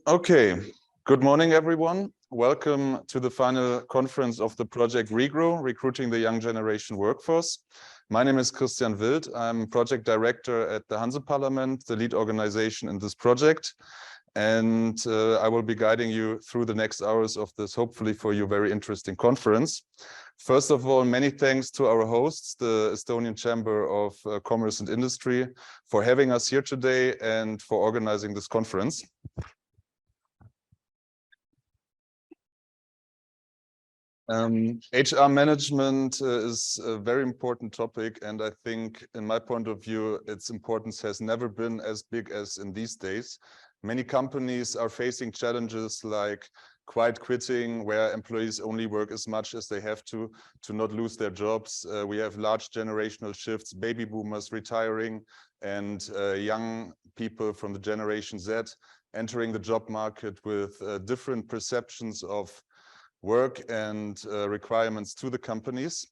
Okay, good morning, everyone. Welcome to the final conference of the project REGROW, Recruiting the Young Generation Workforce. My name is Christian Wild. I'm project director at the Hanse-Parlament, the lead organization in this project. And I will be guiding you through the next hours of this, hopefully for you, very interesting conference. First of all, many thanks to our hosts, the Estonian Chamber of Commerce and Industry, for having us here today and for organizing this conference. HR management is a very important topic, and I think, in my point of view, its importance has never been as big as in these days. Many companies are facing challenges like quiet quitting, where employees only work as much as they have to not lose their jobs. We have large generational shifts, baby boomers retiring, and young people from the Generation Z entering the job market with different perceptions of work and requirements to the companies.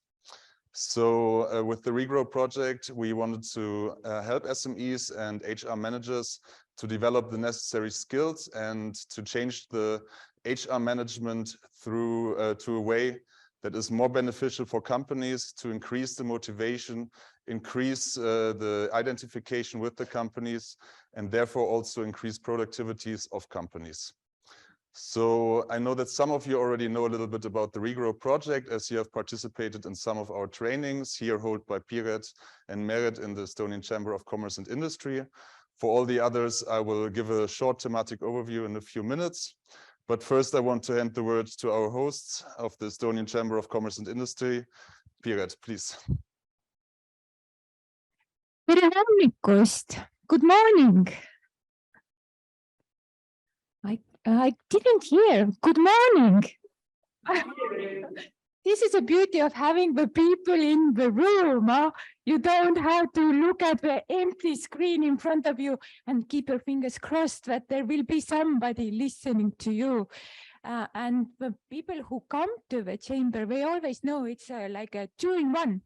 So with the REGROW project, we wanted to help SMEs and HR managers to develop the necessary skills and to change the HR management through to a way that is more beneficial for companies, to increase the motivation, increase the identification with the companies, and therefore also increase productivities of companies. So I know that some of you already know a little bit about the REGROW project, as you have participated in some of our trainings here held by Piret and Merit in the Estonian Chamber of Commerce and Industry. For all the others, I will give a short thematic overview in a few minutes. But first, I want to hand the word to our hosts of the Estonian Chamber of Commerce and Industry. Piret, please. Tere hommikust. Good morning. I didn't hear. Good morning. This is the beauty of having the people in the room. Huh? You don't have to look at the empty screen in front of you and keep your fingers crossed that there will be somebody listening to you. And the people who come to the chamber, they always know it's like a 2-in-1.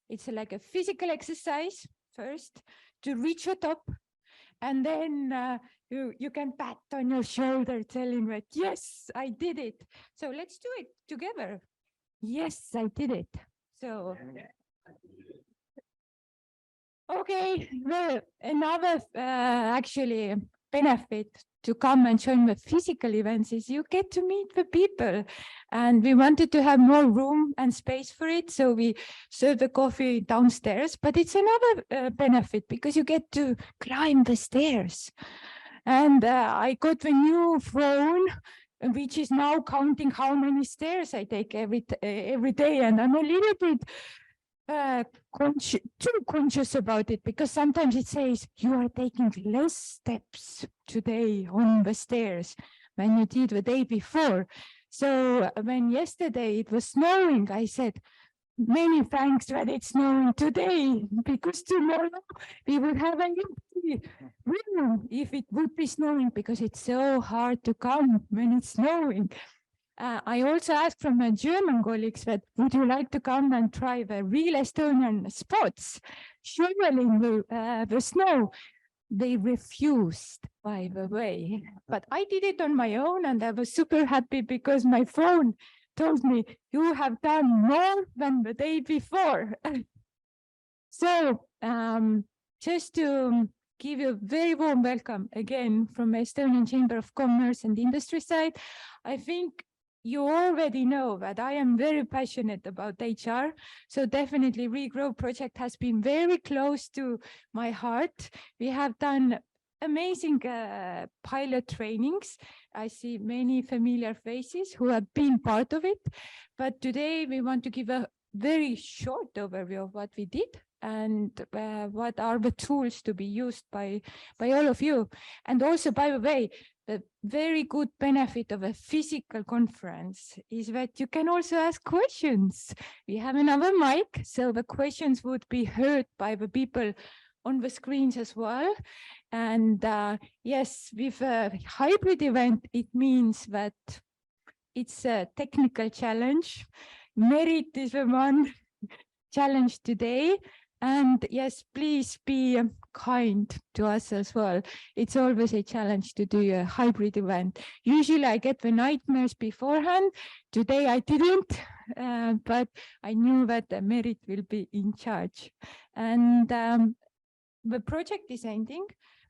It's like a physical exercise first to reach the top. And then you can pat on your shoulder telling that, yes, I did it. So let's do it together. Yes, I did it. So, okay, well, another actually benefit to come and join the physical events is you get to meet the people. And we wanted to have more room and space for it. So we serve the coffee downstairs, but it's another benefit because you get to climb the stairs. And I got the new phone, which is now counting how many stairs I take every day. And I'm a little bit too conscious about it, because sometimes it says you are taking less steps today on the stairs than you did the day before. So when yesterday it was snowing, I said, many thanks that it's snowing today, because tomorrow we would have an empty room if it would be snowing, because it's so hard to come when it's snowing. I also asked from my German colleagues that, would you like to come and try the real Estonian spots, shoveling the snow? They refused, by the way. But I did it on my own, and I was super happy because my phone told me, you have done more than the day before. So just to give you a very warm welcome again from the Estonian Chamber of Commerce and Industry side, I think you already know that I am very passionate about HR. So definitely REGROW project has been very close to my heart. We have done amazing pilot trainings. I see many familiar faces who have been part of it. But today we want to give a very short overview of what we did and what are the tools to be used by all of you. And also, by the way, the very good benefit of a physical conference is that you can also ask questions. We have another mic, so the questions would be heard by the people on the screens as well. And yes, with a hybrid event, it means that it's a technical challenge. Merit is the one challenge today. And yes, please be kind to us as well. It's always a challenge to do a hybrid event. Usually I get the nightmares beforehand. Today I didn't, but I knew that Merit will be in charge. And the project is ending,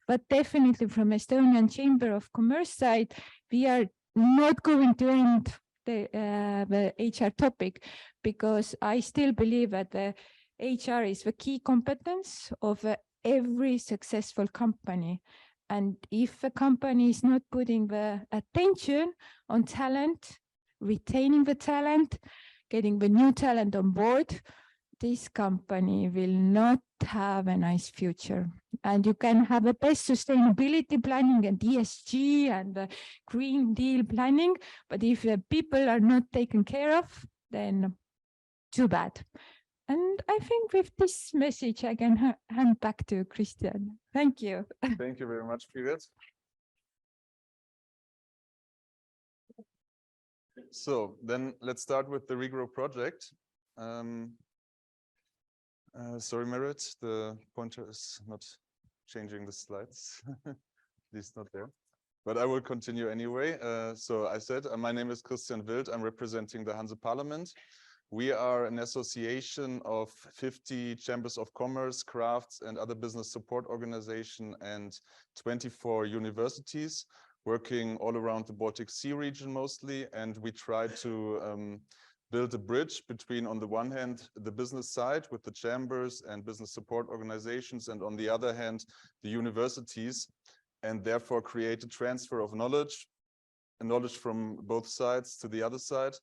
but definitely from Estonian Chamber of Commerce side, we are not going to end the HR topic, because I still believe that the HR is the key competence of every successful company. And if a company is not putting the attention on talent, retaining the talent, getting the new talent on board, this company will not have a nice future. And you can have the best sustainability planning and ESG and the Green Deal planning, but if the people are not taken care of, then too bad. And I think with this message, I can hand back to Christian. Thank you. Thank you very much, Piret. So then let's start with the REGROW project. Sorry, Merit, the pointer is not changing the slides. At least not there. But I will continue anyway. So I said, my name is Christian Wild. I'm representing the Hanse-Parlament. We are an association of 50 chambers of commerce, crafts, and other business support organization, and 24 universities working all around the Baltic Sea region mostly. And we try to build a bridge between, on the one hand, the business side with the chambers and business support organizations, and on the other hand, the universities, and therefore create a transfer of knowledge from both sides to the other side,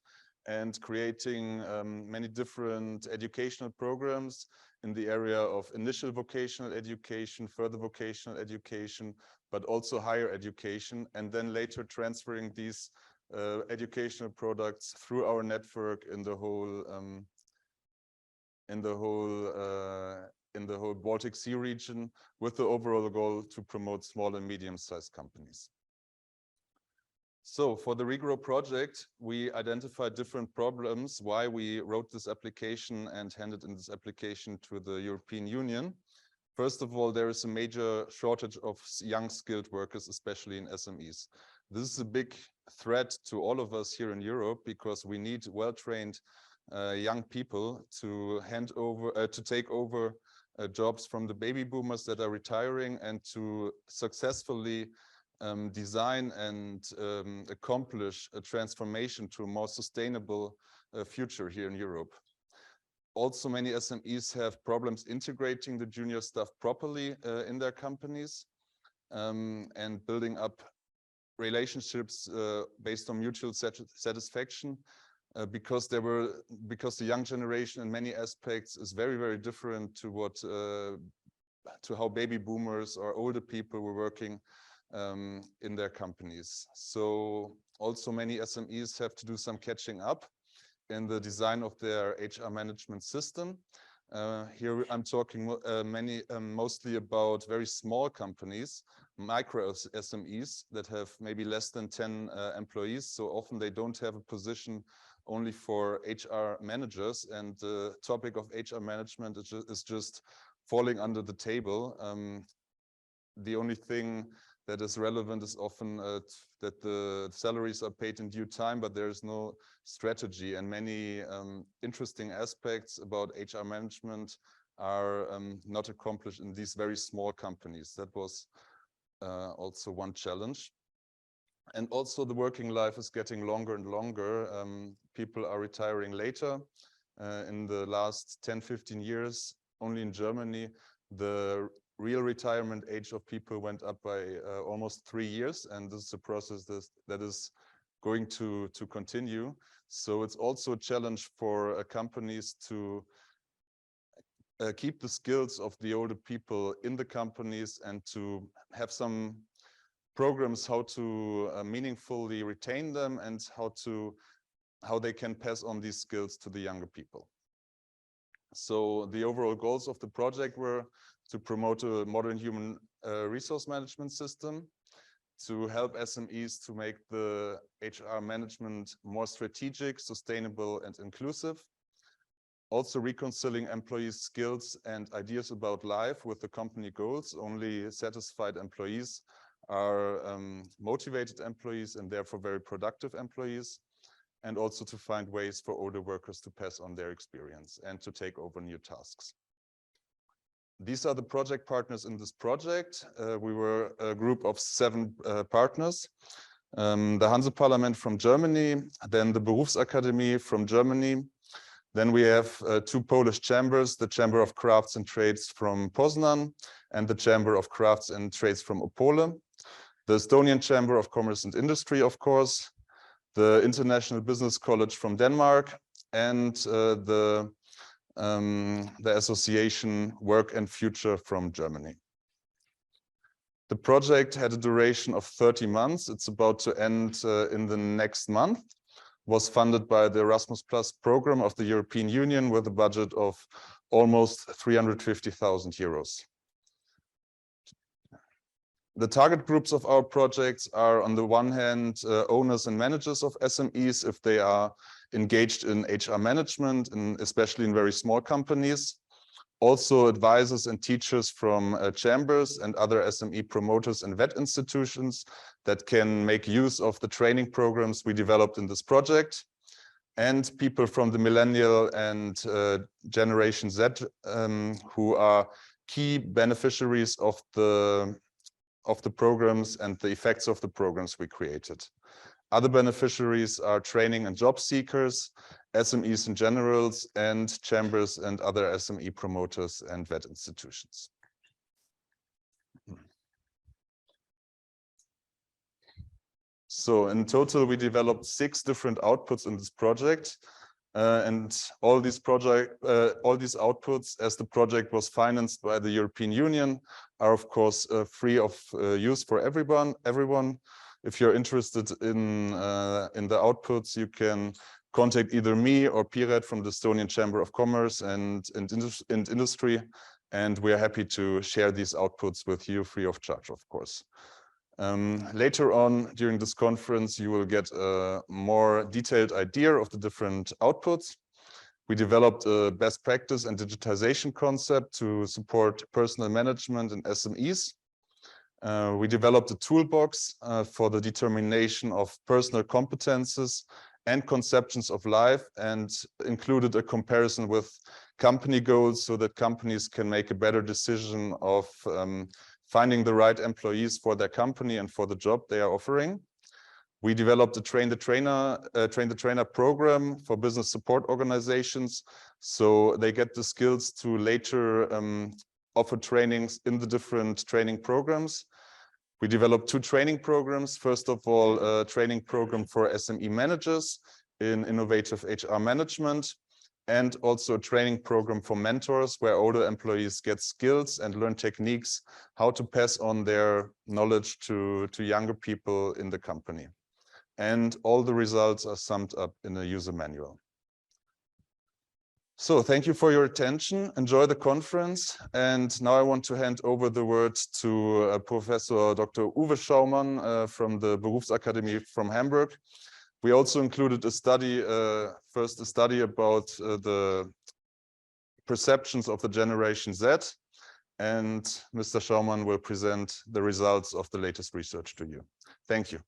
and creating many different educational programs in the area of initial vocational education, further vocational education, but also higher education, and then later transferring these educational products through our network in the whole Baltic Sea region, with the overall goal to promote small and medium-sized companies. So for the REGROW project, we identified different problems why we wrote this application and handed in this application to the European Union. First of all, there is a major shortage of young skilled workers, especially in SMEs. This is a big threat to all of us here in Europe, because we need well-trained young people to take over jobs from the baby boomers that are retiring, and to successfully design and accomplish a transformation to a more sustainable future here in Europe. Also, many SMEs have problems integrating the junior staff properly in their companies, and building up relationships based on mutual satisfaction, because the young generation in many aspects is very, very different to how baby boomers or older people were working in their companies. So also many SMEs have to do some catching up in the design of their HR management system. Here I'm talking mostly about very small companies, micro SMEs that have maybe less than 10 employees. So often they don't have a position only for HR managers, and the topic of HR management is just falling under the table. The only thing that is relevant is often that the salaries are paid in due time, but there is no strategy, and many interesting aspects about HR management are not accomplished in these very small companies. That was also one challenge. And also the working life is getting longer and longer. People are retiring later. In the last 10-15 years, only in Germany, the real retirement age of people went up by almost 3 years, and this is a process that is going to continue. So it's also a challenge for companies to keep the skills of the older people in the companies, and to have some programs how to meaningfully retain them, and how they can pass on these skills to the younger people. So the overall goals of the project were to promote a modern human resource management system, to help SMEs to make the HR management more strategic, sustainable, and inclusive. also reconciling employees' skills and ideas about life with the company goals. Only satisfied employees are motivated employees and therefore very productive employees, and also to find ways for older workers to pass on their experience and to take over new tasks. These are the project partners in this project. We were a group of 7 partners. The Hanse-Parlament from Germany, then the Berufsakademie from Germany. Then we have 2 Polish chambers, the Chamber of Crafts and Trades from Poznan and the Chamber of Crafts and Trades from Opole. The Estonian Chamber of Commerce and Industry, of course, the International Business College from Denmark, and the association Work and Future from Germany. The project had a duration of 30 months. It's about to end in the next month. Was funded by the Erasmus Plus program of the European Union with a budget of almost 350,000 euros. The target groups of our projects are, on the one hand, owners and managers of SMEs if they are engaged in HR management, especially in very small companies. Also advisors and teachers from chambers and other SME promoters and vet institutions that can make use of the training programs we developed in this project. And people from the Millennial and Generation Z who are key beneficiaries of the programs and the effects of the programs we created. Other beneficiaries are training and job seekers, SMEs in general, and chambers and other SME promoters and vet institutions. So in total, we developed 6 different outputs in this project. And all these outputs, as the project was financed by the European Union, are of course free of use for everyone. If you're interested in the outputs, you can contact either me or Piret from the Estonian Chamber of Commerce and Industry, and we are happy to share these outputs with you free of charge, of course. Later on during this conference, you will get a more detailed idea of the different outputs. We developed a best practice and digitization concept to support personal management and SMEs. We developed a toolbox for the determination of personal competences and conceptions of life, and included a comparison with company goals so that companies can make a better decision of finding the right employees for their company and for the job they are offering. We developed a train the trainer program for business support organizations, so they get the skills to later offer trainings in the different training programs. We developed 2 training programs. First of all, a training program for SME managers in innovative HR management, and also a training program for mentors where older employees get skills and learn techniques how to pass on their knowledge to younger people in the company. And all the results are summed up in a user manual. So thank you for your attention. Enjoy the conference. And now I want to hand over the word to Professor Dr. Uwe Schaumann from the Berufsakademie from Hamburg. We also included a study, first a study about the perceptions of the Generation Z. And Mr. Schaumann will present the results of the latest research to you. Thank you.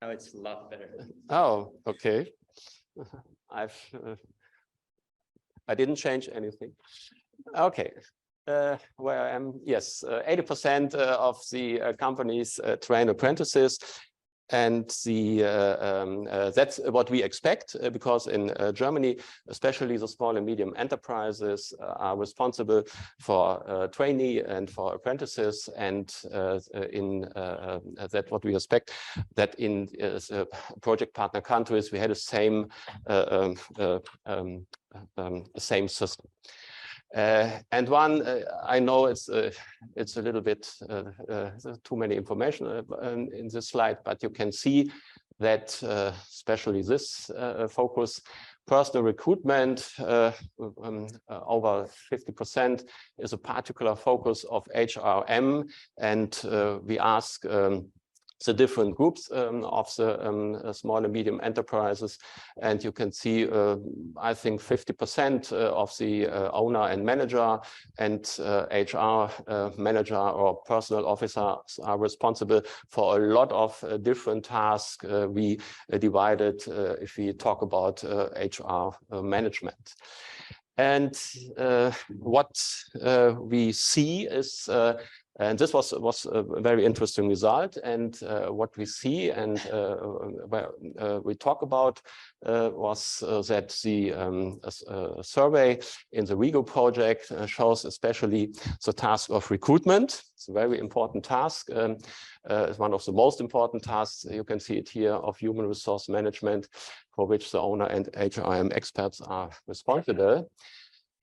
Now it's a lot better. Oh, okay. I didn't change anything. Okay. Where I am, yes, 80% of the companies train apprentices. And that's what we expect, because in Germany, especially the small and medium enterprises are responsible for trainee and for apprentices. And that what we expect, that in project partner countries, we had the same system. And one, I know it's a little bit too many information in this slide, but you can see that especially this focus, personal recruitment, over 50% is a particular focus of HRM, and we ask the different groups of the small and medium enterprises. And you can see, I think 50% of the owner and manager and HR manager or personal officers are responsible for a lot of different tasks. We divided if we talk about HR management. And what we see is and this was a very interesting result. And what we see and we talk about was that the survey in the REGROW project shows especially the task of recruitment. It's a very important task. It's one of the most important tasks. You can see it here, of human resource management, for which the owner and HRM experts are responsible.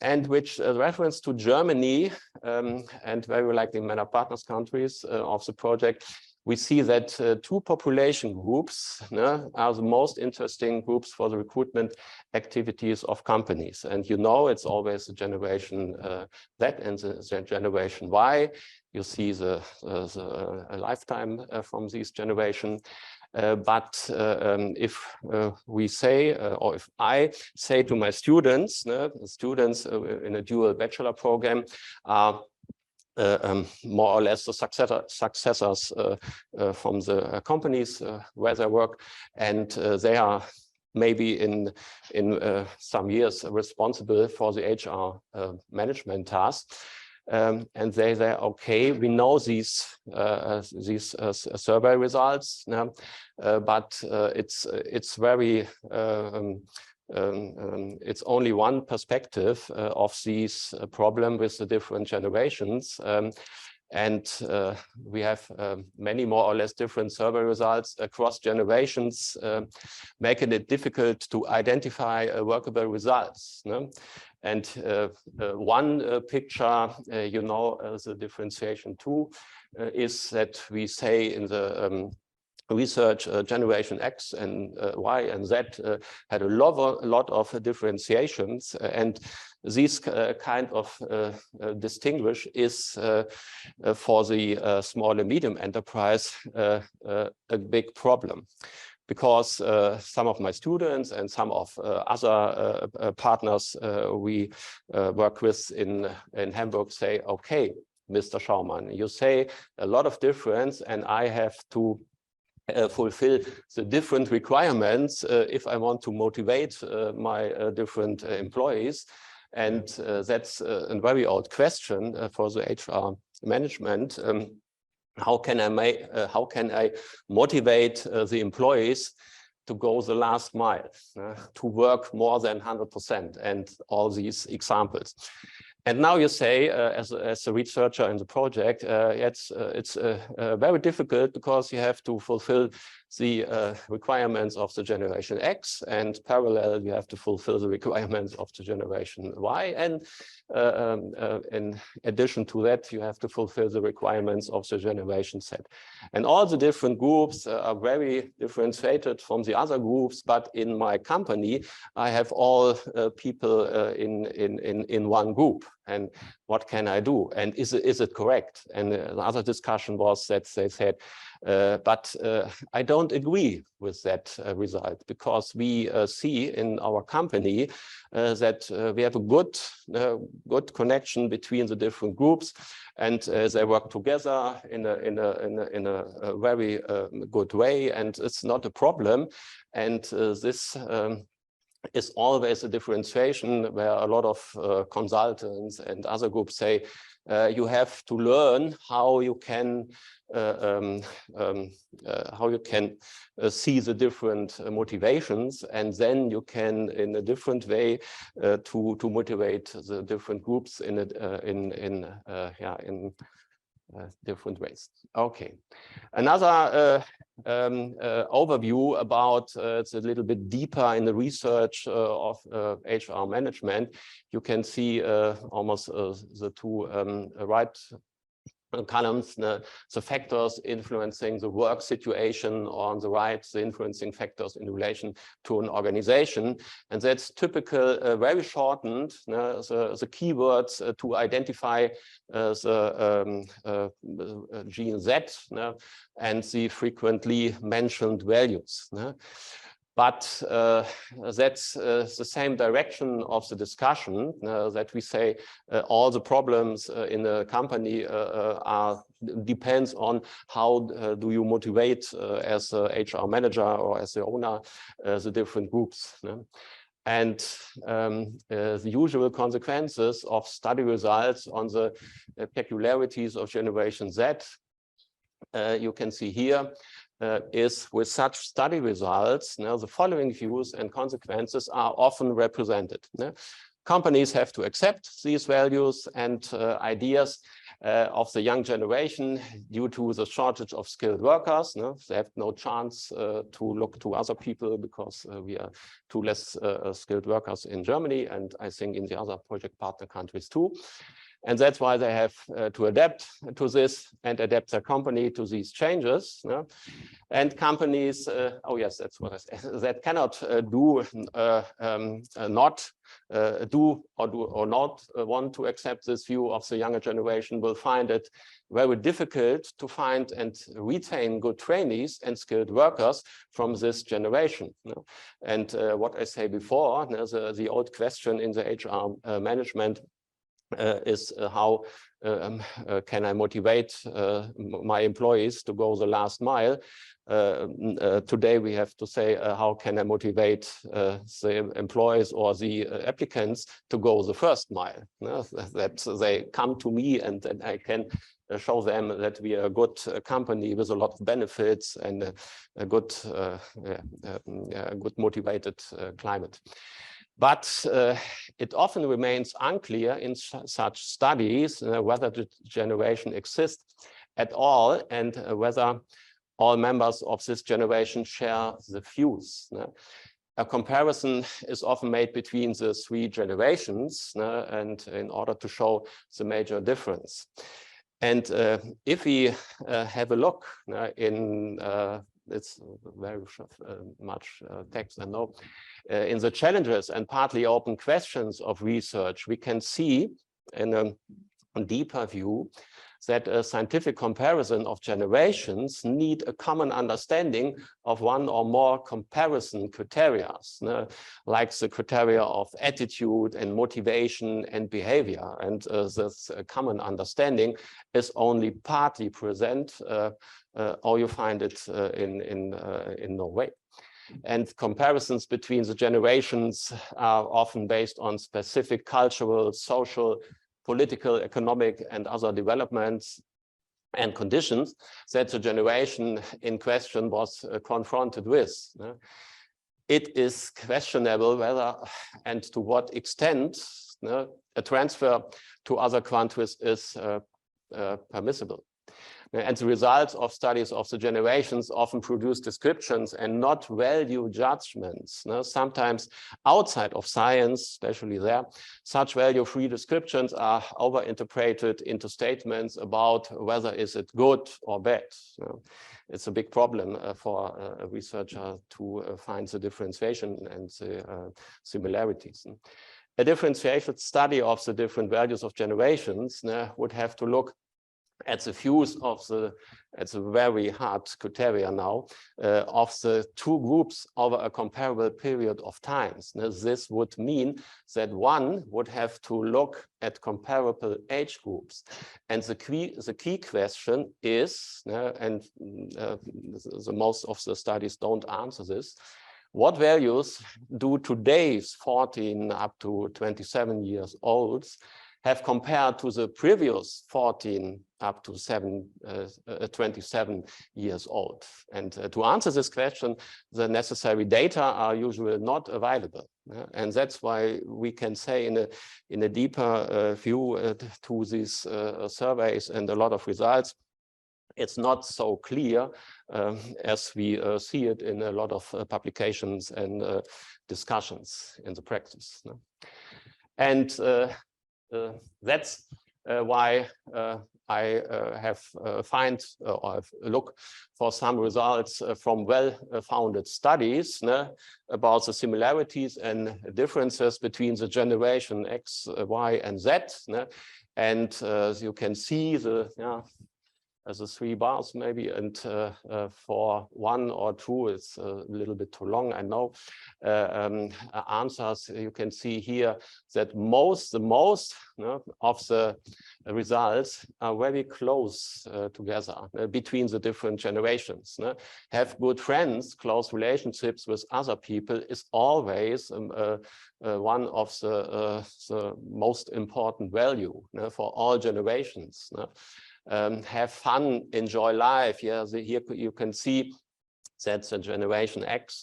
And which reference to Germany and very likely many partners countries of the project, we see that two population groups are the most interesting groups for the recruitment activities of companies. And you know, it's always the generation Z and the generation Y. You see the lifetime from this generation. But if we say, or if I say to my students, students in a dual bachelor program are more or less the successors from the companies where they work, and they are maybe in some years responsible for the HR management tasks. And they say, okay, we know these survey results, but it's very it's only one perspective of these problem with the different generations. And we have many more or less different survey results across generations, making it difficult to identify workable results. And one picture, you know, the differentiation too, is that we say in the research generation X and Y and Z had a lot of differentiations, and these kind of distinguish is for the small and medium enterprise a big problem. Because some of my students and some of other partners we work with in Hamburg say, okay, Mr. Schaumann, you say a lot of difference, and I have to fulfill the different requirements if I want to motivate my different employees. And that's a very old question for the HR management. How can I motivate the employees to go the last mile, to work more than 100%, and all these examples? And now you say, as a researcher in the project, it's very difficult because you have to fulfill the requirements of the generation X, and parallel you have to fulfill the requirements of the generation Y, and in addition to that you have to fulfill the requirements of the generation Z. And all the different groups are very differentiated from the other groups, but in my company I have all people in one group. and what can I do, and is it correct? And the other discussion was that they said, but I don't agree with that result, because we see in our company that we have a good connection between the different groups, and they work together in a very good way, and it's not a problem. And this is always a differentiation where a lot of consultants and other groups say you have to learn how you can see the different motivations, and then you can, in a different way, to motivate the different groups in different ways. Okay, another overview about it's a little bit deeper in the research of HR management. You can see almost the two right columns, the factors influencing the work situation, on the right, the influencing factors in relation to an organization. And that's typical, very shortened, the keywords to identify the gene Z and the frequently mentioned values. But that's the same direction of the discussion, that we say all the problems in a company depends on how do you motivate as a HR manager or as the owner the different groups. And the usual consequences of study results on the peculiarities of Generation Z, you can see here, is with such study results, the following views and consequences are often represented. Companies have to accept these values and ideas of the young generation due to the shortage of skilled workers. They have no chance to look to other people because we are too less skilled workers in Germany, and I think in the other project partner countries too. And that's why they have to adapt to this and adapt their company to these changes. And companies, oh yes, that's what I said, that cannot not want to accept this view of the younger generation will find it very difficult to find and retain good trainees and skilled workers from this generation. And what I say before, the old question in the HR management is how can I motivate my employees to go the last mile? Today we have to say how can I motivate the employees or the applicants to go the first mile? That they come to me and I can show them that we are a good company with a lot of benefits and a good motivated climate. But it often remains unclear in such studies whether the generation exists at all and whether all members of this generation share the views. A comparison is often made between the three generations and in order to show the major difference. And if we have a look in it's very much text, I know. In the challenges and partly open questions of research, we can see in a deeper view that a scientific comparison of generations need a common understanding of one or more comparison criteria, like the criteria of attitude and motivation and behavior. And this common understanding is only partly present, or you find it in no way. And comparisons between the generations are often based on specific cultural, social, political, economic, and other developments and conditions that the generation in question was confronted with. It is questionable whether and to what extent a transfer to other countries is permissible. And the results of studies of the generations often produce descriptions and not value judgments. Sometimes outside of science, especially there, such value-free descriptions are overinterpreted into statements about whether is it good or bad. It's a big problem for a researcher to find the differentiation and the similarities. a differentiated study of the different values of generations would have to look at the views of the, it's a very hard criteria now, of the two groups over a comparable period of times. Now, this would mean that one would have to look at comparable age groups. And the key question is, and the most of the studies don't answer this, what values do today's 14 up to 27 years olds have compared to the previous 14 up to 27 years old? And to answer this question, the necessary data are usually not available. And that's why we can say in a deeper view to these surveys and a lot of results, it's not so clear as we see it in a lot of publications and discussions in the practice. And that's why I have look for some results from well-founded studies about the similarities and differences between the generation X, Y, and Z. And as you can see, the 3 bars maybe, and for 1 or 2, it's a little bit too long, I know, answers. You can see here that the most of the results are very close together between the different generations. Have good friends, close relationships with other people is always one of the most important value for all generations. Have fun, enjoy life. Yeah, here you can see that's a generation X,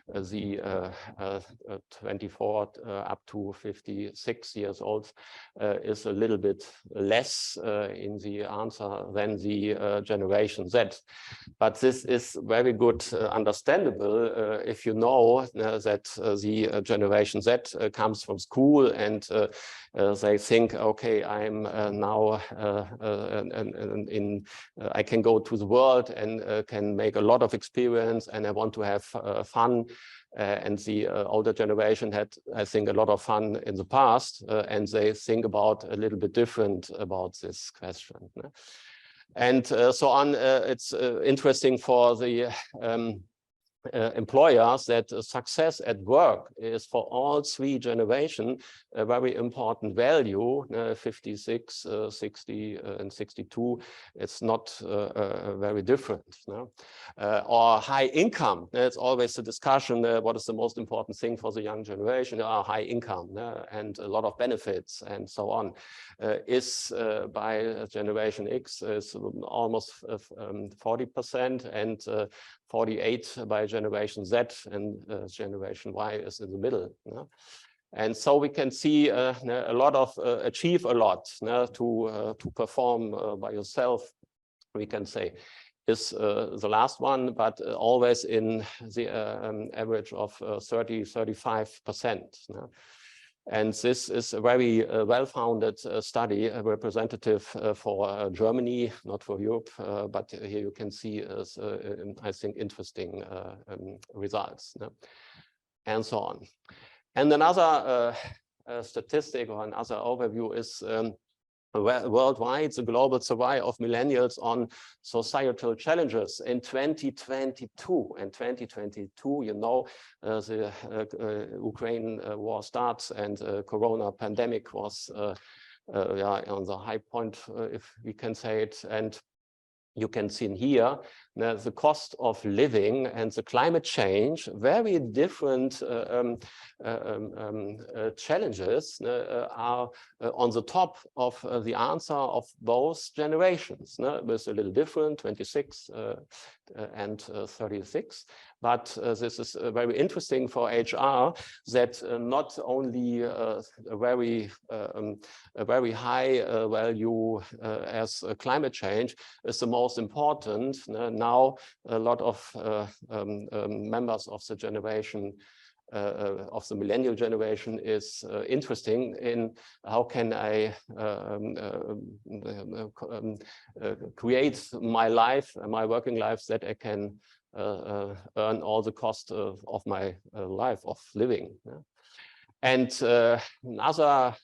the 24 up to 56 years old is a little bit less in the answer than the generation Z. But this is very good understandable if you know that the generation Z comes from school and they think, okay, I'm now I can go to the world and can make a lot of experience and I want to have fun. And the older generation had, I think, a lot of fun in the past, and they think about a little bit different about this question. And so on. It's interesting for the employers that success at work is for all 3 generations a very important value. 56, 60, and 62. It's not very different. Or high income. It's always a discussion. What is the most important thing for the young generation? High income and a lot of benefits and so on. Is by generation X is almost 40% and 48 by generation Z, and generation Y is in the middle. And so we can see a lot of achieve a lot to perform by yourself, we can say, is the last one, but always in the average of 30–35%. And this is a very well-founded study, representative for Germany, not for Europe, but here you can see, I think, interesting results, and so on. And another statistic or another overview is worldwide, the global survey of millennials on societal challenges in 2022. And 2022, you know, the Ukraine war starts and Corona pandemic was on the high point, if we can say it. And you can see here the cost of living and the climate change, very different challenges are on the top of the answer of both generations, with a little different, 26 and 36. But this is very interesting for HR, that not only a very high value as climate change is the most important. Now a lot of members of the generation of the millennial generation is interesting in how can I create my life, my working life, that I can earn all the cost of my life of living. And another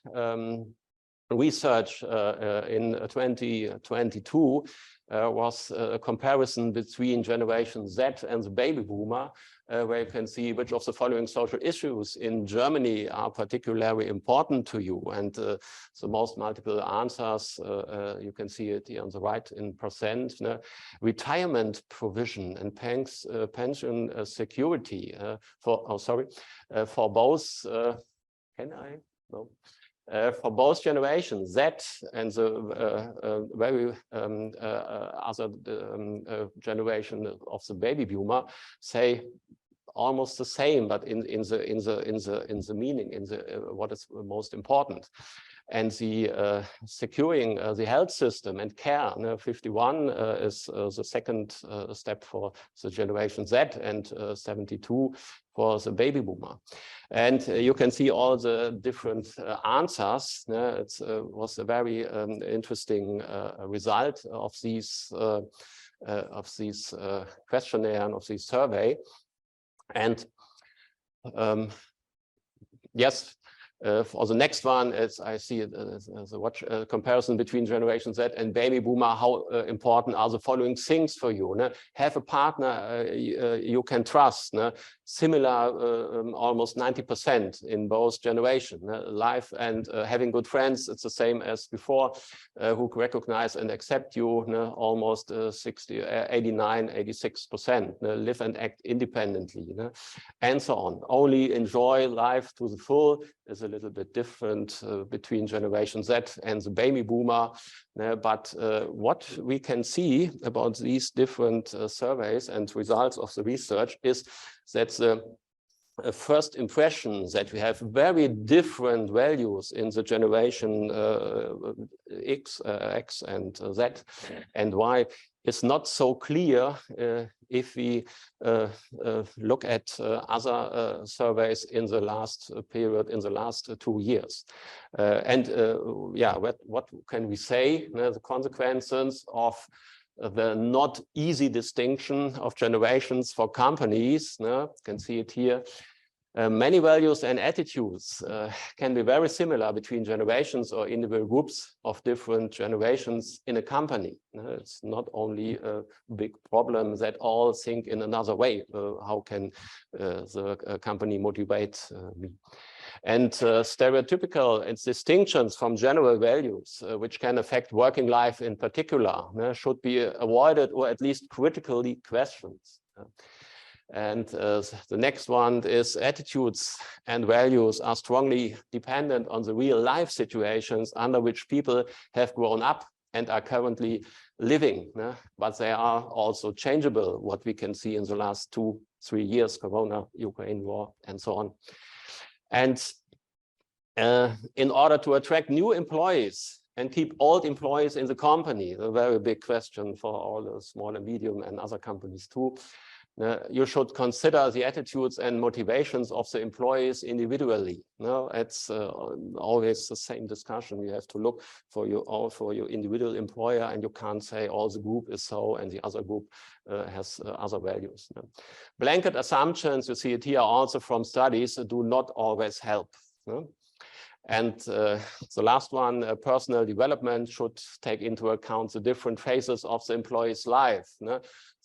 research in 2022 was a comparison between Generation Z and the baby boomer, where you can see which of the following social issues in Germany are particularly important to you. And the most multiple answers, you can see it here on the right in percent, retirement provision and pension security for both, can I? No. For both generations, Z and the very other generation of the baby boomer, say almost the same, but in the meaning, in the what is most important. And the securing the health system and care, 51 is the second step for the Generation Z, and 72 for the baby boomer. And you can see all the different answers. It was a very interesting result of these questionnaire and of this survey. And yes, for the next one, as I see it as a comparison between Generation Z and baby boomer, how important are the following things for you? Have a partner you can trust. Similar, almost 90% in both generations. Life and having good friends, it's the same as before, who recognize and accept you, almost 89, 86%. Live and act independently, and so on. Only enjoy life to the full is a little bit different between Generation Z and the baby boomer. But what we can see about these different surveys and results of the research is that the first impression that we have very different values in the generation X and Z and Y is not so clear if we look at other surveys in the last period, in the last 2 years. Yeah, what can we say? The consequences of the not easy distinction of generations for companies, you can see it here. Many values and attitudes can be very similar between generations or individual groups of different generations in a company. It's not only a big problem that all think in another way. How can the company motivate me? And stereotypical and distinctions from general values, which can affect working life in particular, should be avoided or at least critically questioned. And the next one is attitudes and values are strongly dependent on the real life situations under which people have grown up and are currently living, but they are also changeable, what we can see in the last 2-3 years, Corona, Ukraine war, and so on. And in order to attract new employees and keep old employees in the company, a very big question for all the small and medium and other companies too, you should consider the attitudes and motivations of the employees individually. It's always the same discussion. You have to look for your individual employer, and you can't say all the group is so and the other group has other values. Blanket assumptions, you see it here also from studies, do not always help. And the last one, personal development should take into account the different phases of the employee's life.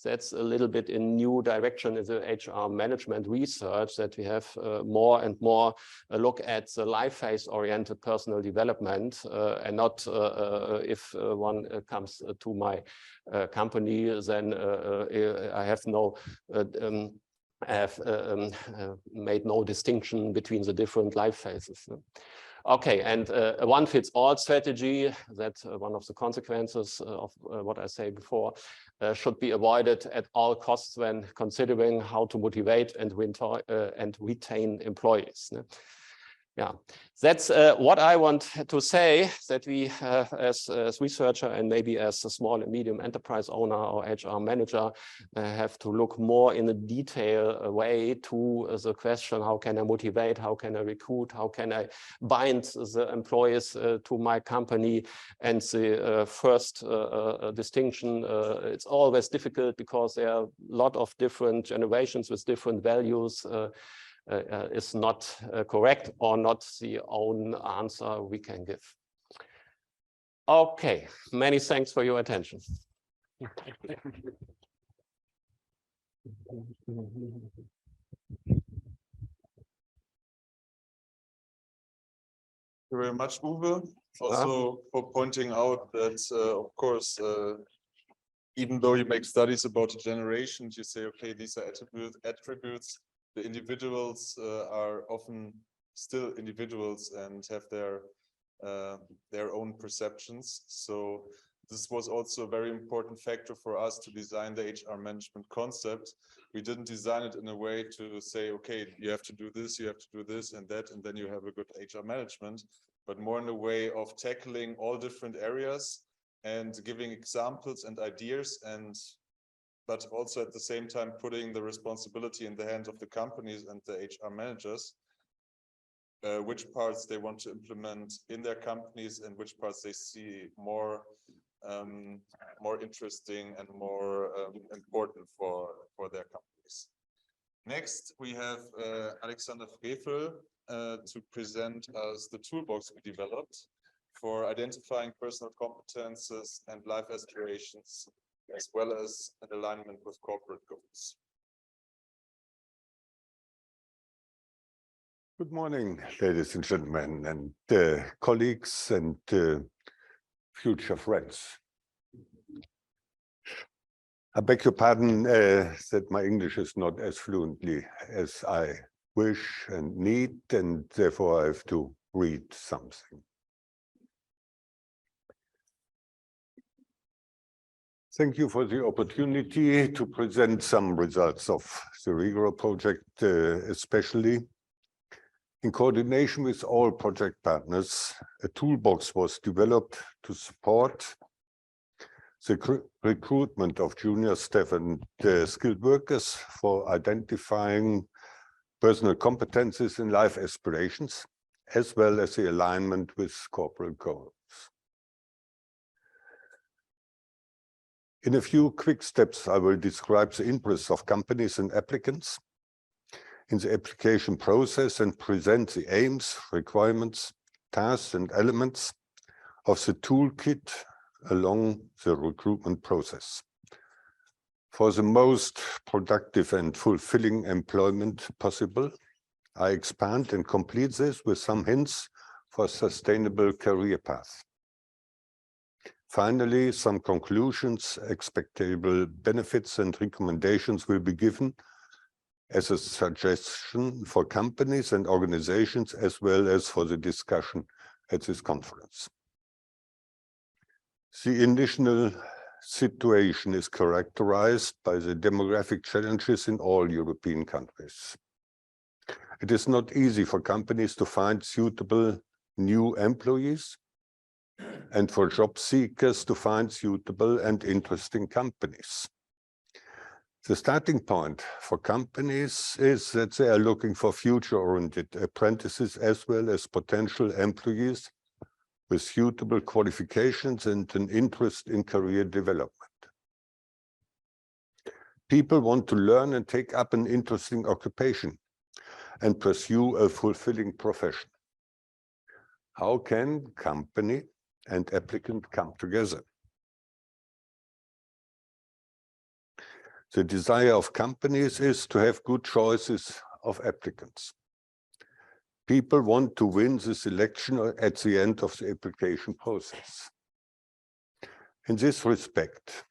That's a little bit in new direction in the HR management research, that we have more and more a look at the life phase oriented personal development, and not if one comes to my company, then I have no made no distinction between the different life phases. Okay, and a one-fits-all strategy, that's one of the consequences of what I say before, should be avoided at all costs when considering how to motivate and retain employees. Yeah, that's what I want to say, that we as researcher and maybe as a small and medium enterprise owner or HR manager have to look more in a detailed way to the question, how can I motivate, how can I recruit, how can I bind the employees to my company. And the first distinction, it's always difficult because there are a lot of different generations with different values. is not correct or not the own answer we can give. Okay, many thanks for your attention. Thank you very much, Uwe, also for pointing out that, of course, even though you make studies about the generations, you say, okay, these are attributes. The individuals are often still individuals and have their own perceptions. So this was also a very important factor for us to design the HR management concept. We didn't design it in a way to say, okay, you have to do this, you have to do this and that, and then you have a good HR management, but more in a way of tackling all different areas and giving examples and ideas, but also at the same time putting the responsibility in the hands of the companies and the HR managers, which parts they want to implement in their companies and which parts they see more interesting and more important for their companies. Next, we have Alexander Frevel to present us the toolbox we developed for identifying personal competences and life aspirations, as well as an alignment with corporate goals. Good morning, ladies and gentlemen, and colleagues and future friends. I beg your pardon that my English is not as fluently as I wish and need, and therefore I have to read something. Thank you for the opportunity to present some results of the REGROW project, especially. In coordination with all project partners, a toolbox was developed to support the recruitment of junior staff and skilled workers for identifying personal competencies and life aspirations, as well as the alignment with corporate goals. In a few quick steps, I will describe the interests of companies and applicants in the application process and present the aims, requirements, tasks, and elements of the toolkit along the recruitment process. For the most productive and fulfilling employment possible, I expand and complete this with some hints for sustainable career path. Finally, some conclusions, expectable benefits, and recommendations will be given as a suggestion for companies and organizations, as well as for the discussion at this conference. The initial situation is characterized by the demographic challenges in all European countries. It is not easy for companies to find suitable new employees and for job seekers to find suitable and interesting companies. The starting point for companies is that they are looking for future-oriented apprentices as well as potential employees with suitable qualifications and an interest in career development. People want to learn and take up an interesting occupation and pursue a fulfilling profession. How can company and applicant come together? The desire of companies is to have good choices of applicants. People want to win the selection at the end of the application process. In this respect,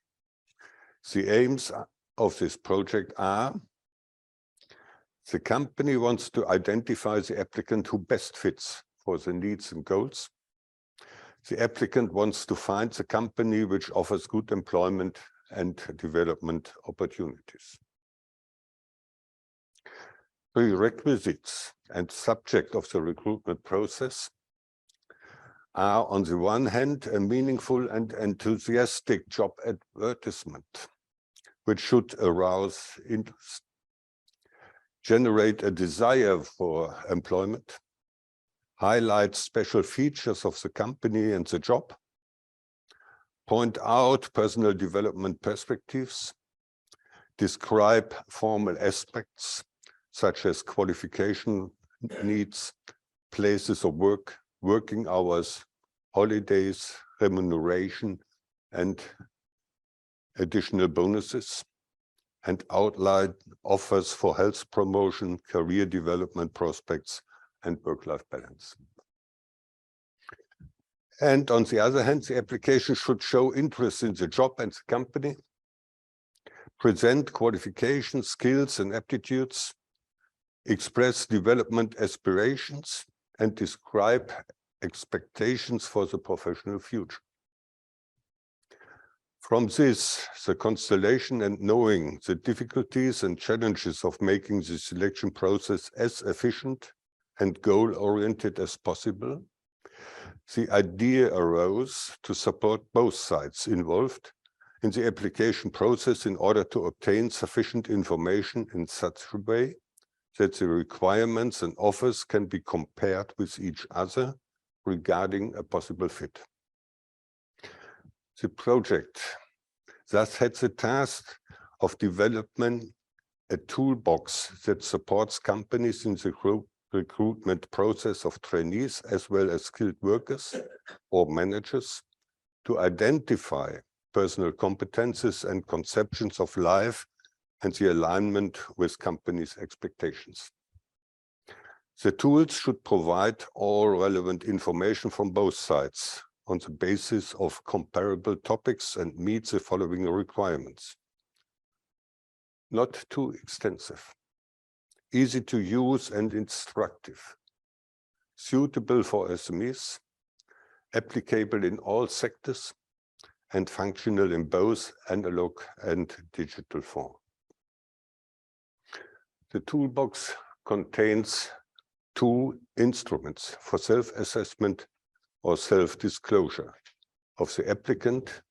the aims of this project are: the company wants to identify the applicant who best fits for the needs and goals. The applicant wants to find the company which offers good employment and development opportunities. Prerequisites and subject of the recruitment process are, on the one hand, a meaningful and enthusiastic job advertisement, which should arouse interest, generate a desire for employment, highlight special features of the company and the job, point out personal development perspectives, describe formal aspects, such as qualification needs, places of work, working hours, holidays, remuneration, and additional bonuses, and outline offers for health promotion, career development prospects, and work-life balance. And on the other hand, the application should show interest in the job and the company, present qualifications, skills, and aptitudes, express development aspirations, and describe expectations for the professional future. From this, the constellation and knowing the difficulties and challenges of making the selection process as efficient and goal-oriented as possible, the idea arose to support both sides involved in the application process in order to obtain sufficient information in such a way that the requirements and offers can be compared with each other regarding a possible fit. The project thus had the task of developing a toolbox that supports companies in the recruitment process of trainees as well as skilled workers or managers to identify personal competences and conceptions of life and the alignment with companies' expectations. The tools should provide all relevant information from both sides on the basis of comparable topics and meet the following requirements. Not too extensive, easy to use and instructive, suitable for SMEs, applicable in all sectors, and functional in both analog and digital form. The toolbox contains two instruments for self-assessment or self-disclosure of the applicant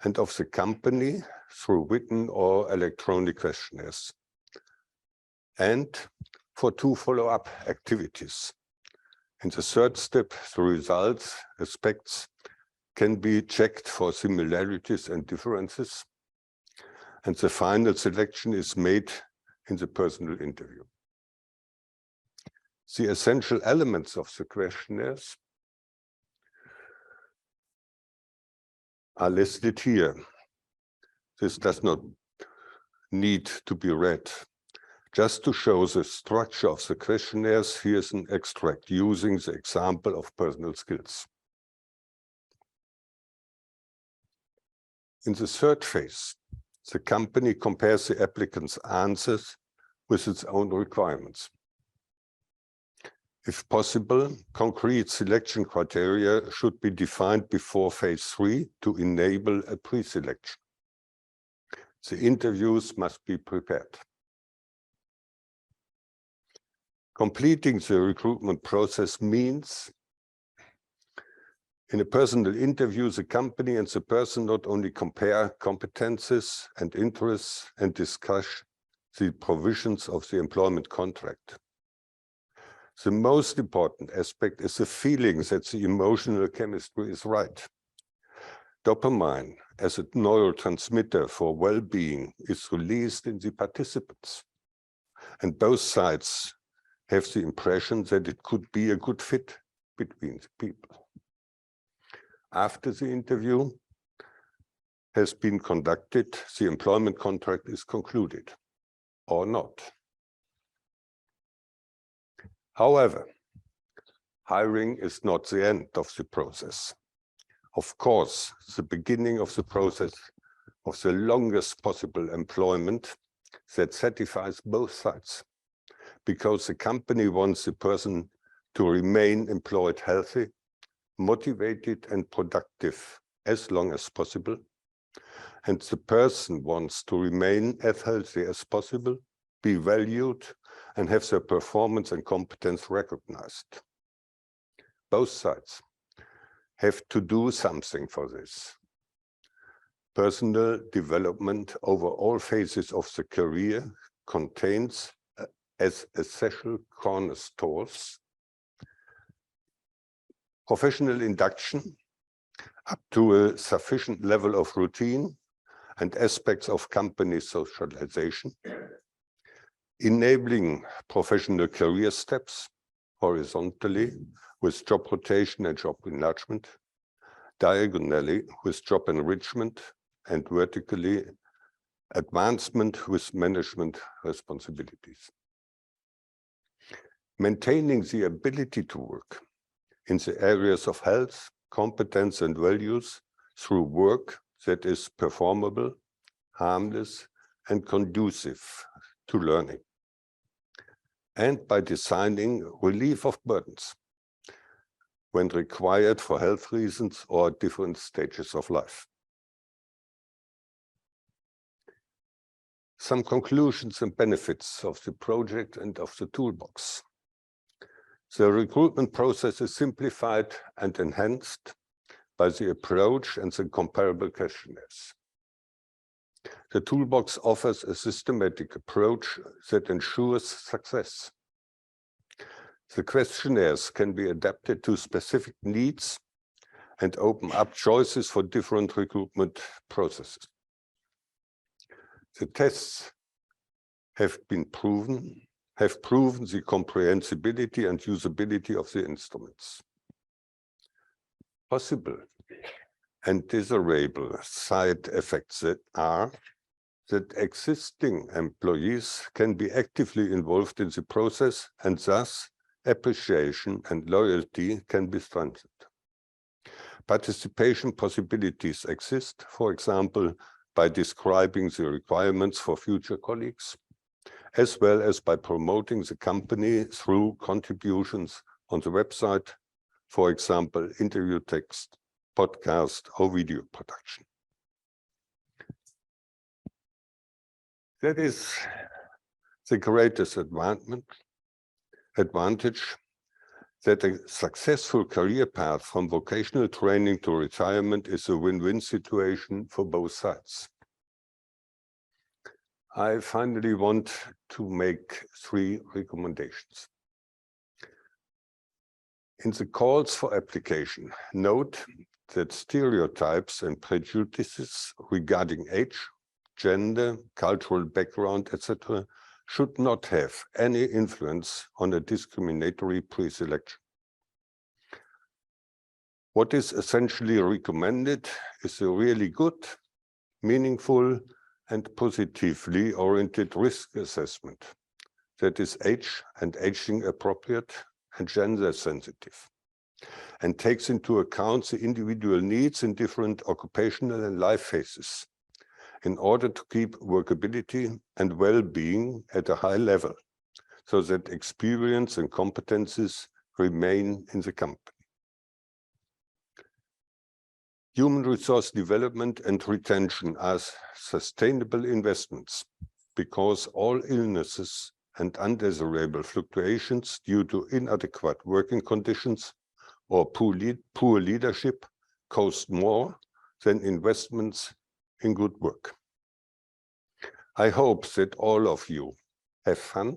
and of the company through written or electronic questionnaires, and for two follow-up activities. In the third step, the results, aspects can be checked for similarities and differences, and the final selection is made in the personal interview. The essential elements of the questionnaires are listed here. This does not need to be read. Just to show the structure of the questionnaires, here's an extract using the example of personal skills. In the third phase, the company compares the applicant's answers with its own requirements. If possible, concrete selection criteria should be defined before phase 3 to enable a pre-selection. The interviews must be prepared. Completing the recruitment process means in a personal interview, the company and the person not only compare competences and interests and discuss the provisions of the employment contract. The most important aspect is the feeling that the emotional chemistry is right. Dopamine, as a neurotransmitter for well-being, is released in the participants. And both sides have the impression that it could be a good fit between the people. After the interview has been conducted, the employment contract is concluded or not. However, hiring is not the end of the process. Of course, the beginning of the process of the longest possible employment that satisfies both sides, because the company wants the person to remain employed healthy, motivated and productive as long as possible, and the person wants to remain as healthy as possible, be valued, and have their performance and competence recognized. Both sides have to do something for this. Personal development over all phases of the career contains as essential cornerstones professional induction up to a sufficient level of routine and aspects of company socialization, enabling professional career steps horizontally with job rotation and job enlargement, diagonally with job enrichment, and vertically advancement with management responsibilities. Maintaining the ability to work in the areas of health, competence, and values through work that is performable, harmless, and conducive to learning. And by designing relief of burdens when required for health reasons or different stages of life. Some conclusions and benefits of the project and of the toolbox. The recruitment process is simplified and enhanced by the approach and the comparable questionnaires. The toolbox offers a systematic approach that ensures success. The questionnaires can be adapted to specific needs and open up choices for different recruitment processes. The tests have proven the comprehensibility and usability of the instruments. Possible and desirable side effects are that existing employees can be actively involved in the process, and thus appreciation and loyalty can be strengthened. Participation possibilities exist, for example, by describing the requirements for future colleagues, as well as by promoting the company through contributions on the website, for example, interview text, podcast, or video production. That is the greatest advantage that a successful career path from vocational training to retirement is a win-win situation for both sides. I finally want to make 3 recommendations. In the calls for application, note that stereotypes and prejudices regarding age, gender, cultural background, etc., should not have any influence on a discriminatory pre-selection. What is essentially recommended is a really good, meaningful, and positively oriented risk assessment that is age and aging appropriate and gender sensitive, and takes into account the individual needs in different occupational and life phases in order to keep workability and well-being at a high level, so that experience and competences remain in the company. Human resource development and retention are sustainable investments because all illnesses and undesirable fluctuations due to inadequate working conditions or poor leadership cost more than investments in good work. I hope that all of you have fun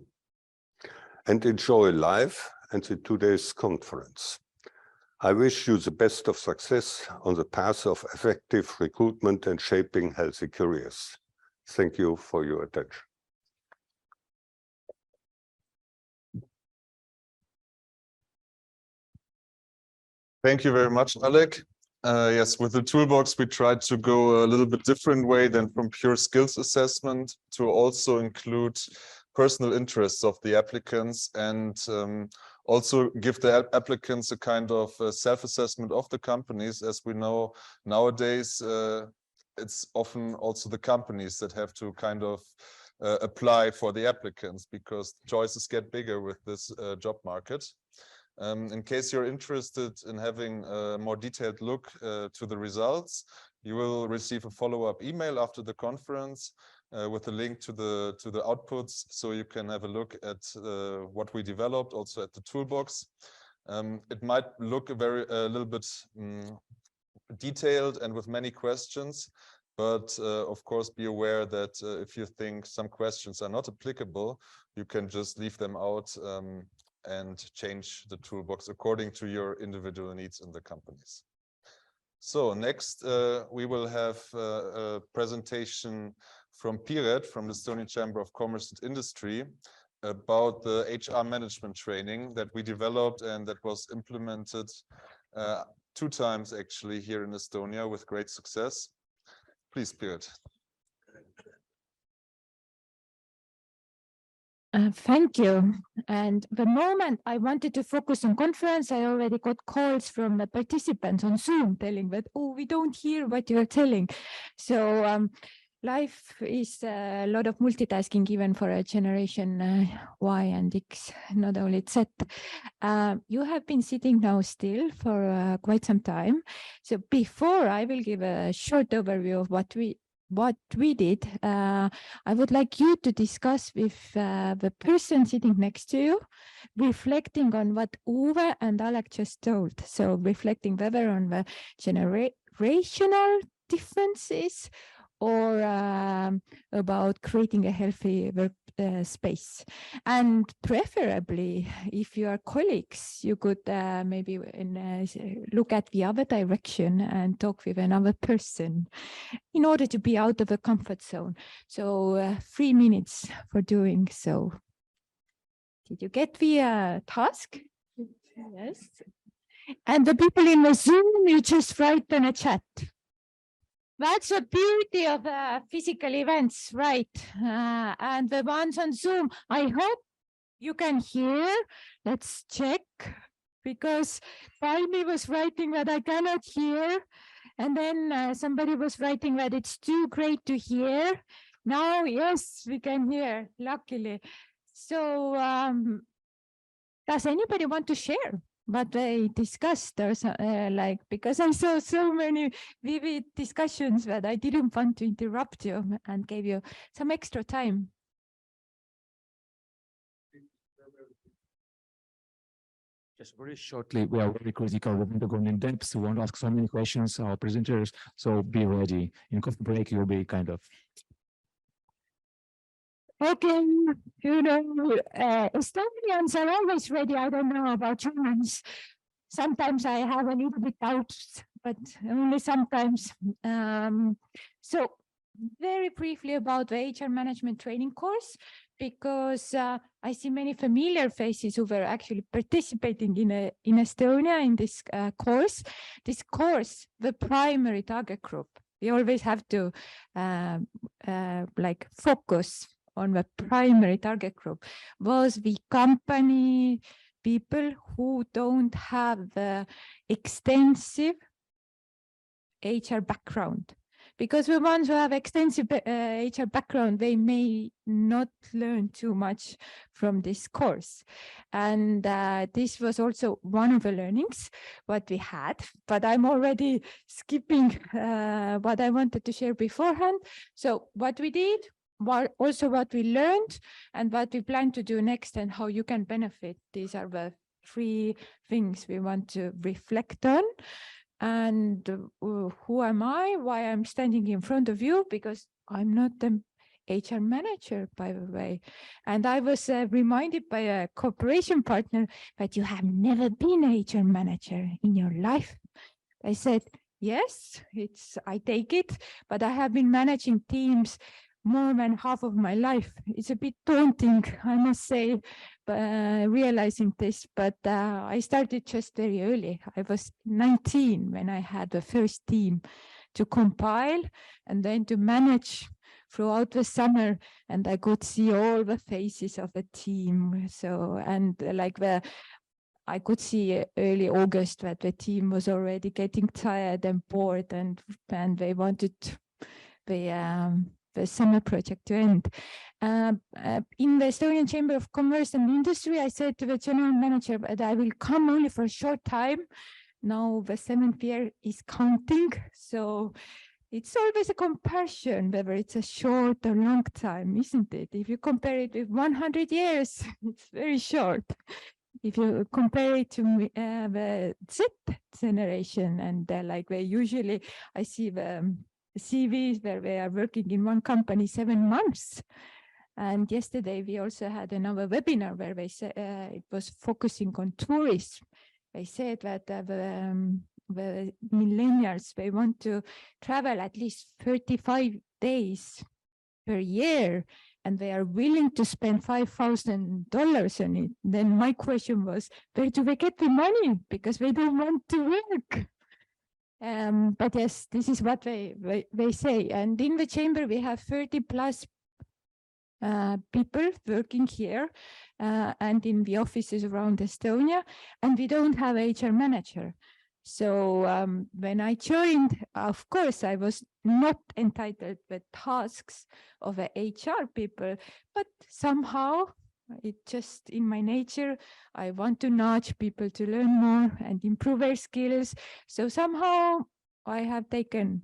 and enjoy life and today's conference. I wish you the best of success on the path of effective recruitment and shaping healthy careers. Thank you for your attention. Thank you very much, Alec. Yes, with the toolbox, we tried to go a little bit different way than from pure skills assessment to also include personal interests of the applicants and also give the applicants a kind of self-assessment of the companies. As we know nowadays, it's often also the companies that have to kind of apply for the applicants because choices get bigger with this job market. In case you're interested in having a more detailed look to the results, you will receive a follow-up email after the conference with a link to the outputs, so you can have a look at what we developed, also at the toolbox. It might look a little bit detailed and with many questions, but of course be aware that if you think some questions are not applicable, you can just leave them out and change the toolbox according to your individual needs in the companies. So next, we will have a presentation from PIRET, from the Estonian Chamber of Commerce and Industry, about the HR management training that we developed and that was implemented 2 times actually here in Estonia with great success. Please, PIRET. Thank you. And the moment I wanted to focus on conference, I already got calls from the participants on Zoom telling that, oh, we don't hear what you're telling. So life is a lot of multitasking, even for a generation Y and X, not only Z. You have been sitting now still for quite some time. So before I will give a short overview of what we did, I would like you to discuss with the person sitting next to you, reflecting on what Uwe and Alec just told. So reflecting whether on the generational differences or about creating a healthy work space. And preferably, if you are colleagues, you could maybe look at the other direction and talk with another person in order to be out of the comfort zone. So 3 minutes for doing so. Did you get the task? Yes. And the people in the Zoom, you just write in a chat. That's the beauty of physical events, right? And the ones on Zoom, I hope you can hear. Let's check, because Palmi was writing that I cannot hear. And then somebody was writing that it's too great to hear. Now, yes, we can hear, luckily. So does anybody want to share what they discussed, or because I saw so many vivid discussions that I didn't want to interrupt you and gave you some extra time. Just very shortly, we are very critical. We want to go in depth. We want to ask so many questions, our presenters. So be ready. In coffee break, you'll be kind of. Okay, Estonians are always ready. I don't know about Germans. Sometimes I have a little bit doubts, but only sometimes. So very briefly about the HR management training course, because I see many familiar faces who were actually participating in Estonia in this course. This course, the primary target group, we always have to focus on the primary target group, was the company people who don't have the extensive HR background. Because the ones who have extensive HR background, they may not learn too much from this course. And this was also one of the learnings what we had, but I'm already skipping what I wanted to share beforehand. So what we did, also what we learned, and what we plan to do next, and how you can benefit. These are the 3 things we want to reflect on. And who am I? Why I'm standing in front of you? Because I'm not the HR manager, by the way. And I was reminded by a cooperation partner that you have never been an HR manager in your life. I said, yes, I take it, but I have been managing teams more than half of my life. It's a bit daunting, I must say, realizing this, but I started just very early. I was 19 when I had the first team to compile and then to manage throughout the summer, and I could see all the faces of the team. So, and I could see early August that the team was already getting tired and bored, and they wanted the summer project to end. In the Estonian Chamber of Commerce and Industry, I said to the general manager that I will come only for a short time. Now the 7th year is counting, so it's always a comparison whether it's a short or long time, isn't it? If you compare it with 100 years, it's very short. If you compare it to the Z generation, and usually I see the CVs where they are working in one company 7 months. And yesterday we also had another webinar where they said it was focusing on tourism. They said that the millennials, they want to travel at least 35 days per year, and they are willing to spend $5,000 on it. Then my question was, where do they get the money? Because they don't want to work. But yes, this is what they say. And in the chamber, we have 30 plus people working here and in the offices around Estonia, and we don't have HR manager. So when I joined, of course, I was not entitled with tasks of a HR people, but somehow it just in my nature, I want to nudge people to learn more and improve their skills. So somehow I have taken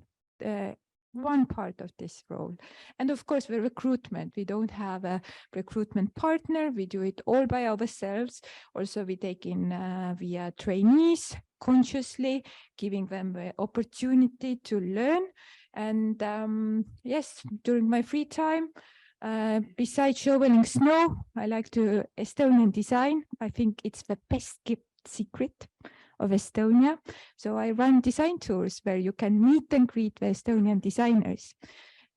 one part of this role. And of course, the recruitment, we don't have a recruitment partner. We do it all by ourselves. Also, we take in via trainees consciously, giving them the opportunity to learn. And yes, during my free time, besides shoveling snow, I like to Estonian design. I think it's the best kept secret of Estonia. So I run design tours where you can meet and greet the Estonian designers.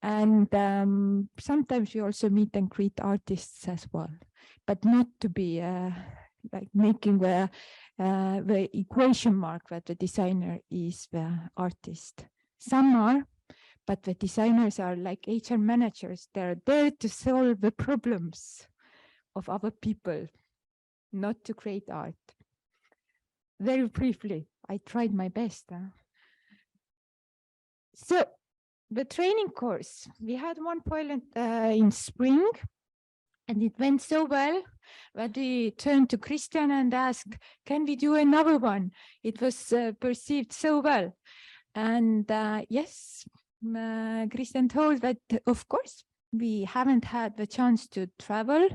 And sometimes we also meet and greet artists as well, but not to be like making the equation mark that the designer is the artist. Some are, but the designers are like HR managers. They're there to solve the problems of other people, not to create art. Very briefly, I tried my best. So the training course, we had one pilot in spring, and it went so well that we turned to Christian and asked, can we do another one? It was perceived so well. And yes, Christian told that, of course, we haven't had the chance to travel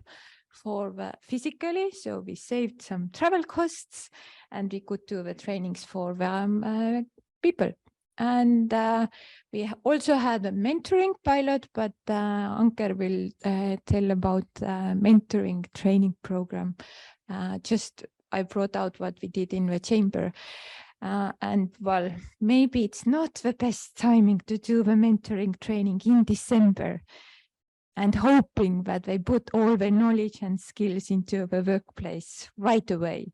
for physically, so we saved some travel costs and we could do the trainings for people. And we also had a mentoring pilot, but Anker will tell about mentoring training program. Just I brought out what we did in the chamber. And well, maybe it's not the best timing to do the mentoring training in December, and hoping that they put all their knowledge and skills into the workplace right away.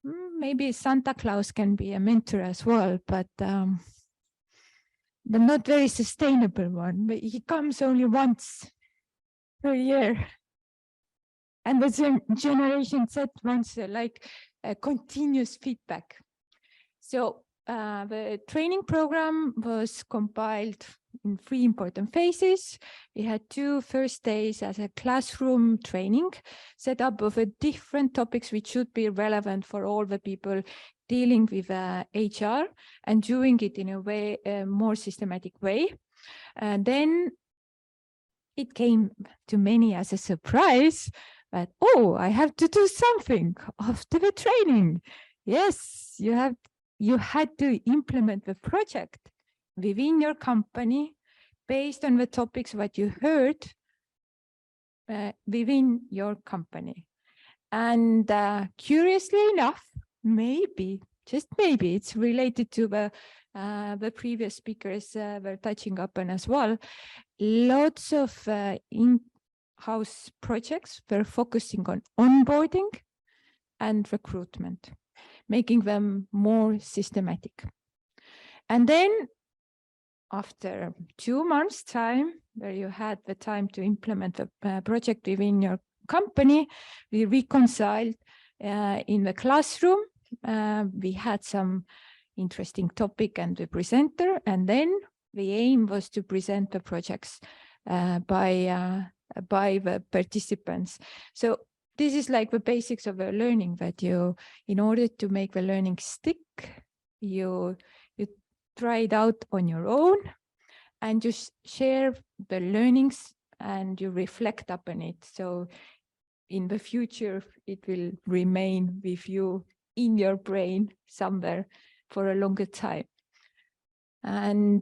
Maybe Santa Claus can be a mentor as well, but not very sustainable one. But he comes only once per year. And the Generation Z wants like a continuous feedback. So the training program was compiled in 3 important phases. We had 2 first days as a classroom training set up of different topics which should be relevant for all the people dealing with HR and doing it in a way, a more systematic way. And then it came to many as a surprise that, oh, I have to do something after the training. Yes, you had to implement the project within your company based on the topics that you heard within your company. And curiously enough, maybe, just maybe, it's related to the previous speakers were touching upon as well. Lots of in-house projects were focusing on onboarding and recruitment, making them more systematic. And then after 2 months' time, where you had the time to implement the project within your company, we reconciled in the classroom. We had some interesting topic and the presenter, and then the aim was to present the projects by the participants. So this is like the basics of the learning, that you, in order to make the learning stick, you try it out on your own and you share the learnings and you reflect upon it. So in the future, it will remain with you in your brain somewhere for a longer time. And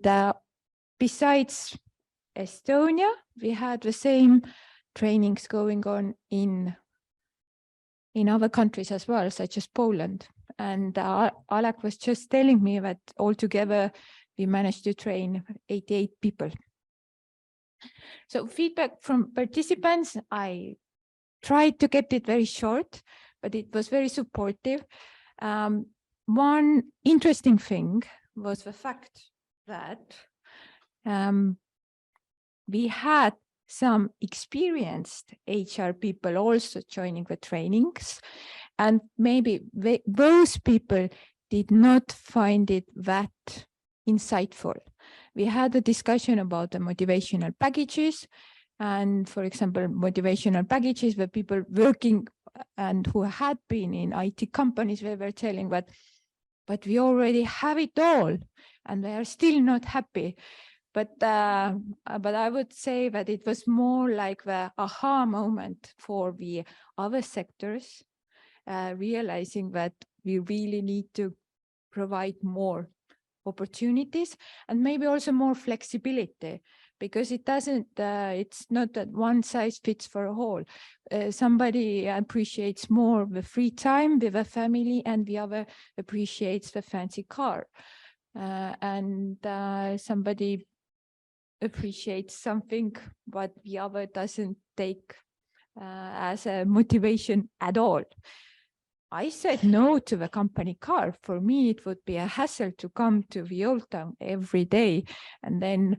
besides Estonia, we had the same trainings going on in other countries as well, such as Poland. And Alek was just telling me that altogether we managed to train 88 people. So feedback from participants, I tried to get it very short, but it was very supportive. One interesting thing was the fact that we had some experienced HR people also joining the trainings, and maybe those people did not find it that insightful. We had a discussion about the motivational packages, and for example, motivational packages where people working and who had been in IT companies, they were telling that, but we already have it all, and they are still not happy. But I would say that it was more like the aha moment for the other sectors, realizing that we really need to provide more opportunities and maybe also more flexibility, because it doesn't, it's not that one size fits for all. Somebody appreciates more the free time with a family, and the other appreciates the fancy car. And somebody appreciates something, but the other doesn't take as a motivation at all. I said no to the company car. For me, it would be a hassle to come to the Old Town every day. And then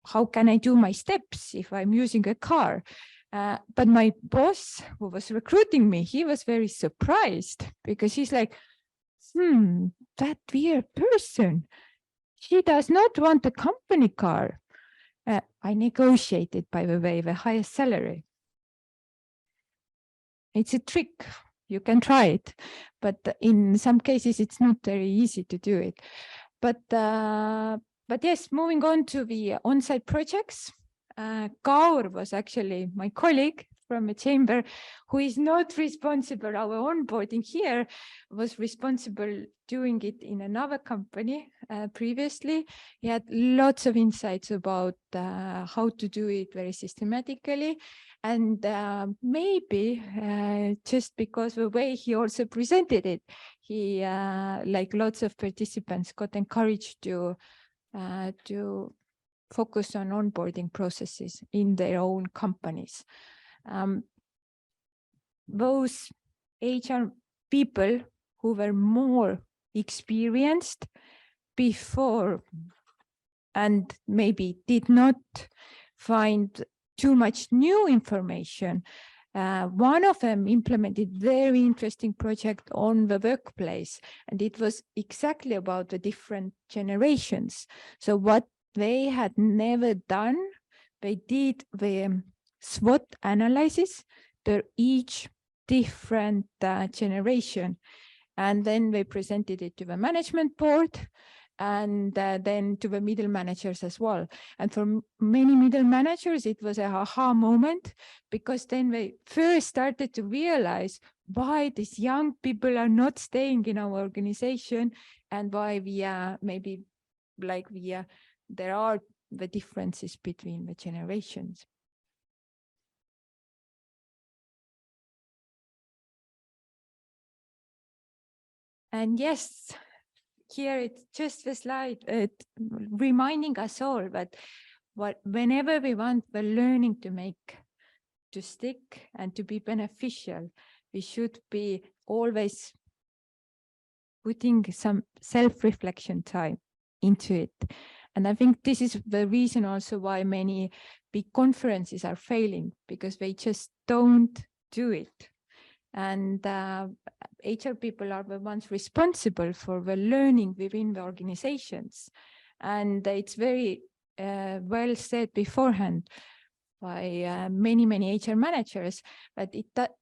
how can I do my steps if I'm using a car? But my boss, who was recruiting me, he was very surprised, because he's like, that weird person, she does not want a company car. I negotiated, by the way, the highest salary. It's a trick. You can try it, but in some cases it's not very easy to do it. But yes, moving on to the on-site projects. Kaur was actually my colleague from the chamber, who is not responsible. Our onboarding here was responsible doing it in another company previously. He had lots of insights about how to do it very systematically. And maybe just because the way he also presented it, he, like lots of participants, got encouraged to focus on onboarding processes in their own companies. Those HR people who were more experienced before and maybe did not find too much new information. One of them implemented very interesting project on the workplace, and it was exactly about the different generations. So what they had never done, they did the SWOT analysis to each different generation, and then they presented it to the management board, and then to the middle managers as well. And for many middle managers, it was a aha moment, because then they first started to realize why these young people are not staying in our organization, and why we maybe like there are the differences between the generations. And yes, here it's just the slide reminding us all that whenever we want the learning to stick and to be beneficial, we should be always putting some self-reflection time into it. And I think this is the reason also why many big conferences are failing, because they just don't do it. And HR people are the ones responsible for the learning within the organizations. And it's very well said beforehand by many HR managers, but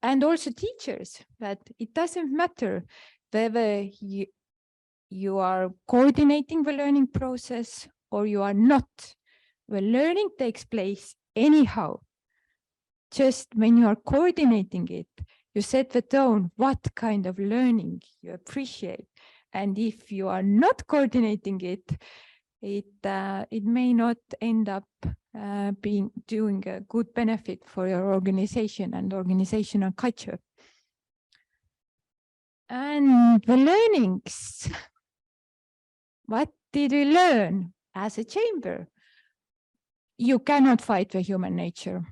and also teachers, that it doesn't matter whether you are coordinating the learning process or you are not. The learning takes place anyhow. Just when you are coordinating it, you set the tone, what kind of learning you appreciate. And if you are not coordinating it, it may not end up doing a good benefit for your organization and organizational culture. And the learnings, what did we learn as a chamber? you cannot fight the human nature.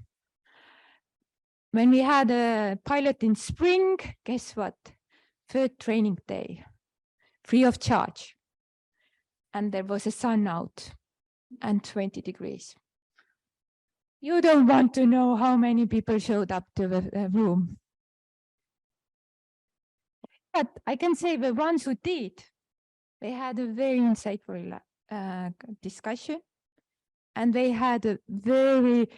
When we had a pilot in spring, guess what? Third training day, free of charge. And there was a sun out and 20 degrees. You don't want to know how many people showed up to the room. But I can say the ones who did, they had a very insightful discussion, and they had a very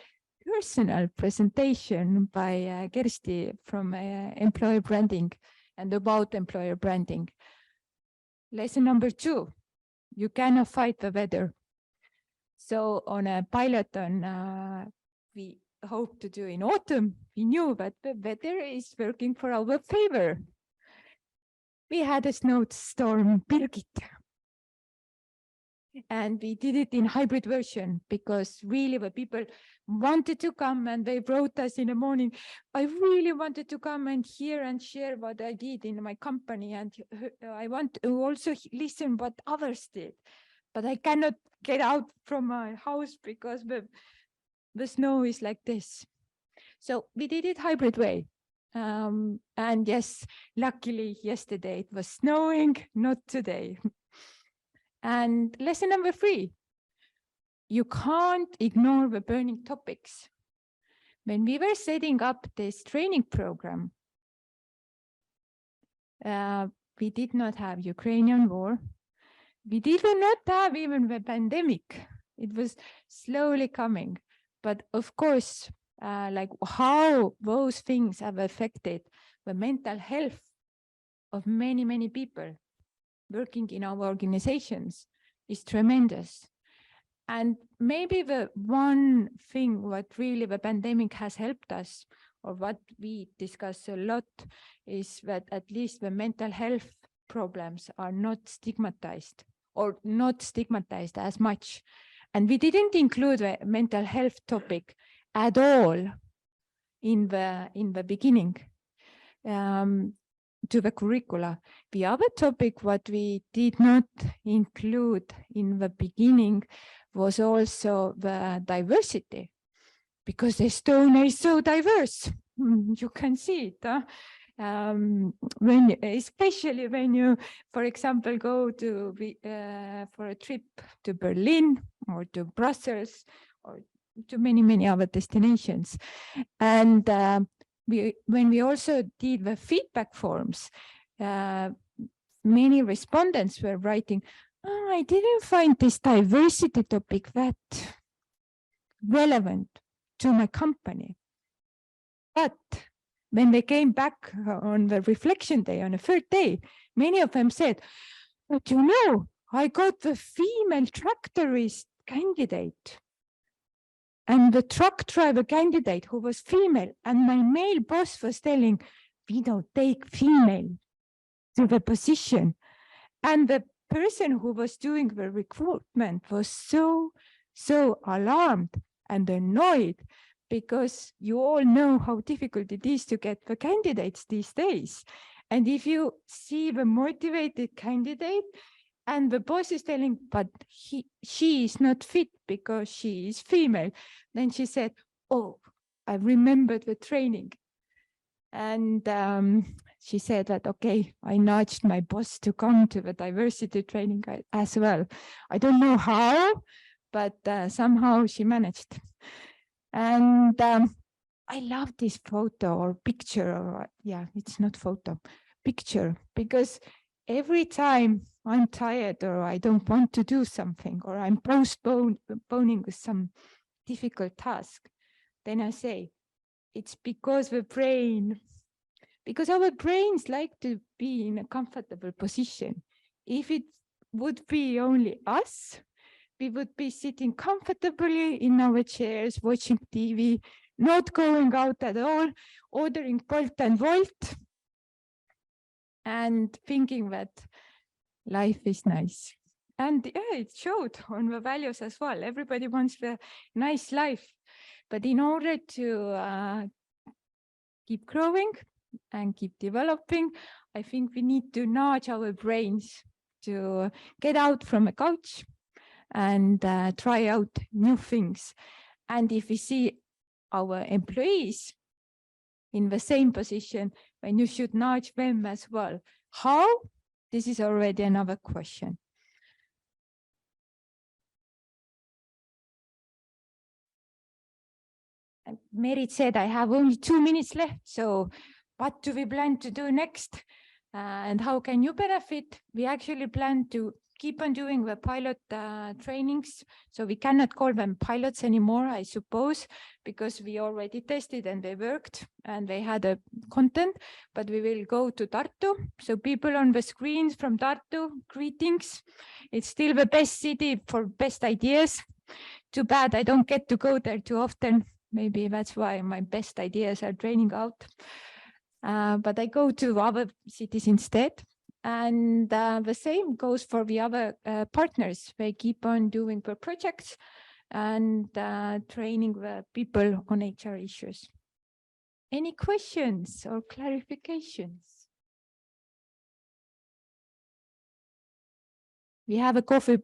personal presentation by Kersti from employer branding and about employer branding. Lesson number 2, you cannot fight the weather. So on a piloton we hope to do in autumn, we knew that the weather is working for our favor. We had a snowstorm, Birgit. And we did it in hybrid version because really the people wanted to come and they wrote us in the morning, I really wanted to come and hear and share what I did in my company. And I want to also listen what others did. But I cannot get out from my house because the snow is like this. So we did it hybrid way. And yes, luckily yesterday it was snowing, not today. And lesson number 3, you can't ignore the burning topics. When we were setting up this training program, we did not have Ukrainian war. We did not have even the pandemic. It was slowly coming. But of course, like how those things have affected the mental health of many, many people working in our organizations is tremendous. And maybe the one thing what really the pandemic has helped us, or what we discuss a lot, is that at least the mental health problems are not stigmatized, or not stigmatized as much. And we didn't include the mental health topic at all in the beginning. To the curricula. The other topic what we did not include in the beginning was also the diversity, because Estonia is so diverse. You can see it. Especially when you, for example, go to for a trip to Berlin or to Brussels or to many, many other destinations. And when we also did the feedback forms, many respondents were writing, oh, I didn't find this diversity topic that relevant to my company. But when they came back on the reflection day, on the 3rd day, many of them said, but you know, I got the female tractorist candidate and the truck driver candidate who was female, and my male boss was telling, we don't take female to the position. And the person who was doing the recruitment was so alarmed and annoyed, because you all know how difficult it is to get the candidates these days. And if you see the motivated candidate and the boss is telling, but she is not fit because she is female, then she said, oh, I remembered the training. And she said that, okay, I nudged my boss to come to the diversity training as well. I don't know how, but somehow she managed. And I love this photo or picture, or yeah, it's not photo, picture, because every time I'm tired or I don't want to do something, or I'm postponing some difficult task, then I say, it's because our brains like to be in a comfortable position. If it would be only us, we would be sitting comfortably in our chairs, watching TV, not going out at all, ordering Bolt and Volt, and thinking that life is nice. And yeah, it showed on the values as well. Everybody wants the nice life. But in order to keep growing and keep developing, I think we need to nudge our brains to get out from a couch and try out new things. And if we see our employees in the same position, then you should nudge them as well. How? This is already another question. And Merit said, I have only 2 minutes left. So what do we plan to do next? And how can you benefit? We actually plan to keep on doing the pilot trainings. So we cannot call them pilots anymore, I suppose, because we already tested and they worked and they had a content, but we will go to Tartu. So people on the screens from Tartu, greetings. It's still the best city for best ideas. Too bad I don't get to go there too often. Maybe that's why my best ideas are draining out. But I go to other cities instead. And the same goes for the other partners. They keep on doing the projects and training the people on HR issues. Any questions or clarifications? We have a coffee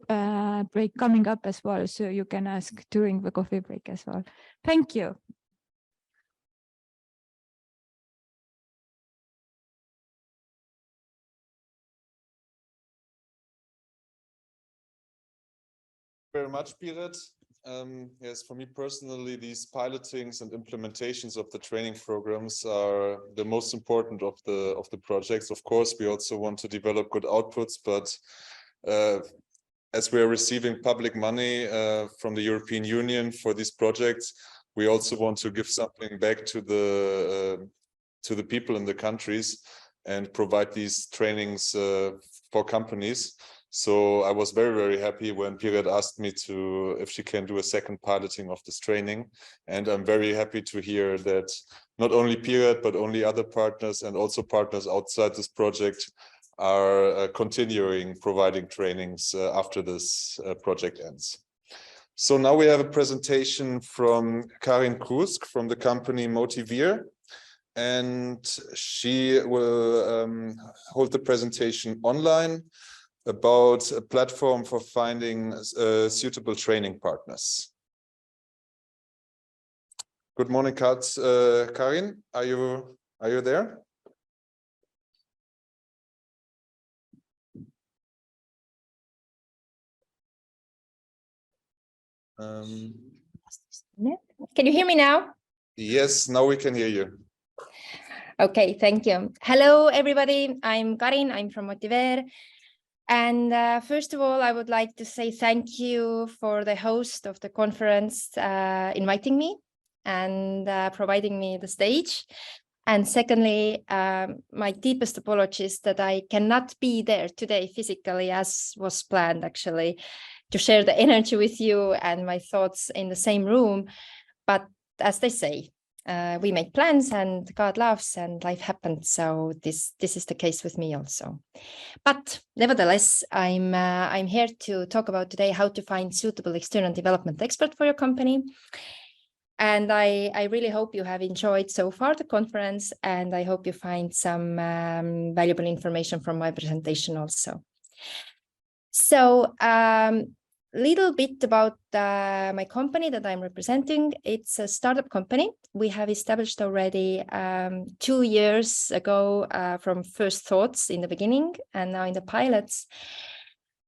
break coming up as well, so you can ask during the coffee break as well. Thank you. Very much, Piret. Yes, for me personally, these pilotings and implementations of the training programs are the most important of the projects. Of course, we also want to develop good outputs, but as we are receiving public money from the European Union for these projects, we also want to give something back to the people in the countries and provide these trainings for companies. So I was very, very happy when Piret asked me if she can do a second piloting of this training. And I'm very happy to hear that not only Piret, but only other partners and also partners outside this project are continuing providing trainings after this project ends. So now we have a presentation from Karin Krusk from the company Multipier. And she will hold the presentation online about a platform for finding suitable training partners. Good morning, Karin. Are you there? Can you hear me now? Yes, now we can hear you. Okay, thank you. Hello, everybody. I'm Karin. I'm from Multipier. And first of all, I would like to say thank you for the host of the conference inviting me and providing me the stage. And secondly, my deepest apologies that I cannot be there today physically as was planned, actually, to share the energy with you and my thoughts in the same room. But as they say, we make plans and God loves and life happens. So this is the case with me also. But nevertheless, I'm here to talk about today how to find suitable external development expert for your company. And I really hope you have enjoyed so far the conference, and I hope you find some valuable information from my presentation also. So little bit about my company that I'm representing. It's a startup company. We have established already 2 years ago from first thoughts in the beginning and now in the pilots.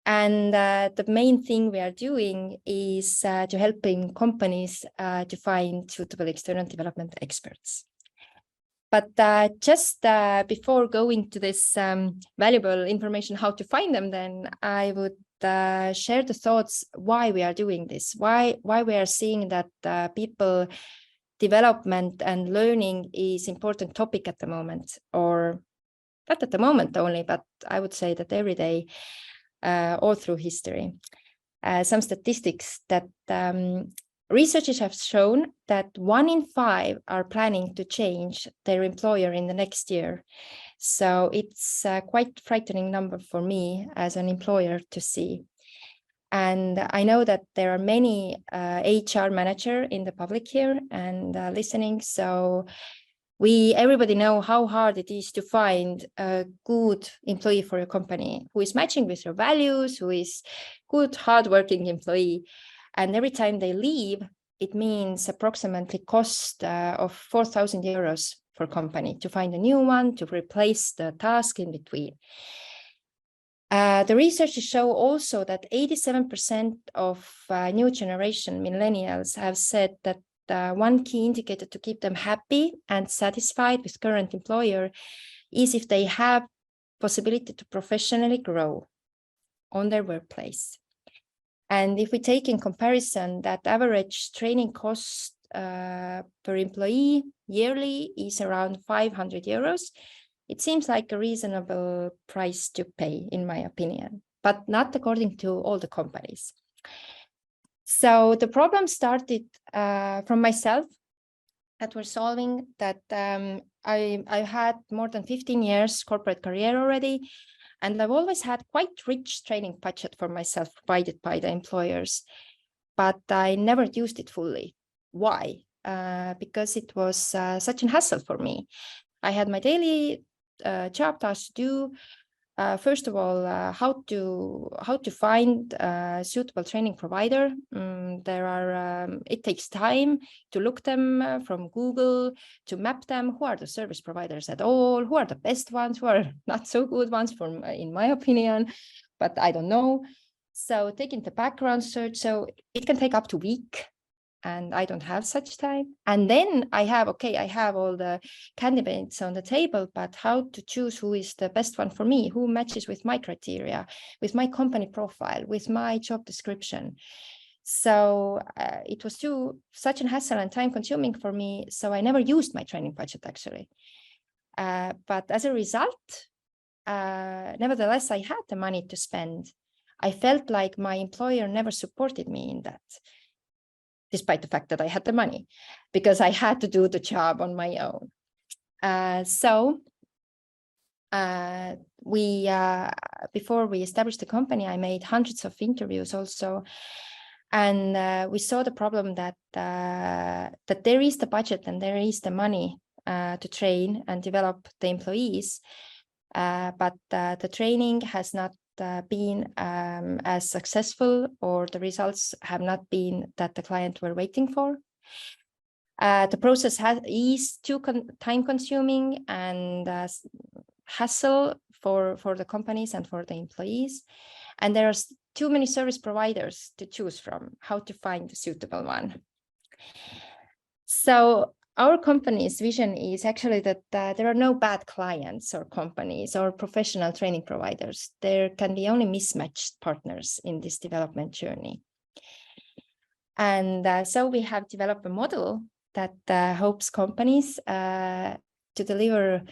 And the main thing we are doing is to helping companies to find suitable external development experts. But just before going to this valuable information, how to find them, then I would share the thoughts why we are doing this, why we are seeing that people development and learning is important topic at the moment, or not at the moment only, but I would say that every day, all through history. Some statistics that researchers have shown that 1 in 5 are planning to change their employer in the next year. So it's a quite frightening number for me as an employer to see. And I know that there are many HR managers in the public here and listening. So Everybody know how hard it is to find a good employee for your company who is matching with your values, who is good, hardworking employee. And every time they leave, it means approximately cost of 4,000 euros for company to find a new one, to replace the task in between. The research show also that 87% of new generation millennials have said that one key indicator to keep them happy and satisfied with current employer is if they have possibility to professionally grow on their workplace. And if we take in comparison that average training cost per employee yearly is around 500 euros, it seems like a reasonable price to pay, in my opinion, but not according to all the companies. So the problem started from myself that we're solving that. I had more than 15 years corporate career already, and I've always had quite rich training budget for myself provided by the employers, but I never used it fully. Why? Because it was such a hassle for me. I had my daily job tasks to do. First of all, how to find a suitable training provider. It takes time to look them from Google, to map them. Who are the service providers at all? Who are the best ones? Who are not so good ones, in my opinion, but I don't know. So taking the background search, so it can take up to a week. And I don't have such time. And then I have all the candidates on the table, but how to choose who is the best one for me, who matches with my criteria, with my company profile, with my job description. So it was such a hassle and time consuming for me. So I never used my training budget actually. But as a result, nevertheless, I had the money to spend. I felt like my employer never supported me in that, despite the fact that I had the money, because I had to do the job on my own. Before we established the company, I made hundreds of interviews also. And we saw the problem that there is the budget and there is the money to train and develop the employees, but the training has not been as successful, or the results have not been that the client were waiting for. The process is too time consuming and hassle for the companies and for the employees. And there are too many service providers to choose from, how to find the suitable one. So our company's vision is actually that there are no bad clients or companies or professional training providers. There can be only mismatched partners in this development journey. And so we have developed a model that helps companies to deliver,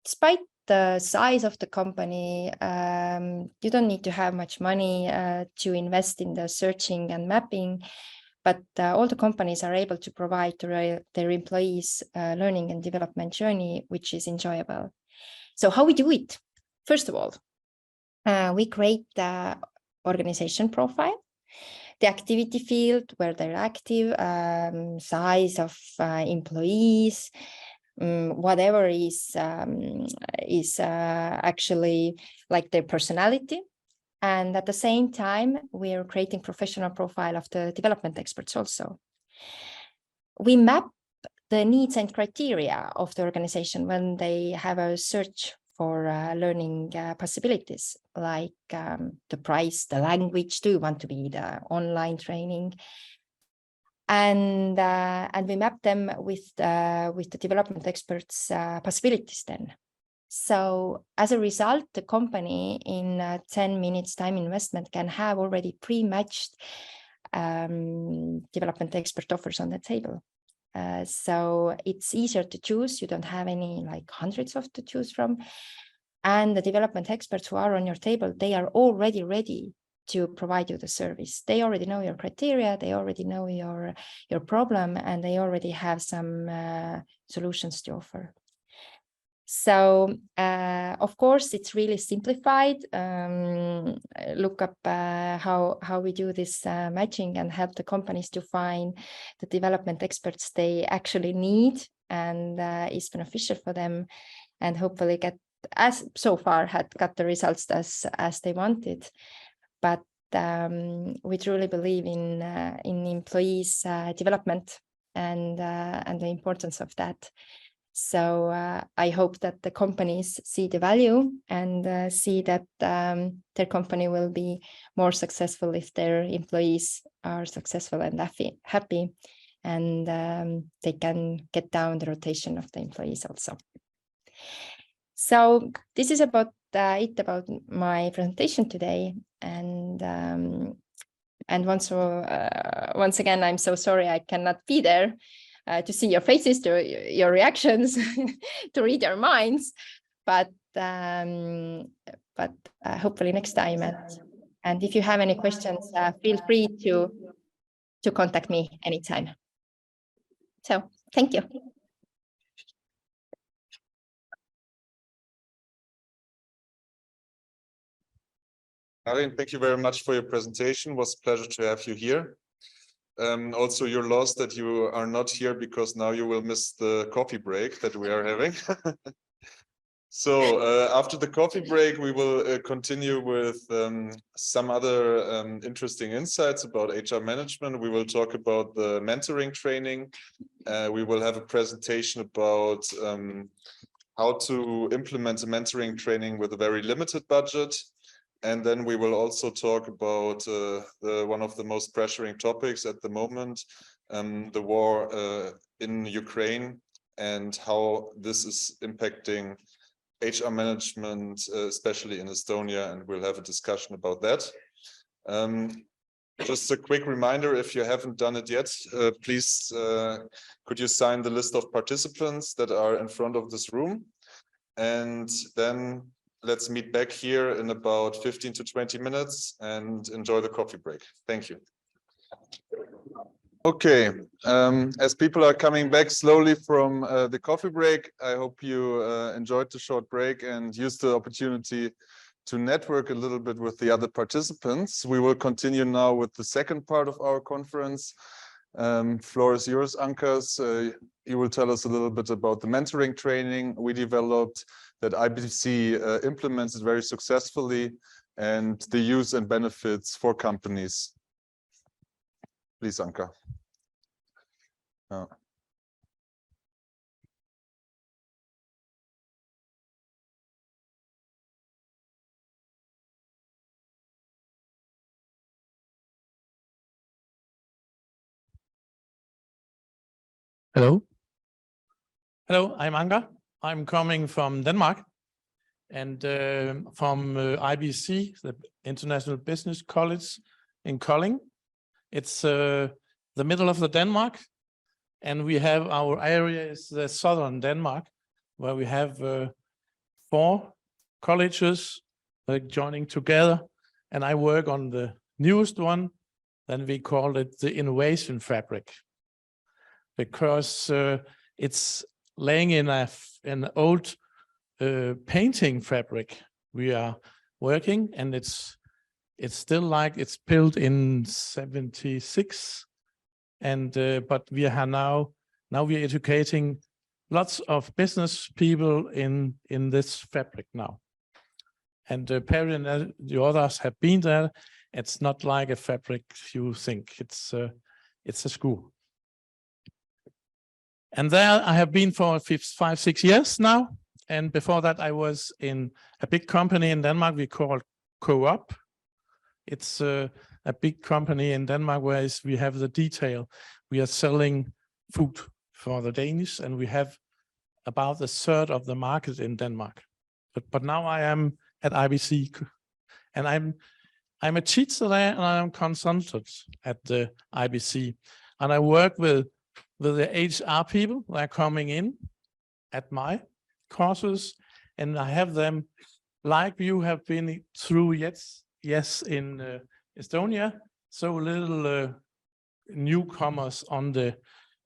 despite the size of the company, you don't need to have much money to invest in the searching and mapping. But all the companies are able to provide to their employees learning and development journey, which is enjoyable. So how we do it? First of all, we create the organization profile, the activity field where they're active, size of employees, whatever is actually like their personality. And at the same time, we are creating professional profile of the development experts also. We map the needs and criteria of the organization when they have a search for learning possibilities, like the price, the language. Do you want to be the online training? And we map them with the development experts' possibilities then. So as a result, the company in 10 minutes time investment can have already pre-matched development expert offers on the table. So it's easier to choose. You don't have any like hundreds of to choose from. And the development experts who are on your table, they are already ready to provide you the service. They already know your criteria, they already know your problem, and they already have some solutions to offer. So, of course, it's really simplified. Look up how we do this matching and help the companies to find the development experts they actually need and is beneficial for them, and hopefully get, as so far had got the results as they wanted. But we truly believe in employees' development and the importance of that. So I hope that the companies see the value and see that their company will be more successful if their employees are successful and happy, and they can get down the rotation of the employees also. So this is about it about my presentation today, and once again, I'm so sorry I cannot be there to see your faces, to your reactions, to read your minds, but hopefully next time. And if you have any questions, feel free to contact me anytime. So thank you. Karin, thank you very much for your presentation. It was a pleasure to have you here. Also, your loss that you are not here, because now you will miss the coffee break that we are having. So after the coffee break, we will continue with some other interesting insights about HR management. We will talk about the mentoring training. We will have a presentation about how to implement a mentoring training with a very limited budget. And then we will also talk about one of the most pressuring topics at the moment, the war in Ukraine, and how this is impacting HR management, especially in Estonia, and we'll have a discussion about that. Just a quick reminder, if you haven't done it yet, please, could you sign the list of participants that are in front of this room? And then let's meet back here in about 15 to 20 minutes and enjoy the coffee break. Thank you. Okay, as people are coming back slowly from the coffee break, I hope you enjoyed the short break and used the opportunity to network a little bit with the other participants. We will continue now with the second part of our conference. Floor is yours, Ankas. You will tell us a little bit about the mentoring training we developed that IBC implements very successfully, and the use and benefits for companies. Please, Anka. Hello. Hello, I'm Anka. I'm coming from Denmark and from IBC, the International Business College in Kolding. It's the middle of the Denmark, and we have our area is the southern Denmark, where we have 4 colleges joining together, and I work on the newest one. Then we call it the innovation fabric, because it's laying in an old painting fabric we are working, and it's still like it's built in 76, and but we are now we are educating lots of business people in this fabric now, and Perry and the others have been there. It's not like a fabric you think. It's a school. And there I have been for 5, 6 years now. And before that, I was in a big company in Denmark we call Co-op. It's a big company in Denmark where we have the detail. We are selling food for the Danish, and we have about a third of the market in Denmark. But now I am at IBC, and I'm a teacher there, and I'm a consultant at the IBC, and I work with the HR people that are coming in at my courses, and I have them like you have been through yes in Estonia, so little newcomers on the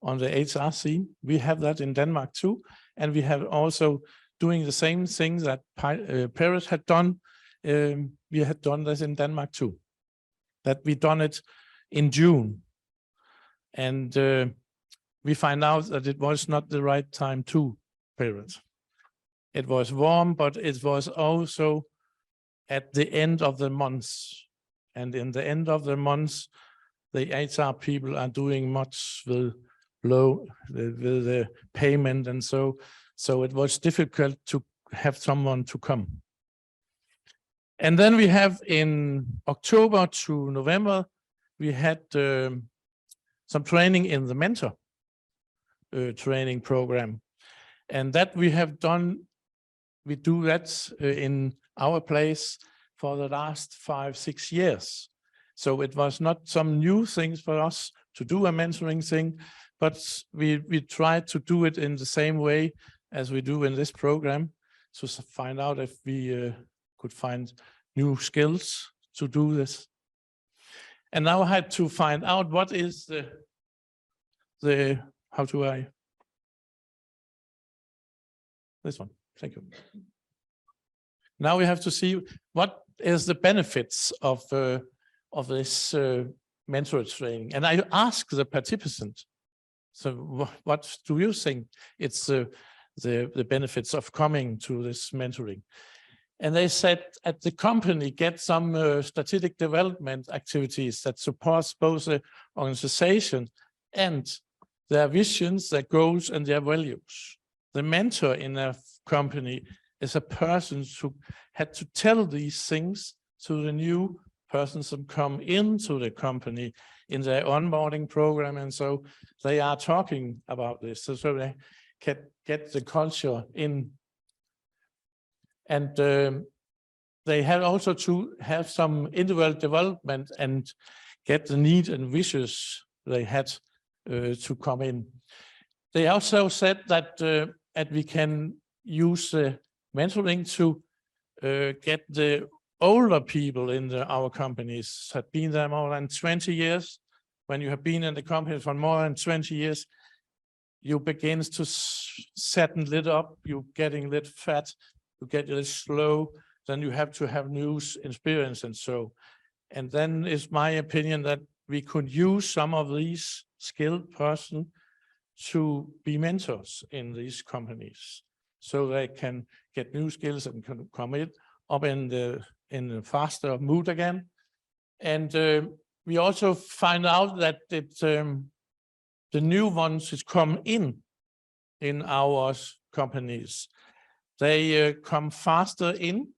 HR scene. We have that in Denmark too, and we have also doing the same things that Paris had done. We had done this in Denmark too. That we done it in June, and we find out that it was not the right time to parent. It was warm, but it was also at the end of the month. And in the end of the month, the HR people are doing much with the payment, and so it was difficult to have someone to come. And then we have in October to November, we had some training in the mentor training program, and that we have done. We do that in our place for the last 5-6 years. So it was not some new things for us to do a mentoring thing, but we tried to do it in the same way as we do in this program, to find out if we could find new skills to do this. And now I had to find out what is the how do I, this one, thank you. Now we have to see what is the benefits of this mentor training. And I asked the participant, so what do you think it's the benefits of coming to this mentoring? And they said at the company get some strategic development activities that supports both the organization and their visions, their goals, and their values. The mentor in a company is a person who had to tell these things to the new persons that come into the company in their onboarding program, and so they are talking about this, so they can get the culture in. And they had also to have some individual development and get the needs and wishes they had to come in. They also said that we can use mentoring to get the older people in our companies have been there more than 20 years. When you have been in the company for more than 20 years, you begin to settle it up, you're getting a little fat, you get a little slow, then you have to have new experience and so. And then it's my opinion that we could use some of these skilled persons to be mentors in these companies, so they can get new skills and can come up in the faster mood again. And we also find out that the new ones that come in our companies, they come faster in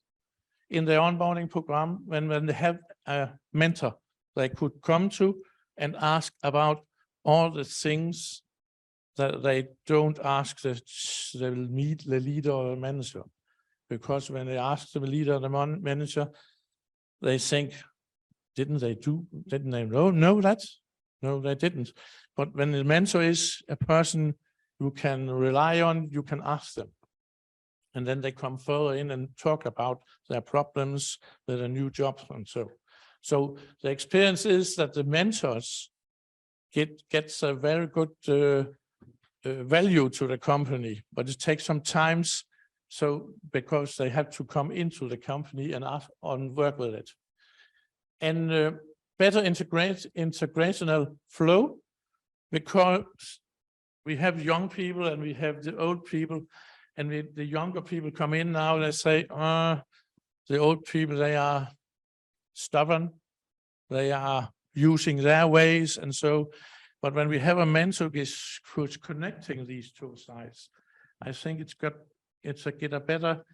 the onboarding program when they have a mentor they could come to and ask about all the things that they don't ask the leader or the manager. Because when they ask the leader or the manager, they think, didn't they know that? No, they didn't. But when the mentor is a person you can rely on, you can ask them. And then they come further in and talk about their problems with their new jobs and so. So the experience is that the mentors gets a very good value to the company, but it takes some time. So because they have to come into the company and work with it. And better integrational flow, because we have young people and we have the old people, and the younger people come in now, they say, the old people, they are stubborn, they are using their ways and so. But when we have a mentor who's connecting these two sides, I think it's a better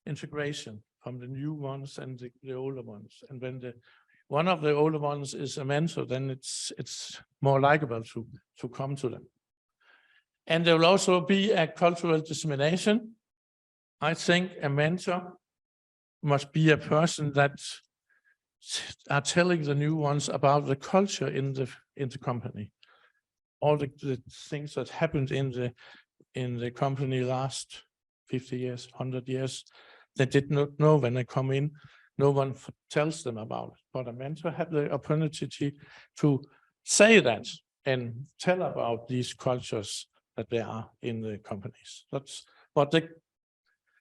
integration from the new ones and the older ones. And when one of the older ones is a mentor, then it's more likable to come to them. And there will also be a cultural dissemination. I think a mentor must be a person that are telling the new ones about the culture in the company. All the things that happened in the company last 50 years, 100 years, they did not know when they come in. No one tells them about it. But a mentor had the opportunity to say that and tell about these cultures that they are in the companies. That's what the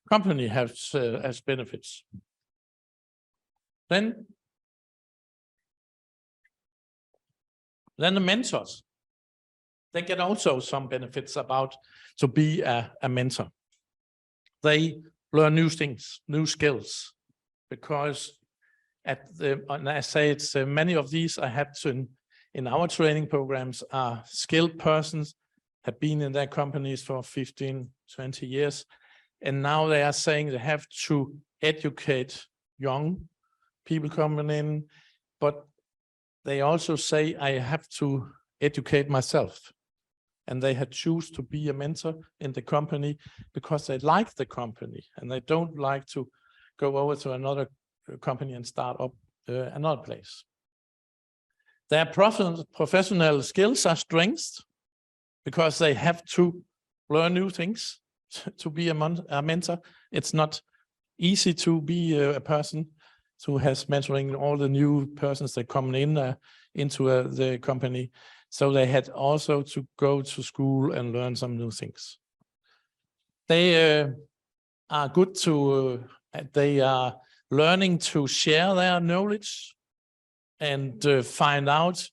company has as benefits. Then the mentors. they get also some benefits about to be a mentor. They learn new things, new skills, because and I say it's many of these I had to in our training programs are skilled persons, have been in their companies for 15, 20 years. And now they are saying they have to educate young people coming in, but they also say I have to educate myself. And they had choose to be a mentor in the company because they like the company and they don't like to go over to another company and start up another place. Their professional skills are strengths because they have to learn new things to be a mentor. It's not easy to be a person who has mentoring all the new persons that come in into the company. So they had also to go to school and learn some new things. They are good to, they are learning to share their knowledge and find out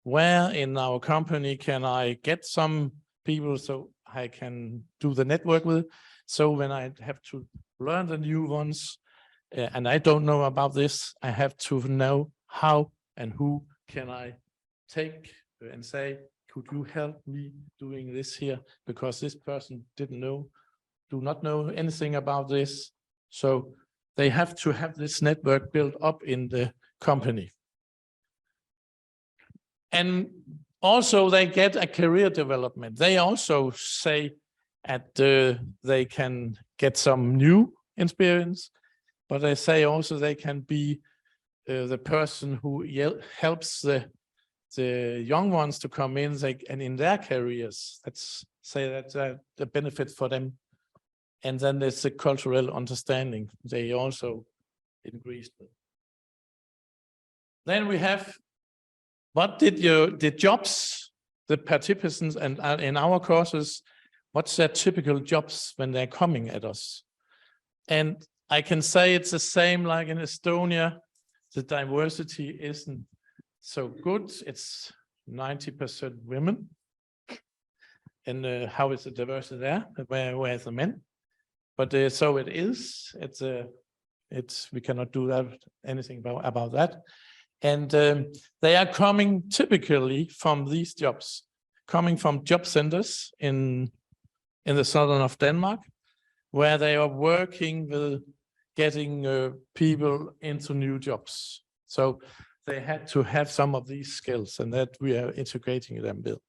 where in our company can I get some people so I can do the network with. So when I have to learn the new ones, and I don't know about this, I have to know how and who can I take and say, could you help me doing this here? Because this person do not know anything about this. So they have to have this network built up in the company. And also they get a career development. They also say that they can get some new experience, but they say also they can be the person who helps the young ones to come in and in their careers. Let's say that's the benefit for them. And then there's the cultural understanding. They also increased. Then we have, what did the jobs, the participants and in our courses, what's their typical jobs when they're coming at us? And I can say it's the same like in Estonia. The diversity isn't so good. It's 90% women. And how is the diversity there? Where's the men? But so it is. It's we cannot do that anything about that. And they are coming typically from these jobs, coming from job centers in the southern of Denmark, where they are working with getting people into new jobs. So they had to have some of these skills, and that we are integrating them with.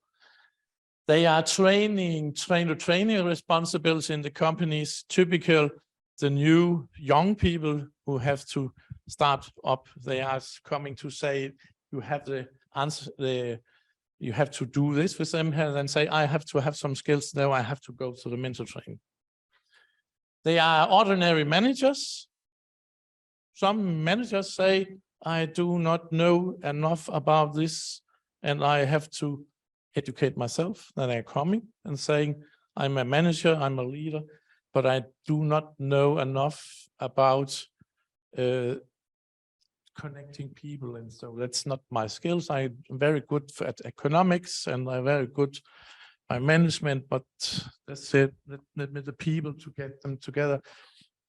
They are training responsibilities in the companies, typical the new young people who have to start up. They are coming to say, you have the answer, you have to do this with them, and then say, I have to have some skills. Now I have to go to the mentor training. They are ordinary managers. Some managers say, I do not know enough about this, and I have to educate myself. Then they're coming and saying, I'm a manager, I'm a leader, but I do not know enough about connecting people. And so that's not my skills. I'm very good at economics and I'm very good by management, but that's it, the people to get them together,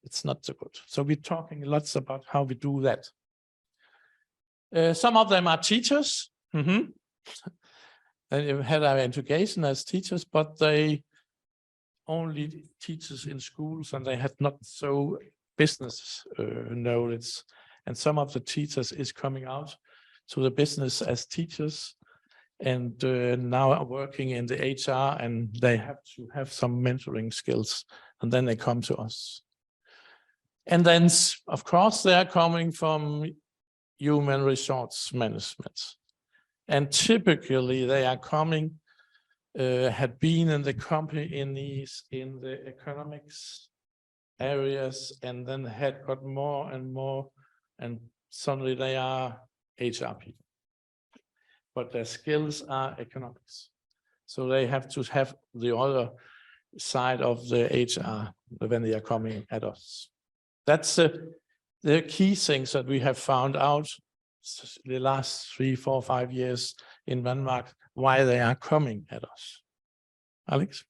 it's not so good. So we're talking lots about how we do that. Some of them are teachers. They had our education as teachers, but they only teachers in schools and they had not so business knowledge. And some of the teachers is coming out to the business as teachers and now are working in the HR, and they have to have some mentoring skills, and then they come to us. And then, of course, they are coming from human resource management. And typically they are coming, had been in the company in the economics areas, and then had got more and more, and suddenly they are HR people. But their skills are economics. So they have to have the other side of the HR when they are coming at us. That's the key things that we have found out the last 3, 4, 5 years in Denmark, why they are coming at us. Alex?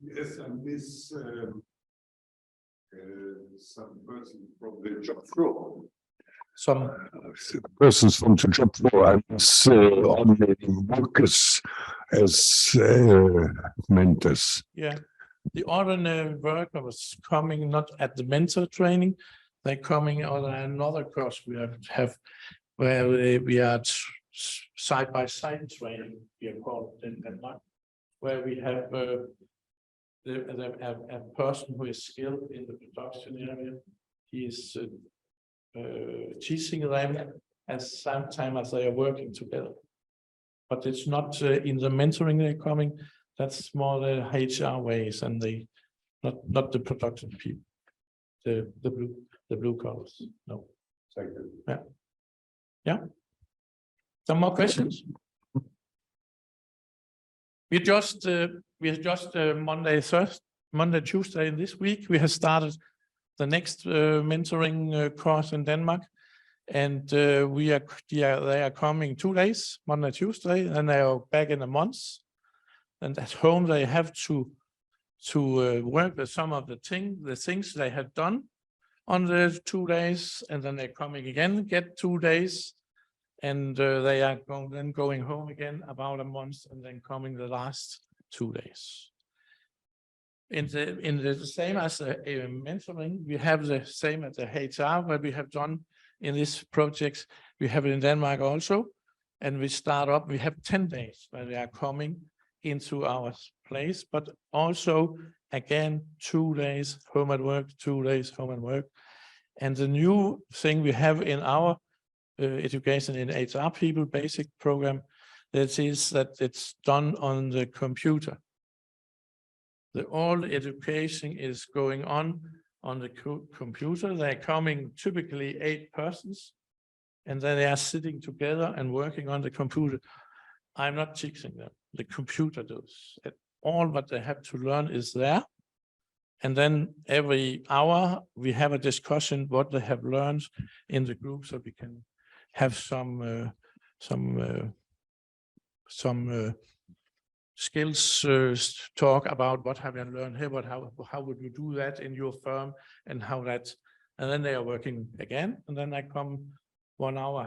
Yes, I miss some person from the job floor. Some Persons from the job floor. I was on the workers as mentors. Yeah, the ordinary worker was coming not at the mentor training, they're coming on another course we have where we are side-by-side training, we are called in Denmark, where we have a person who is skilled in the production area. He is teaching them at the same time as they are working together. But it's not in the mentoring they're coming, that's more the HR ways and the not the production people, the blue collars. No. Thank you. Yeah. Yeah. Some more questions? We just Monday, Tuesday in this week, we have started the next mentoring course in Denmark, and they are coming 2 days, Monday, Tuesday, and they are back in a month. And at home they have to work with some of the things they have done on the 2 days, and then they're coming again, get 2 days, and they are going home again about a month, and then coming the last 2 days. In the same as a mentoring, we have the same as the HR, where we have done in this project. We have it in Denmark also, and we start up. We have 10 days where they are coming into our place, but also again 2 days home at work, 2 days home at work. And the new thing we have in our education in HR people basic program, that is that it's done on the computer. All education is going on the computer. They're coming typically 8 persons, and then they are sitting together and working on the computer. I'm not teaching them. The computer does. And all what they have to learn is there. And then every hour we have a discussion what they have learned in the group, so we can have some skills talk about what have you learned here, but how would you do that in your firm, and how that, and then they are working again, and then I come 1 hour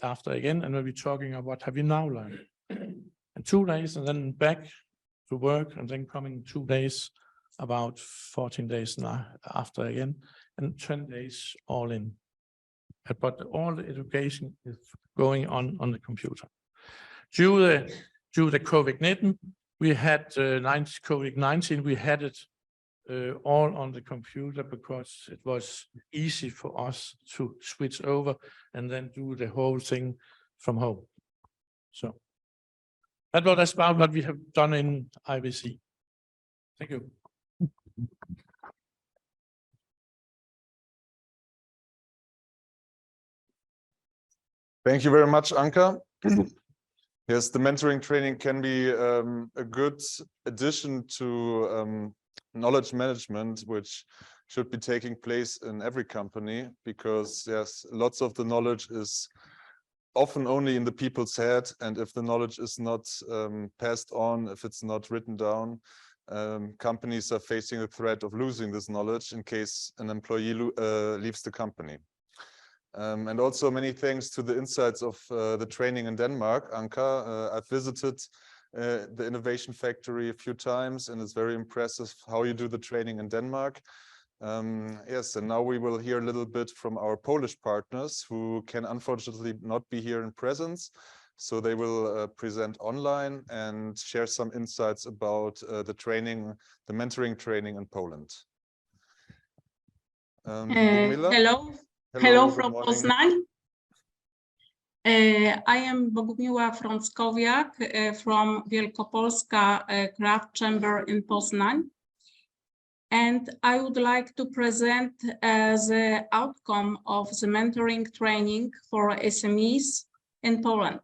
after again, and we'll be talking about what have you now learned. And 2 days, and then back to work, and then coming 2 days, about 14 days now after again, and 10 days all in. But all the education is going on the computer. Due to COVID-19, we had COVID-19. We had it all on the computer because it was easy for us to switch over and then do the whole thing from home. So that's about what we have done in IBC. Thank you. Thank you very much, Anka. Yes, the mentoring training can be a good addition to knowledge management, which should be taking place in every company, because yes, lots of the knowledge is often only in the people's head, and if the knowledge is not passed on, if it's not written down, companies are facing a threat of losing this knowledge in case an employee leaves the company. And also many thanks to the insights of the training in Denmark, Anka. I've visited the Innovation Factory a few times, and it's very impressive how you do the training in Denmark. Yes, and now we will hear a little bit from our Polish partners who can unfortunately not be here in presence. So they will present online and share some insights about the training, the mentoring training in Poland. Hello from Poznań. I am Bogumiła Frąckowiak from Wielkopolska Craft Chamber in Poznań. And I would like to present the outcome of the mentoring training for SMEs in Poland.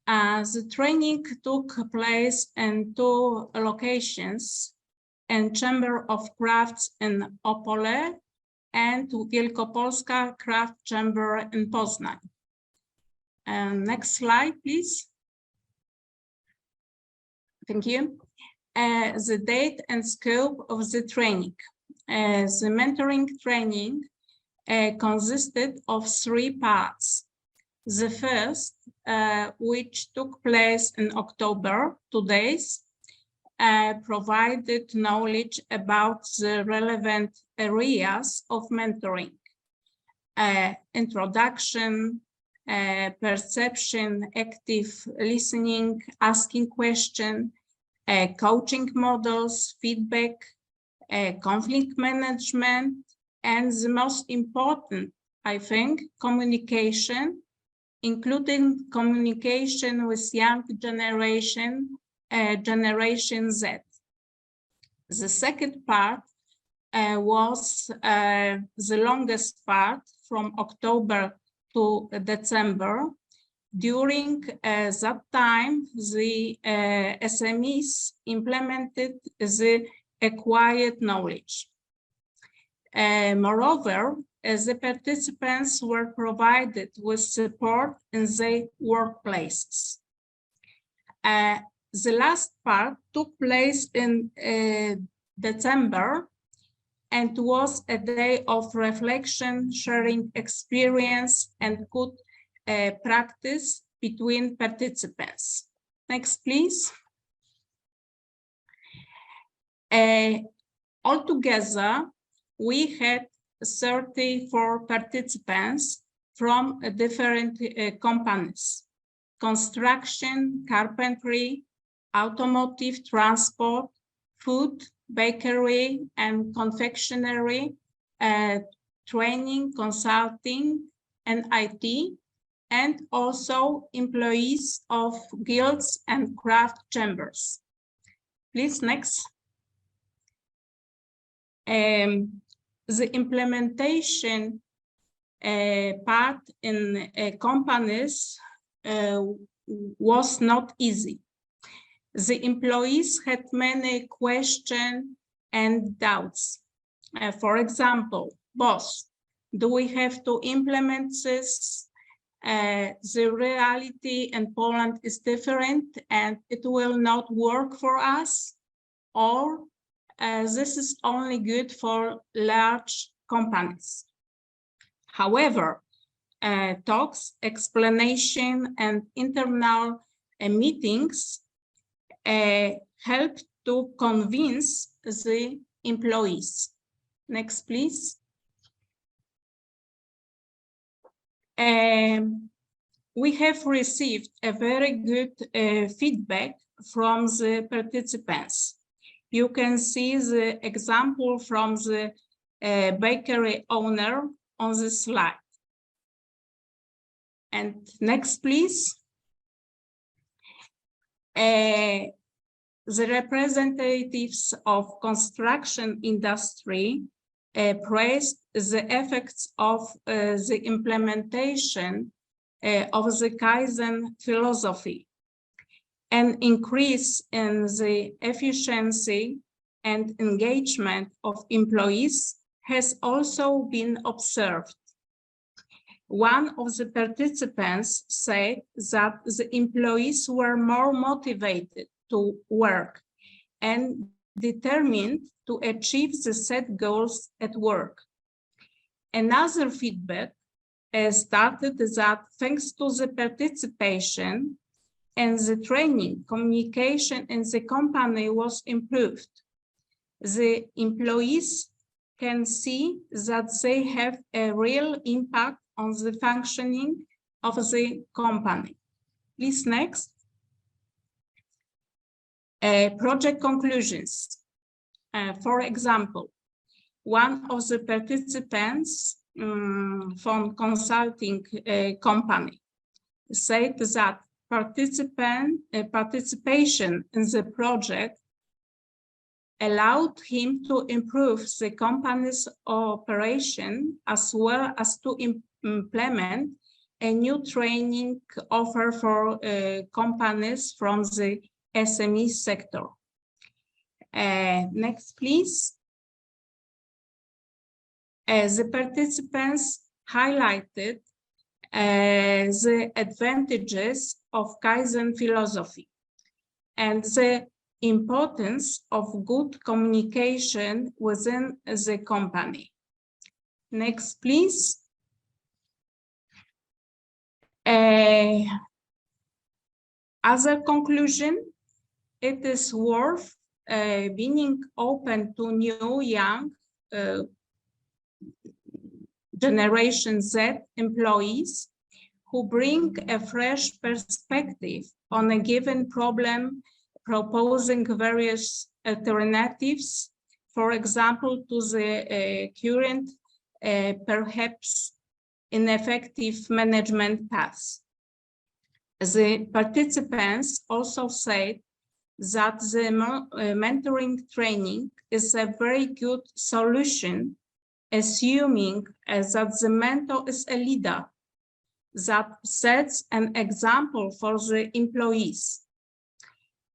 The training took place in 2 locations, in Chamber of Crafts in Opole and Wielkopolska Craft Chamber in Poznań. Next slide, please. Thank you. The date and scope of the training. The mentoring training consisted of 3 parts. The first, which took place in October, 2 days, provided knowledge about the relevant areas of mentoring, introduction, perception, active listening, asking questions, coaching models, feedback, conflict management, and the most important, I think, communication, including communication with young generation, Generation Z. The second part was the longest part from October to December. During that time, the SMEs implemented the acquired knowledge. Moreover, the participants were provided with support in their workplaces. The last part took place in December and was a day of reflection, sharing experience, and good practice between participants. Next, please. Altogether, we had 34 participants from different companies: construction, carpentry, automotive, transport, food, bakery and confectionery, training, consulting, and IT, and also employees of guilds and craft chambers. Please, next. The implementation part in companies was not easy. The employees had many questions and doubts. For example, boss, do we have to implement this? The reality in Poland is different and it will not work for us, or this is only good for large companies. However, talks, explanation, and internal meetings help to convince the employees. Next, please. We have received a very good feedback from the participants. You can see the example from the bakery owner on the slide. And next, please. The representatives of construction industry praised the effects of the implementation of the Kaizen philosophy. An increase in the efficiency and engagement of employees has also been observed. One of the participants said that the employees were more motivated to work and determined to achieve the set goals at work. Another feedback started that thanks to the participation and the training, communication in the company was improved. The employees can see that they have a real impact on the functioning of the company. Please, next. Project conclusions. For example, one of the participants from consulting company said that participation in the project allowed him to improve the company's operation as well as to implement a new training offer for companies from the SME sector. Next, please. the participants highlighted the advantages of Kaizen philosophy and the importance of good communication within the company. Next, please. As a conclusion, it is worth being open to new young Generation Z employees who bring a fresh perspective on a given problem, proposing various alternatives, for example, to the current, perhaps ineffective management paths. The participants also said that the mentoring training is a very good solution, assuming that the mentor is a leader that sets an example for the employees.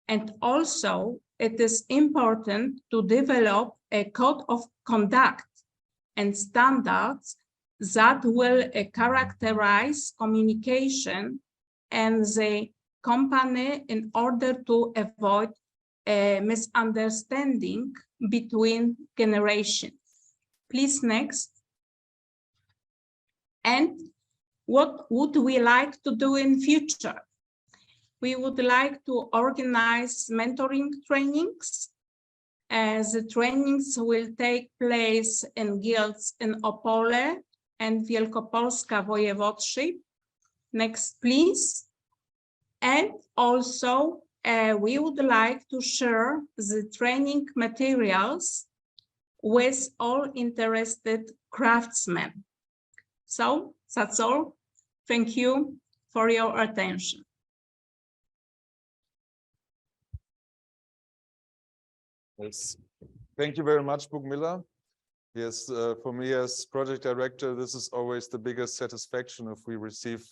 And also, it is important to develop a code of conduct and standards that will characterize communication and the company in order to avoid a misunderstanding between generations. Please, next. And what would we like to do in future? We would like to organize mentoring trainings. The trainings will take place in guilds in Opole and Wielkopolska Województwo. Next, please. And also, we would like to share the training materials with all interested craftsmen. So that's all. Thank you for your attention. Yes. Thank you very much, Bugmila. Yes, for me as project director, this is always the biggest satisfaction if we receive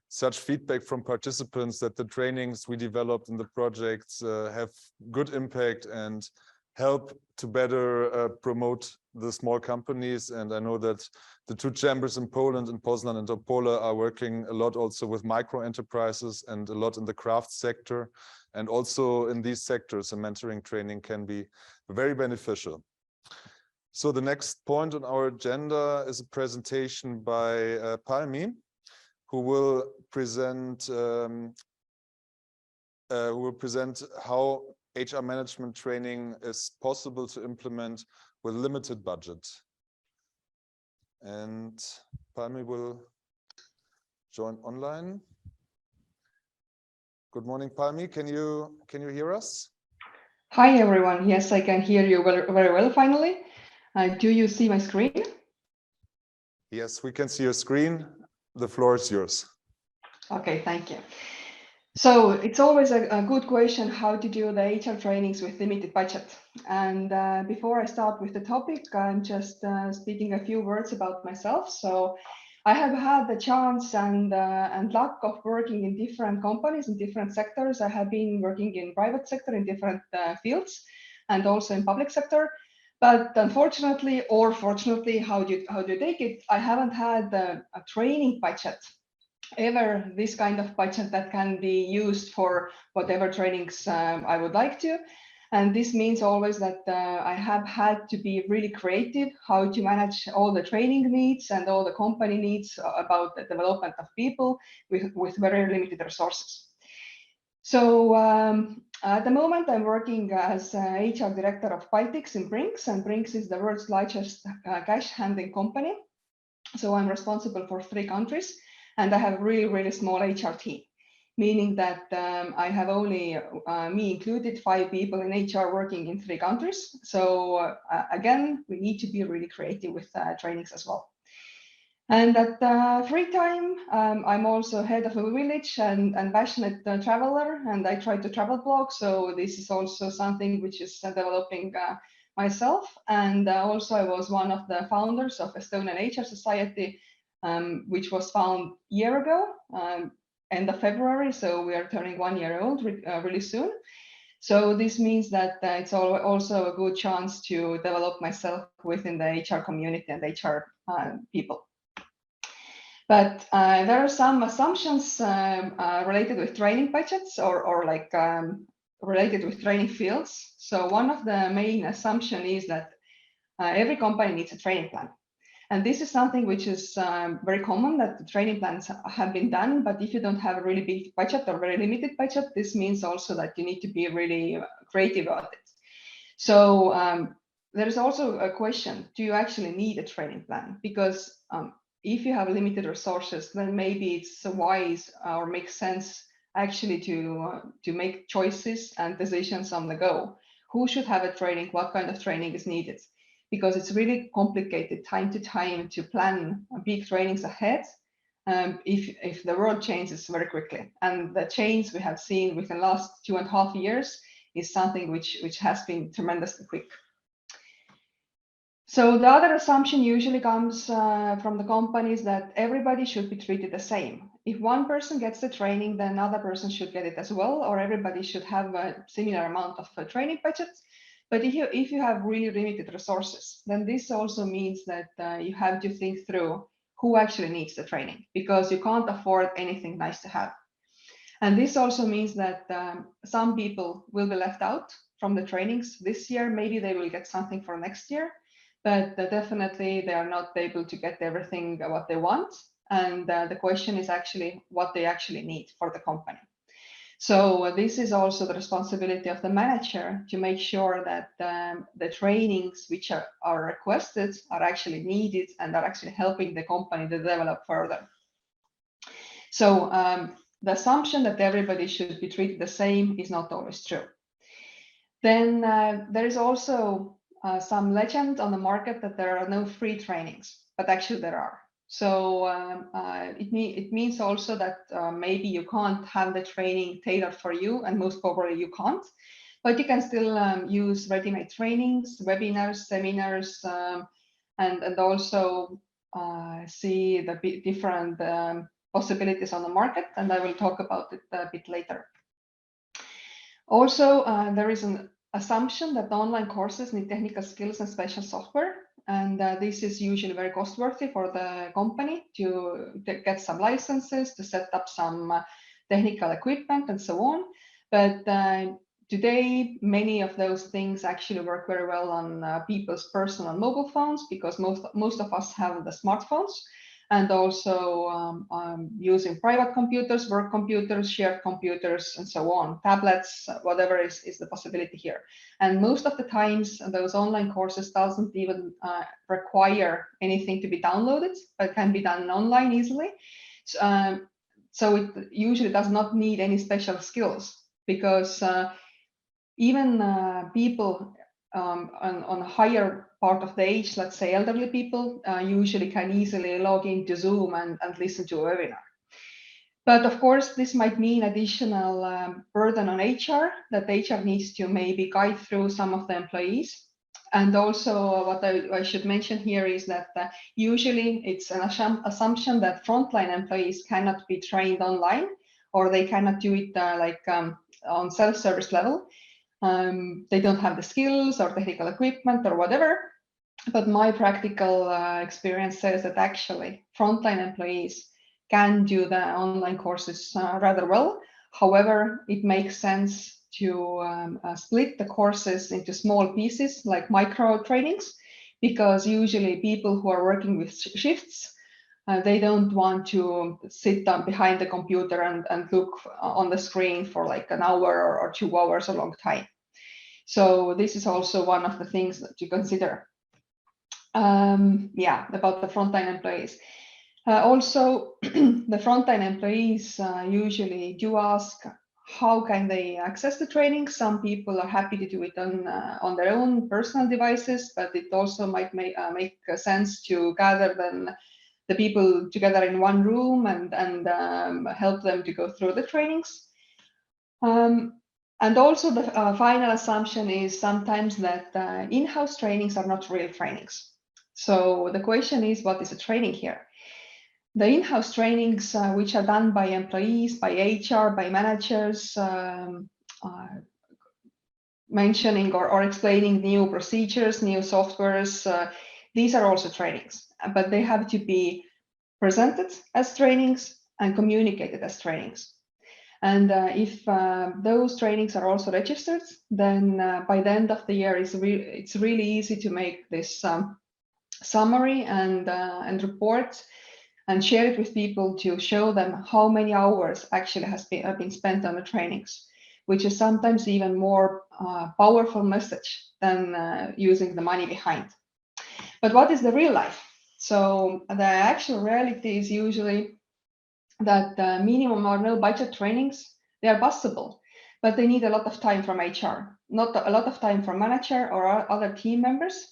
such feedback from participants that the trainings we developed in the projects have good impact and help to better promote the small companies. And I know that the two chambers in Poland, in Poznan and Opole, are working a lot also with micro enterprises and a lot in the craft sector. And also in these sectors, a mentoring training can be very beneficial. So the next point on our agenda is a presentation by Palmi, who will present how HR management training is possible to implement with limited budget. And Palmi will join online. Good morning, Palmi. Can you hear us? Hi, everyone. Yes, I can hear you very well, finally. Do you see my screen? Yes, we can see your screen. The floor is yours. Okay, thank you. So it's always a good question how to do the HR trainings with limited budget. And before I start with the topic, I'm just speaking a few words about myself. So I have had the chance and luck of working in different companies in different sectors. I have been working in private sector in different fields and also in public sector. But unfortunately, or fortunately, how do you take it? I haven't had a training budget ever, this kind of budget that can be used for whatever trainings I would like to. And this means always that I have had to be really creative how to manage all the training needs and all the company needs about the development of people with very limited resources. So at the moment, I'm working as HR director of Baltics in Brinks, and Brinks is the world's largest cash handling company. So I'm responsible for 3 countries, and I have a really, really small HR team, meaning that I have only me included 5 people in HR working in 3 countries. So again, we need to be really creative with trainings as well. And at free time, I'm also head of a village and passionate traveler, and I try to travel blog. So this is also something which is developing myself. And also I was one of the founders of Estonian HR Society, which was founded a year ago, end of February. So we are turning 1 year old really soon. So this means that it's also a good chance to develop myself within the HR community and HR people. But there are some assumptions related with training budgets or like related with training fields. So one of the main assumption is that every company needs a training plan. And this is something which is very common, that the training plans have been done, but if you don't have a really big budget or very limited budget, this means also that you need to be really creative about it. So there is also a question, do you actually need a training plan? Because if you have limited resources, then maybe it's wise or makes sense actually to make choices and decisions on the go. Who should have a training? What kind of training is needed? Because it's really complicated time to time to plan big trainings ahead if the world changes very quickly. And the change we have seen within the last 2.5 years is something which has been tremendously quick. So the other assumption usually comes from the companies that everybody should be treated the same. If one person gets the training, then another person should get it as well, or everybody should have a similar amount of training budget. But if you have really limited resources, then this also means that you have to think through who actually needs the training, because you can't afford anything nice to have. And this also means that some people will be left out from the trainings this year. Maybe they will get something for next year, but definitely they are not able to get everything what they want. And the question is actually what they actually need for the company. So this is also the responsibility of the manager to make sure that the trainings which are requested are actually needed and are actually helping the company to develop further. So the assumption that everybody should be treated the same is not always true. Then there is also some legend on the market that there are no free trainings, but actually there are. So it means also that maybe you can't have the training tailored for you, and most probably you can't, but you can still use ready-made trainings, webinars, seminars, and also see the different possibilities on the market, and I will talk about it a bit later. Also, there is an assumption that online courses need technical skills and special software. And this is usually very costworthy for the company to get some licenses, to set up some technical equipment and so on. But today, many of those things actually work very well on people's personal mobile phones, because most of us have the smartphones, and also using private computers, work computers, shared computers, and so on, tablets, whatever is the possibility here. And most of the times, those online courses doesn't even require anything to be downloaded, but can be done online easily. So it usually does not need any special skills, because even people on a higher part of the age, let's say elderly people, usually can easily log into Zoom and listen to a webinar. But of course, this might mean additional burden on HR, that HR needs to maybe guide through some of the employees. And also what I should mention here is that usually it's an assumption that frontline employees cannot be trained online, or they cannot do it on self-service level. They don't have the skills or technical equipment or whatever. But my practical experience says that actually frontline employees can do the online courses rather well. However, it makes sense to split the courses into small pieces, like micro trainings, because usually people who are working with shifts, they don't want to sit down behind the computer and look on the screen for like an hour or 2 hours, a long time. So this is also one of the things that you consider. About the frontline employees. Also, the frontline employees usually do ask how can they access the training. Some people are happy to do it on their own personal devices, but it also might make sense to gather the people together in one room and help them to go through the trainings. And also the final assumption is sometimes that in-house trainings are not real trainings. So the question is, what is a training here? The in-house trainings, which are done by employees, by HR, by managers, mentioning or explaining new procedures, new softwares. These are also trainings, but they have to be presented as trainings and communicated as trainings. And if those trainings are also registered, then by the end of the year, it's really easy to make this summary and report and share it with people to show them how many hours actually have been spent on the trainings, which is sometimes even more powerful message than using the money behind. But what is the real life? So the actual reality is usually that minimum or no budget trainings, they are possible, but they need a lot of time from HR, not a lot of time from manager or other team members.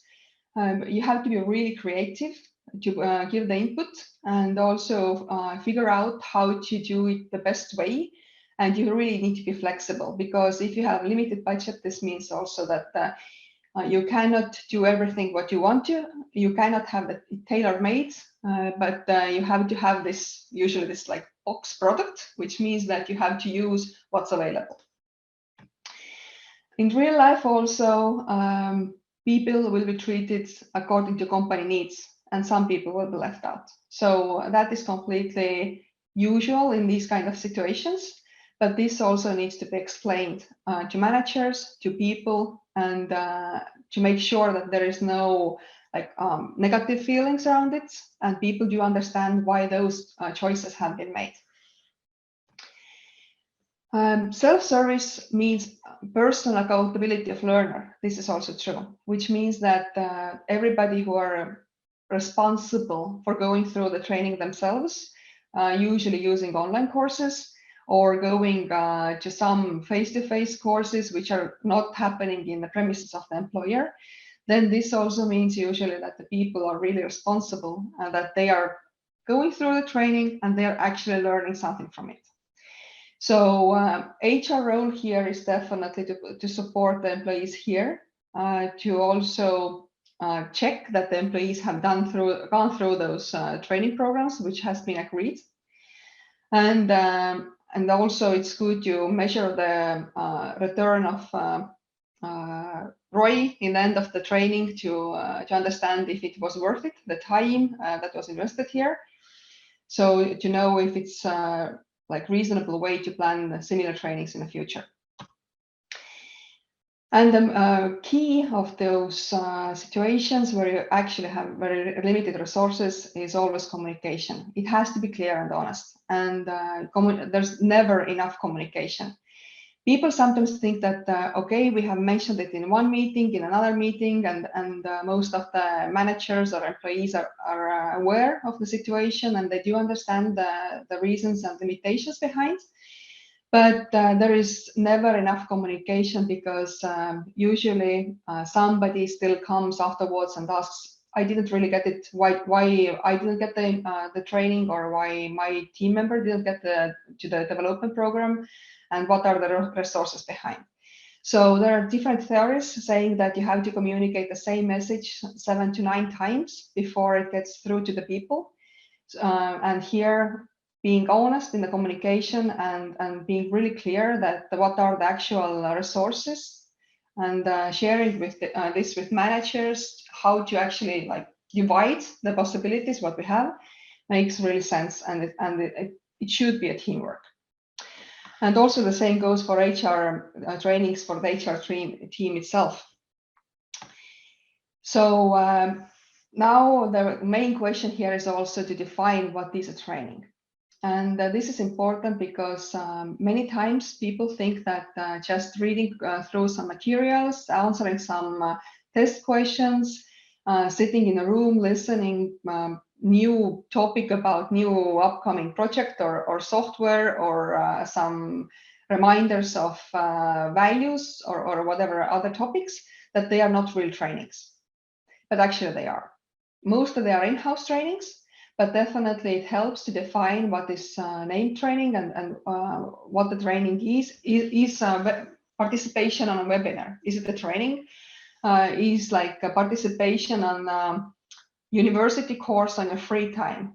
You have to be really creative to give the input and also figure out how to do it the best way. And you really need to be flexible, because if you have limited budget, this means also that you cannot do everything what you want to. You cannot have it tailor-made, but you have to have this, usually this like box product, which means that you have to use what's available. In real life also, people will be treated according to company needs, and some people will be left out. So that is completely usual in these kind of situations, but this also needs to be explained to managers, to people, and to make sure that there is no negative feelings around it, and people do understand why those choices have been made. Self-service means personal accountability of learner. This is also true, which means that everybody who are responsible for going through the training themselves, usually using online courses or going to some face-to-face courses which are not happening in the premises of the employer, then this also means usually that the people are really responsible and that they are going through the training and they are actually learning something from it. So HR role here is definitely to support the employees here, to also check that the employees have gone through those training programs which has been agreed, and also it's good to measure the return of ROI in the end of the training to understand if it was worth it, the time that was invested here. So to know if it's like reasonable way to plan similar trainings in the future. And the key of those situations where you actually have very limited resources is always communication. It has to be clear and honest, and there's never enough communication. People sometimes think that, okay, we have mentioned it in one meeting, in another meeting, and most of the managers or employees are aware of the situation and they do understand the reasons and limitations behind. But there is never enough communication, because usually somebody still comes afterwards and asks, I didn't really get it, why I didn't get the training, or why my team member didn't get to the development program, and what are the resources behind. So there are different theories saying that you have to communicate the same message 7 to 9 times before it gets through to the people. And here, being honest in the communication and being really clear that what are the actual resources, and sharing with this with managers, how to actually divide the possibilities what we have, makes really sense, and it should be a teamwork. And also the same goes for HR trainings for the HR team itself. So now the main question here is also to define what is a training. And this is important because many times people think that just reading through some materials, answering some test questions, sitting in a room, listening new topic about new upcoming project or software, or some reminders of values or whatever other topics, that they are not real trainings. But actually they are. Most of them are in-house trainings, but definitely it helps to define what is named training and what the training is participation on a webinar. Is it a training? Is like a participation on university course on your free time,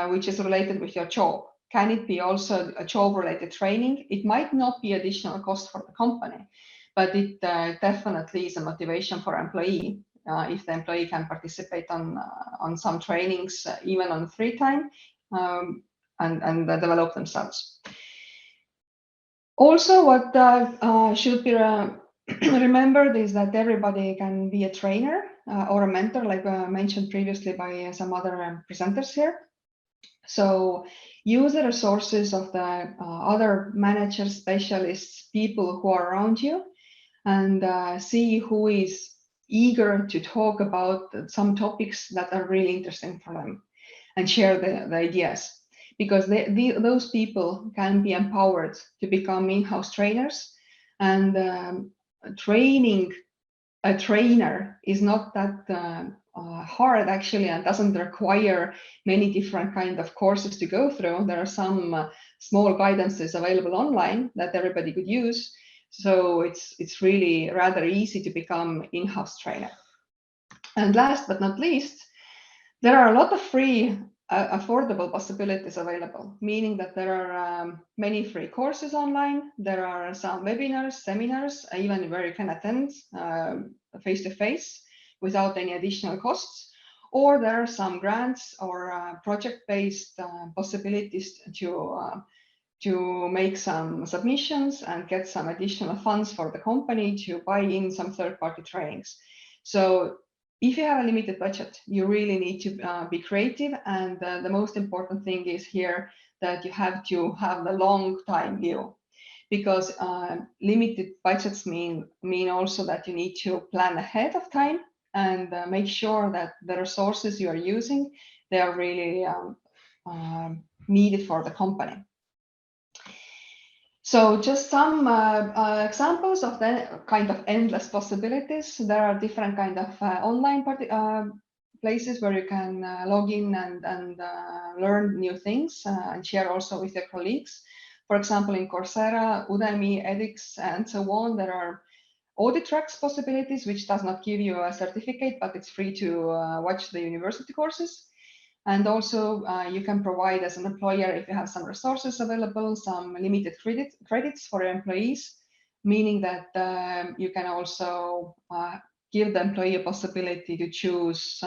which is related with your job. Can it be also a job related training? It might not be additional cost for the company, but it definitely is a motivation for employee if the employee can participate on some trainings, even on free time, and develop themselves. Also, what should be remembered is that everybody can be a trainer or a mentor, like mentioned previously by some other presenters here. So use the resources of the other managers, specialists, people who are around you, and see who is eager to talk about some topics that are really interesting for them, and share the ideas, because those people can be empowered to become in-house trainers. And training a trainer is not that hard actually, and doesn't require many different kind of courses to go through. There are some small guidances available online that everybody could use. So it's really rather easy to become in-house trainer. And last but not least, there are a lot of free affordable possibilities available, meaning that there are many free courses online. There are some webinars, seminars, even where you can attend face-to-face without any additional costs. Or there are some grants or project-based possibilities to make some submissions and get some additional funds for the company to buy in some third-party trainings. So if you have a limited budget, you really need to be creative. And the most important thing is here that you have to have the long time view, because limited budgets mean also that you need to plan ahead of time and make sure that the resources you are using, they are really needed for the company. So just some examples of the kind of endless possibilities. There are different kind of online places where you can log in and learn new things and share also with your colleagues. For example, in Coursera, Udemy, edX, and so on, there are audit tracks possibilities, which does not give you a certificate, but it's free to watch the university courses. And also you can provide as an employer, if you have some resources available, some limited credits for your employees, meaning that you can also give the employee a possibility to choose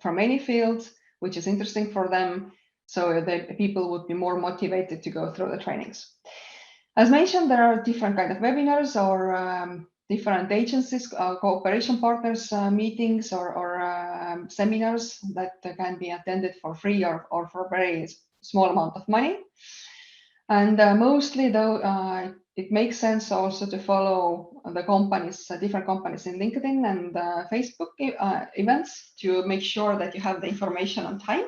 from any field, which is interesting for them, so that people would be more motivated to go through the trainings. As mentioned, there are different kind of webinars or different agencies, cooperation partners, meetings or seminars that can be attended for free or for a very small amount of money. And mostly though, it makes sense also to follow the companies, different companies in LinkedIn and Facebook events to make sure that you have the information on time.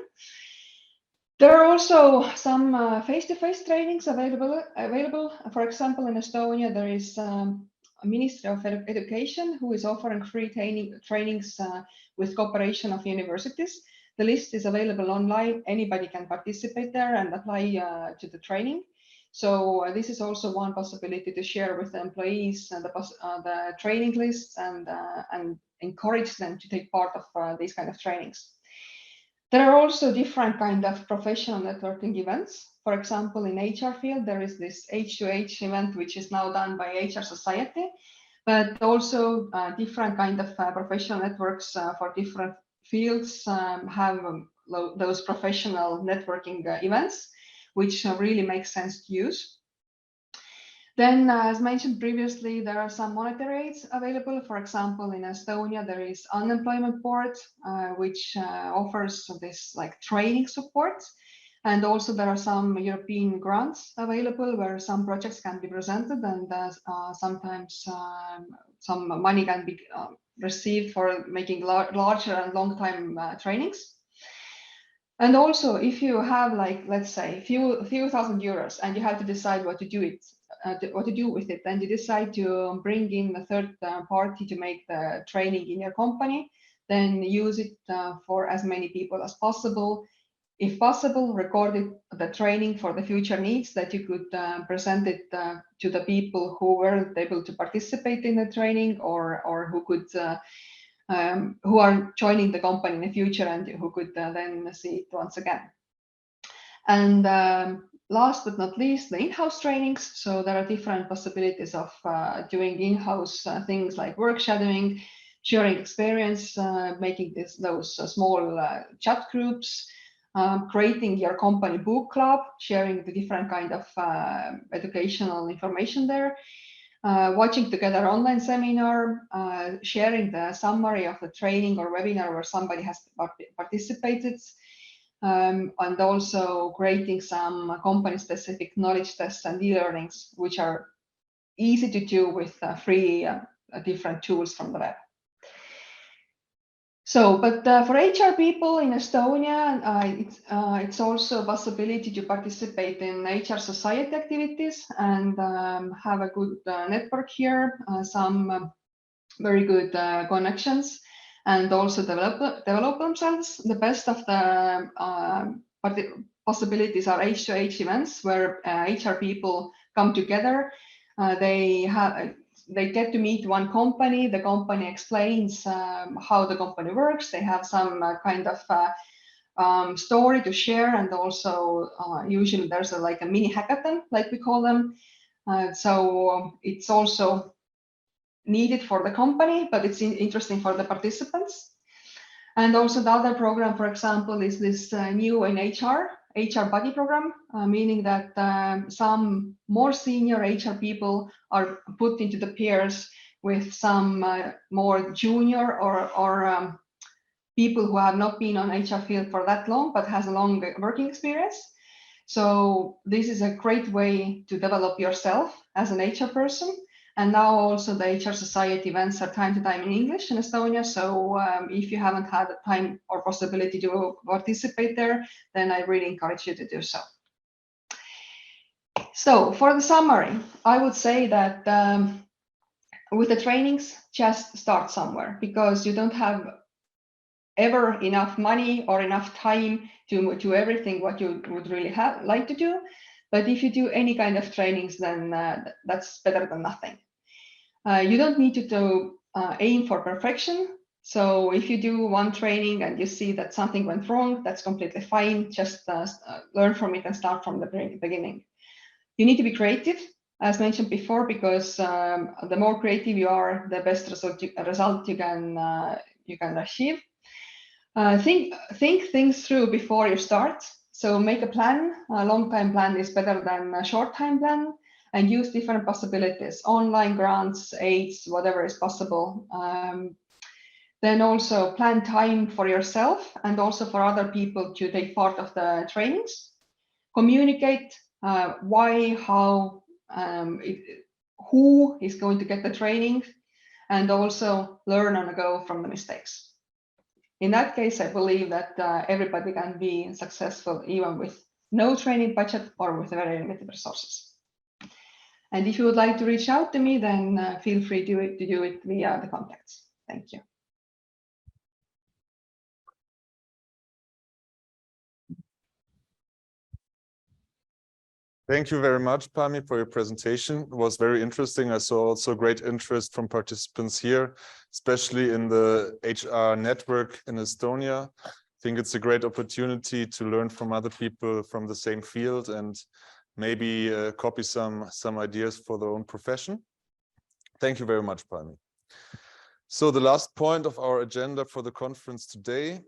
There are also some face-to-face trainings available. For example, in Estonia, there is Ministry of Education who is offering free trainings with cooperation of universities. The list is available online. Anybody can participate there and apply to the training. So this is also one possibility to share with the employees the training lists and encourage them to take part of these kind of trainings. There are also different kind of professional networking events. For example, in HR field, there is this H2H event, which is now done by HR Society, but also different kind of professional networks for different fields have those professional networking events, which really make sense to use. Then, as mentioned previously, there are some monetary aids available. For example, in Estonia, there is unemployment board, which offers this like training support. And also there are some European grants available where some projects can be presented and sometimes some money can be received for making larger and long time trainings. And also if you have like, let's say, a few thousand euros and you have to decide what to do with it, and you decide to bring in a third party to make the training in your company, then use it for as many people as possible. If possible, record the training for the future needs, that you could present it to the people who weren't able to participate in the training or who could who are joining the company in the future and who could then see it once again. And last but not least, the in-house trainings. So there are different possibilities of doing in-house things like work shadowing, sharing experience, making those small chat groups, creating your company book club, sharing the different kind of educational information there, watching together online seminar, sharing the summary of the training or webinar where somebody has participated, and also creating some company-specific knowledge tests and e-learnings, which are easy to do with free different tools from the web. So, but for HR people in Estonia, it's also a possibility to participate in HR society activities and have a good network here, some very good connections, and also develop themselves. The best of the possibilities are H2H events where HR people come together. They get to meet one company. The company explains how the company works. They have some kind of story to share, and also usually there's like a mini hackathon, like we call them. So it's also needed for the company, but it's interesting for the participants. And also the other program, for example, is this new in HR buddy program, meaning that some more senior HR people are put into the pairs with some more junior or people who have not been on HR field for that long, but has a long working experience. So this is a great way to develop yourself as an HR person. And now also the HR society events are time to time in English in Estonia. So if you haven't had the time or possibility to participate there, then I really encourage you to do so. So for the summary, I would say that with the trainings, just start somewhere, because you don't have ever enough money or enough time to do everything what you would really like to do. But if you do any kind of trainings, then that's better than nothing. You don't need to aim for perfection. So if you do one training and you see that something went wrong, that's completely fine. Just learn from it and start from the beginning. You need to be creative, as mentioned before, because the more creative you are, the best result you can achieve. Think things through before you start. So make a plan. A long-time plan is better than a short-time plan, and use different possibilities, online grants, aids, whatever is possible. Then also plan time for yourself and also for other people to take part of the trainings. Communicate why, how, who is going to get the training, and also learn on the go from the mistakes. In that case, I believe that everybody can be successful even with no training budget or with very limited resources. And if you would like to reach out to me, then feel free to do it via the contacts. Thank you. Thank you very much, Pami, for your presentation. It was very interesting. I saw also great interest from participants here, especially in the HR network in Estonia. I think it's a great opportunity to learn from other people from the same field and maybe copy some ideas for their own profession. Thank you very much, Pami. So the last point of our agenda for the conference today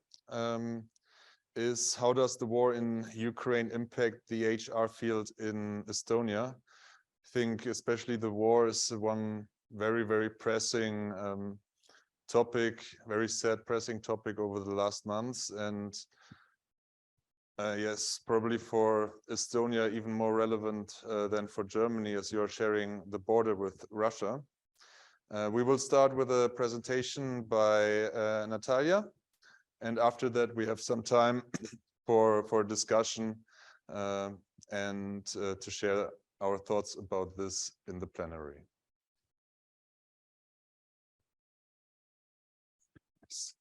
is, how does the war in Ukraine impact the HR field in Estonia? I think especially the war is one very, very pressing topic, very sad, pressing topic over the last months. And yes, probably for Estonia, even more relevant than for Germany, as you are sharing the border with Russia. We will start with a presentation by Natalia. And after that, we have some time for discussion and to share our thoughts about this in the plenary. Yes.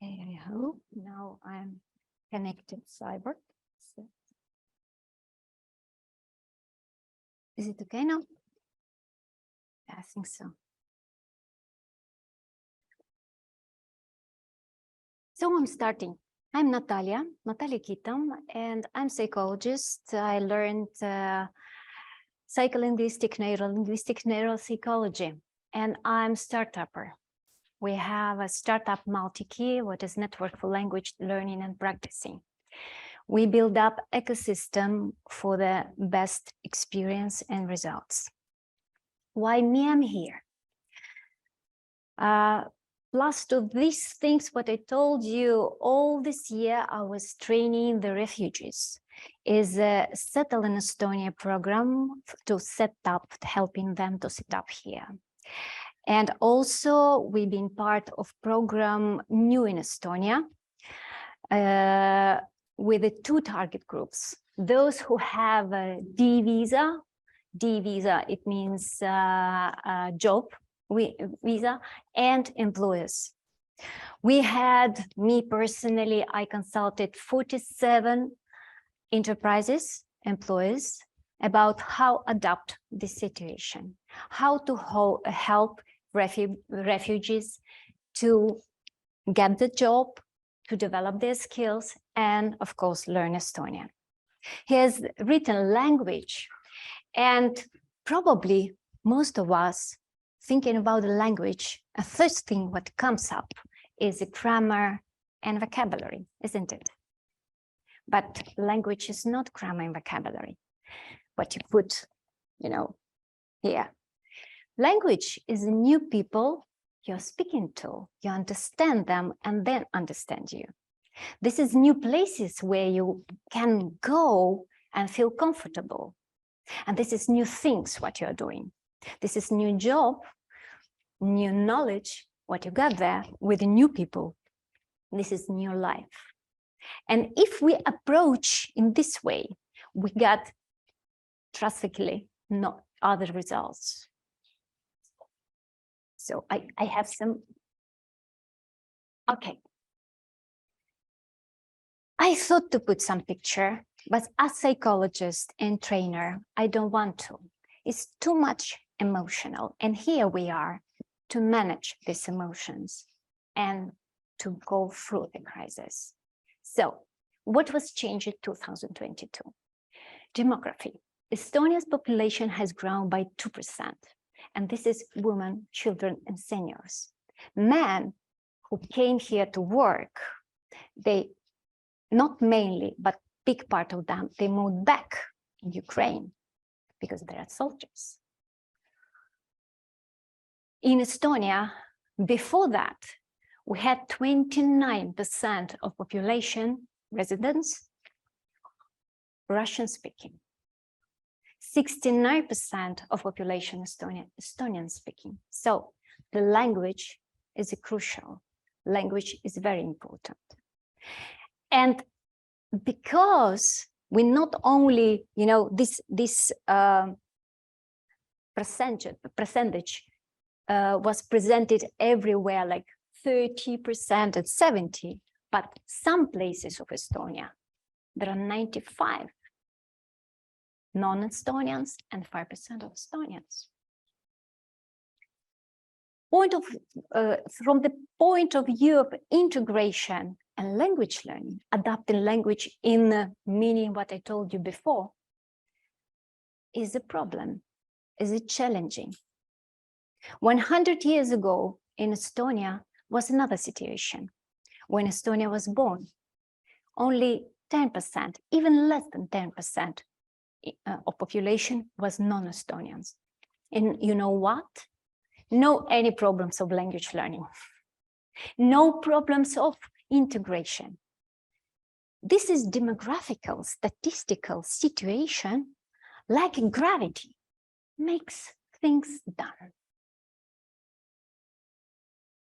I hope now I'm connected cyber. So. Is it okay now? Yeah, I think so. So I'm starting. I'm Natalia Kitam, and I'm psychologist. I learned psycholinguistic, neurolinguistic neuropsychology, and I'm startupper. We have a startup Multipier, what is network for language learning and practicing. We build up ecosystem for the best experience and results. Why me? I'm here. Plus to these things, what I told you, all this year I was training the refugees. Is a Settle in Estonia program to set up, helping them to set up here. And also we've been part of program New in Estonia with the two target groups. Those who have a D visa, it means job visa, and employers. We had, me personally, I consulted 47 enterprises, employers, about how adapt this situation, how to help refugees to get the job, to develop their skills, and of course, learn Estonian. Here's written language, and probably most of us thinking about the language, a first thing what comes up is the grammar and vocabulary, isn't it? But language is not grammar and vocabulary. What you put, here. Language is a new people you're speaking to. You understand them and then understand you. This is new places where you can go and feel comfortable. And this is new things what you're doing. This is new job, new knowledge, what you got there with the new people. This is new life. And if we approach in this way, we get drastically not other results. So I have some, okay. I thought to put some picture, but as psychologist and trainer, I don't want to. It's too much emotional. And here we are to manage these emotions and to go through the crisis. So what was changed in 2022? Demography. Estonia's population has grown by 2%. And this is women, children, and seniors. Men who came here to work, they, not mainly, but big part of them, they moved back in Ukraine because they are soldiers. In Estonia, before that, we had 29% of population residents Russian speaking. 69% of population Estonian speaking. So the language is crucial. Language is very important. And because we not only, this percentage was presented everywhere, like 30% and 70%, but some places of Estonia, there are 95 non-Estonians and 5% of Estonians. From the point of view of integration and language learning, adapting language in the meaning what I told you before, is a problem, is it challenging? 100 years ago in Estonia was another situation. When Estonia was born, only 10%, even less than 10% of population was non-Estonians. And you know what? No any problems of language learning. No problems of integration. This is demographical, statistical situation, like gravity, makes things done.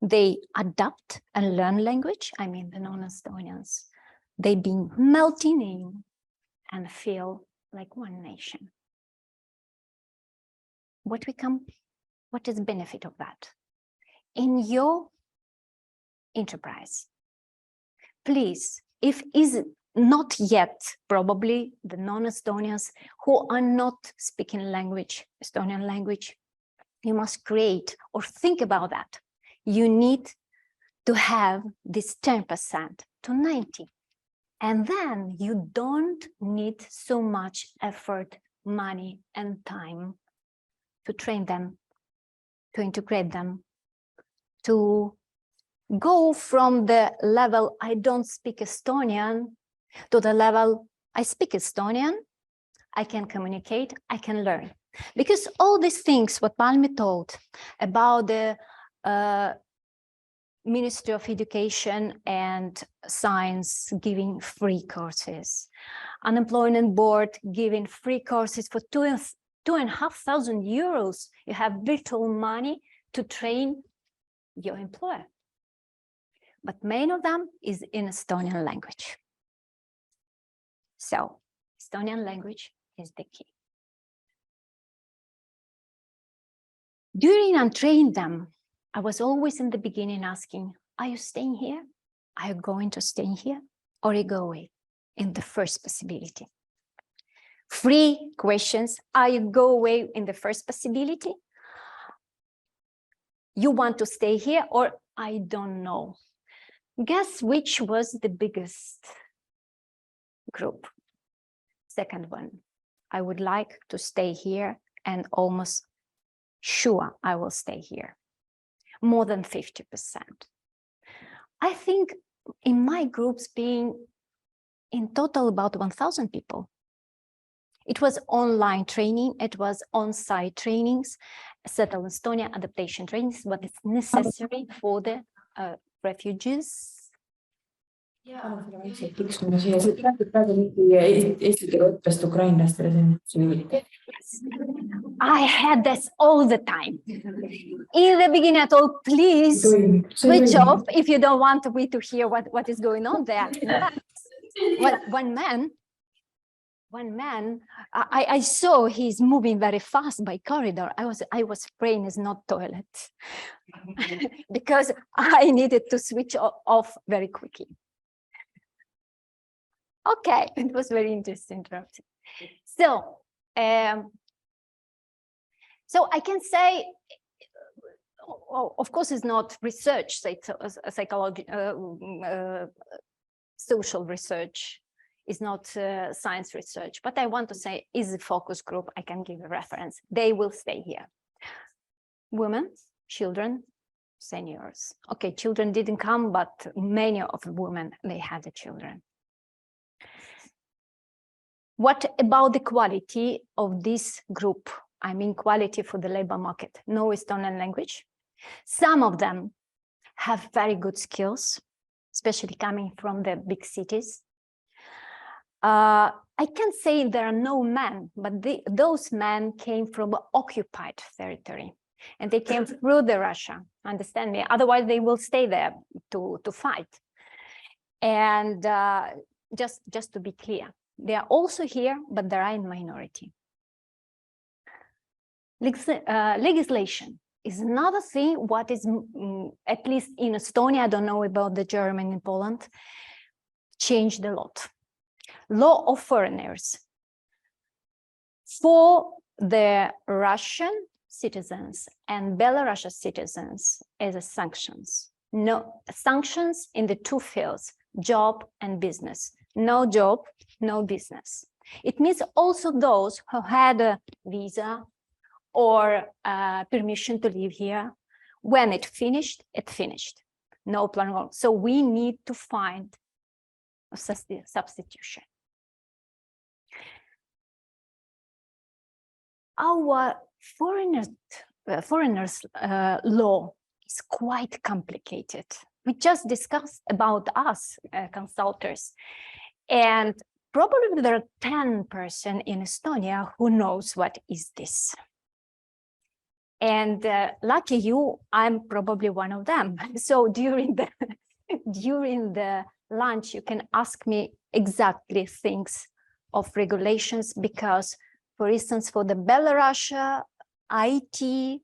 They adapt and learn language, I mean the non-Estonians. They've been melting in and feel like one nation. What is the benefit of that? In your enterprise, please, if is not yet probably the non-Estonians who are not speaking language, Estonian language, you must create or think about that. You need to have this 10% to 90. And then you don't need so much effort, money, and time to train them, to integrate them, to go from the level I don't speak Estonian to the level I speak Estonian, I can communicate, I can learn. Because all these things, what Palmi told about the Ministry of Education and Science giving free courses, Unemployment Board giving free courses for 2,500 euros. You have virtual money to train your employer. But many of them is in Estonian language. So Estonian language is the key. During and train them, I was always in the beginning asking, are you staying here? Are you going to stay here? Or you go away in the first possibility? 3 questions. Are you go away in the first possibility? You want to stay here, or I don't know. Guess which was the biggest group? Second one. I would like to stay here, and almost sure I will stay here. More than 50%. I think in my groups being in total about 1,000 people. It was online training, it was on-site trainings, Settle Estonia adaptation trainings, what is necessary for the refugees. I had this all the time. In the beginning, I told, please switch off if you don't want me to hear what is going on there. One man, I saw he's moving very fast by corridor. I was praying it's not toilet because I needed to switch off very quickly. Okay, it was very interesting. So, so I can say, of course, it's not research, psychology, social research. Is not science research, but I want to say is a focus group. I can give a reference. They will stay here. Women, children, seniors. Okay, children didn't come, but many of the women, they had the children. What about the quality of this group? I mean, quality for the labor market. No Estonian language. Some of them have very good skills, especially coming from the big cities. I can't say there are no men, but those men came from occupied territory and they came through the Russia, understand me? Otherwise, they will stay there to fight. And just to be clear, they are also here, but they are in minority. Legislation is another thing, what is, at least in Estonia, I don't know about the German in Poland, changed a lot. Law of foreigners for the Russian citizens and Belarusian citizens as a sanctions. No sanctions in the 2 fields, job and business. No job, no business. It means also those who had a visa or permission to live here. When it finished, it finished. No plan. So we need to find a substitution. Our foreigners law is quite complicated. We just discussed about us consultants, and probably there are 10% in Estonia who knows what is this. And lucky you, I'm probably one of them. So during the lunch, you can ask me exactly things of regulations, because, for instance, for the Belarus IT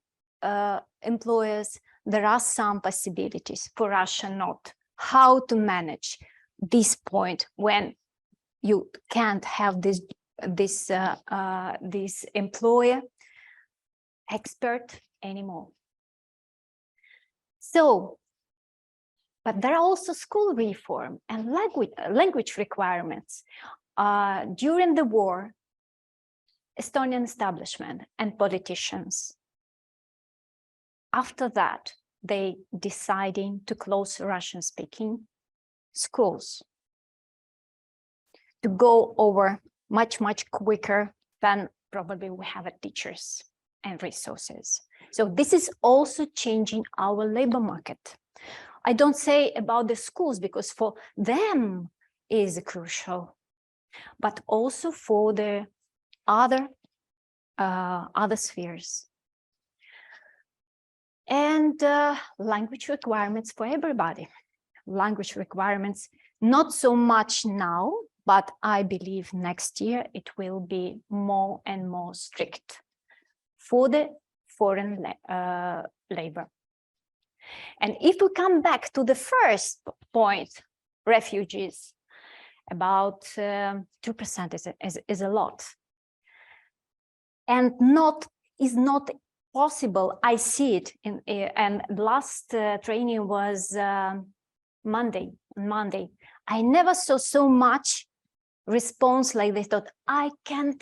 employers, there are some possibilities. For Russia, not. How to manage this point when you can't have this employer expert anymore. So, but there are also school reform and language requirements. During the war, Estonian establishment and politicians, after that, they deciding to close Russian-speaking schools, to go over much quicker than probably we have teachers and resources. So this is also changing our labor market. I don't say about the schools because for them is crucial, but also for the other spheres. And language requirements for everybody. Language requirements, not so much now, but I believe next year it will be more and more strict for the foreign labor. And if we come back to the first point, refugees, about 2% is a lot. And is not possible. I see it in, and last training was Monday. I never saw so much response like they thought, I can't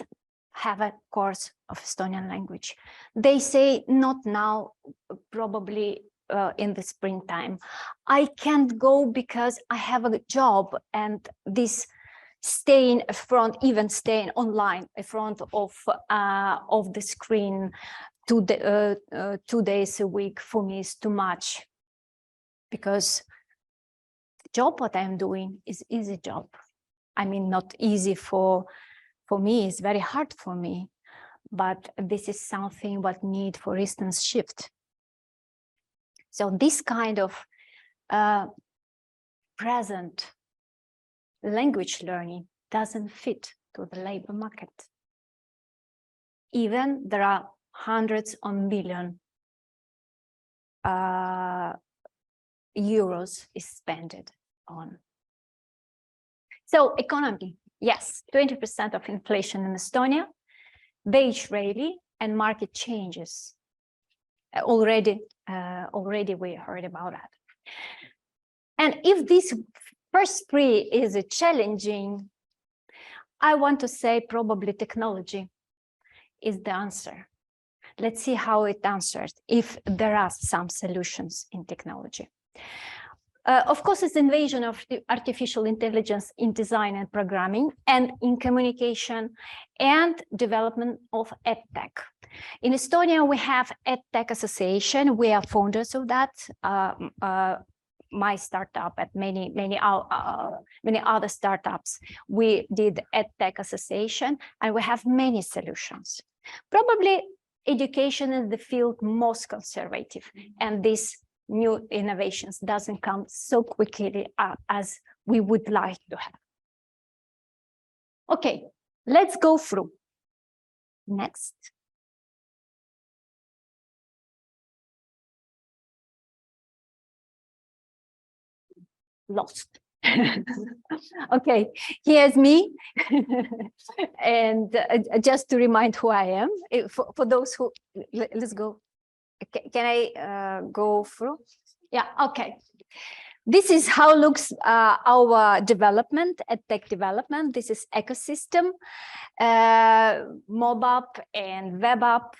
have a course of Estonian language. They say not now, probably in the springtime. I can't go because I have a job, and this staying even staying online in front of the screen 2 days a week for me is too much, because the job what I'm doing is easy job. I mean, not easy for me, it's very hard for me, but this is something what need, for instance, shift. So this kind of present language learning doesn't fit to the labor market. Even there are hundreds of millions euros is spent on. So economy, yes, 20% of inflation in Estonia, wage rally and market changes. Already we heard about that. And if this first three is challenging, I want to say probably technology is the answer. Let's see how it answers, if there are some solutions in technology. Of course, it's invasion of artificial intelligence in design and programming, and in communication and development of EdTech. In Estonia, we have EdTech Association. We are founders of that. My startup and many other startups, we did EdTech Association, and we have many solutions. Probably education is the field most conservative, and this new innovations doesn't come so quickly as we would like to have. Okay, let's go through. Next. Lost. Okay, here's me. And just to remind who I am, for those who, let's go. Can I go through? Yeah, okay. This is how looks our development, EdTech development. This is ecosystem, mob app and web app.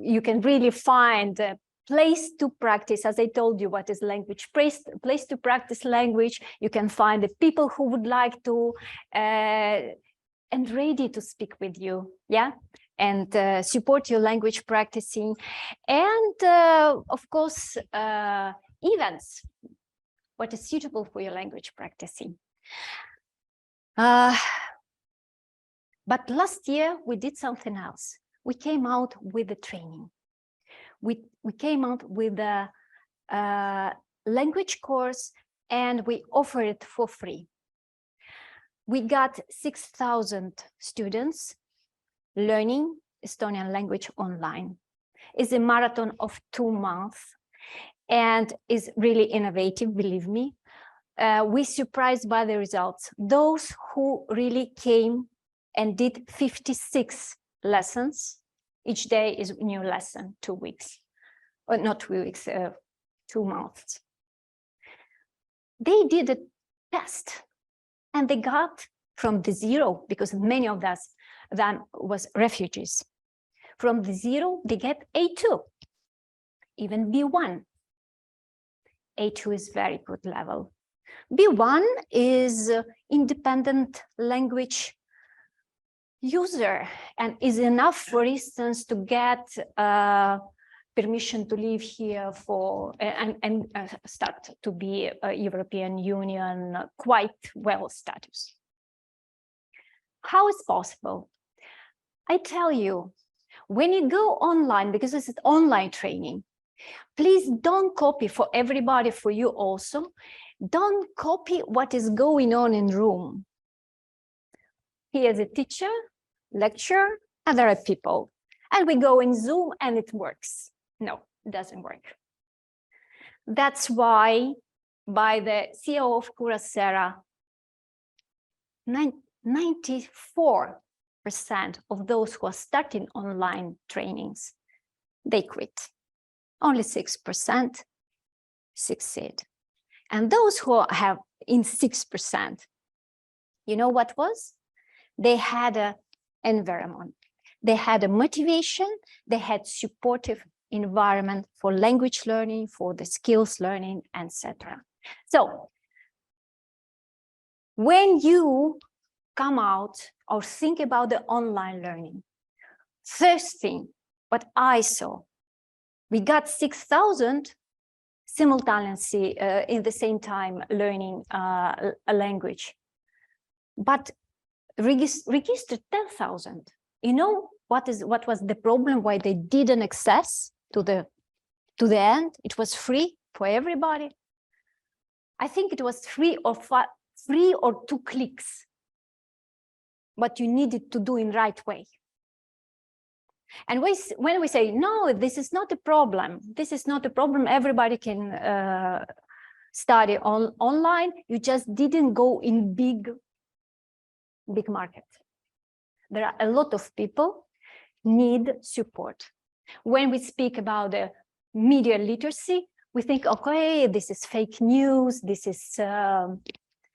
You can really find a place to practice, as I told you, what is language, place to practice language. You can find the people who would like to and ready to speak with you, yeah, and support your language practicing, and of course events, what is suitable for your language practicing. But last year we did something else. We came out with the training. We came out with a language course, and we offer it for free. We got 6,000 students learning Estonian language online. It's a marathon of 2 months and is really innovative, believe me. We're surprised by the results. Those who really came and did 56 lessons Each day is a new lesson, 2 weeks, or not 2 weeks, 2 months. They did a test and they got from the zero, because many of them was refugees. From the zero, they get A2, even B1. A2 is very good level. B1 is independent language user and is enough, for instance, to get permission to live here for and start to be a European Union quite well status. How is possible? I tell you, when you go online, because this is online training, please don't copy for everybody, for you also. Don't copy what is going on in room. Here's a teacher, lecture, and there are people. And we go in Zoom and it works. No, it doesn't work. That's why by the CEO of Coursera, 94% of those who are starting online trainings, they quit. Only 6% succeed. And those who have in 6%, you know what was? They had an environment. They had a motivation. They had supportive environment for language learning, for the skills learning, etc. So when you come out or think about the online learning, first thing, what I saw, we got 6,000 simultaneously in the same time learning a language, but registered 10,000. You know what was the problem? Why they didn't access to the end? It was free for everybody. I think it was 3 or 2 clicks, but you needed to do in right way. And when we say, no, this is not a problem, this is not a problem, everybody can study online, you just didn't go in big market. There are a lot of people need support. When we speak about the media literacy, we think, okay, this is fake news, this is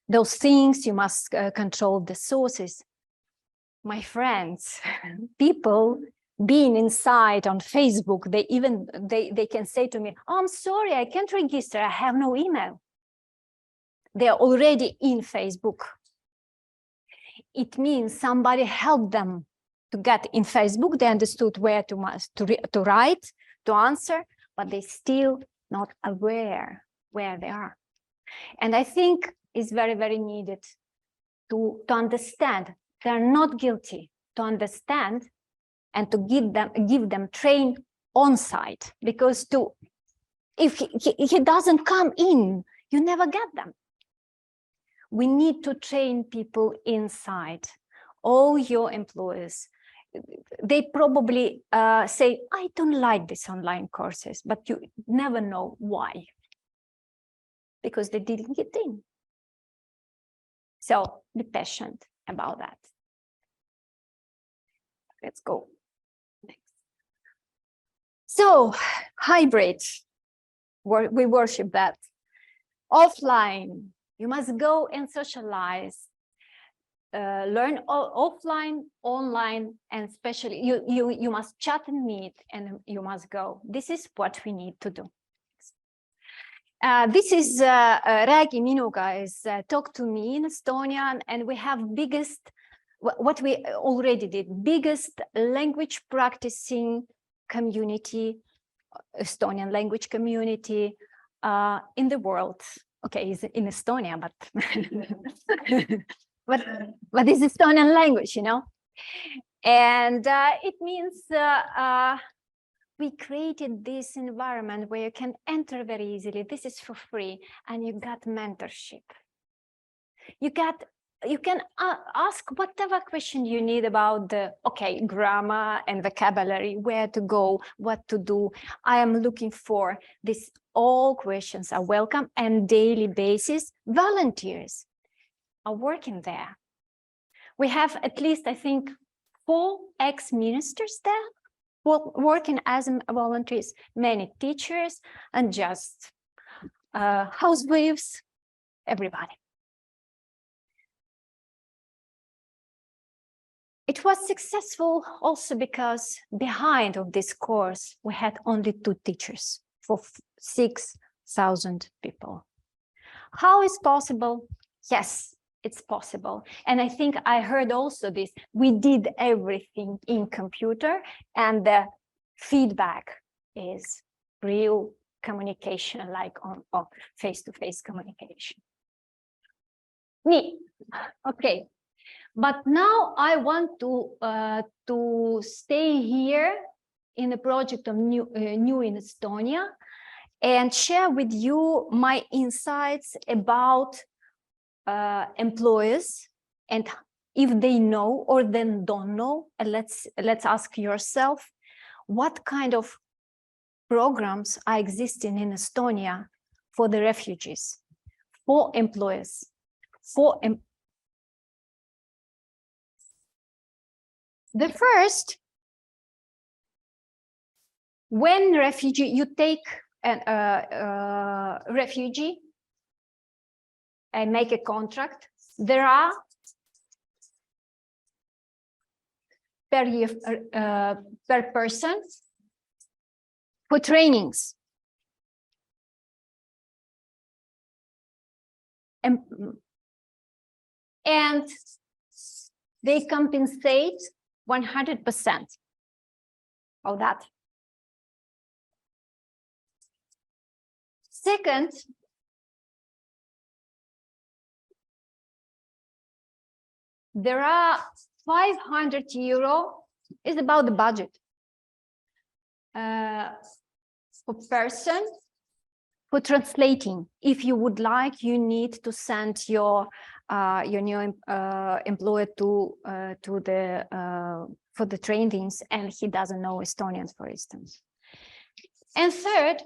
those things, you must control the sources. My friends, people being inside on Facebook, they can say to me, oh, I'm sorry, I can't register, I have no email. They are already in Facebook. It means somebody helped them to get in Facebook. They understood where to write, to answer, but they still not aware where they are. And I think it's very, very needed to understand they're not guilty, to understand and to give them train on site, because if he doesn't come in, you never get them. We need to train people inside. All your employees, they probably say, I don't like these online courses, but you never know why. Because they didn't get in. So be patient about that. Let's go. Next. So hybrid, we worship that. Offline, you must go and socialize, learn offline, online, and especially you must chat and meet, and you must go. This is what we need to do. This is Räägi minuga is Talk to Me in Estonian, and we have biggest, what we already did, biggest language practicing community, Estonian language community in the world. Okay, it's in Estonia, but it's Estonian language, you know. And it means we created this environment where you can enter very easily. This is for free, and you got mentorship. You can ask whatever question you need about the grammar and vocabulary, where to go, what to do. I am looking for this. All questions are welcome, and daily basis volunteers are working there. We have at least, I think, 4 ex-ministers there working as volunteers, many teachers and just housewives, everybody. It was successful also because behind of this course, we had only 2 teachers for 6,000 people. How is possible? Yes, it's possible. And I think I heard also this, we did everything in computer and the feedback is real communication, like on face-to-face communication. Me, okay. But now I want to stay here in the project of New in Estonia and share with you my insights about employers and if they know or then don't know. And let's ask yourself what kind of programs are existing in Estonia for the refugees, for employers, the first, when refugee, you take a refugee and make a contract, there are per year, per person for trainings. And they compensate 100% of that. Second, there are 500 euro is about the budget per person for translating. If you would like, you need to send your new employer to the for the trainings, and he doesn't know Estonian, for instance. And third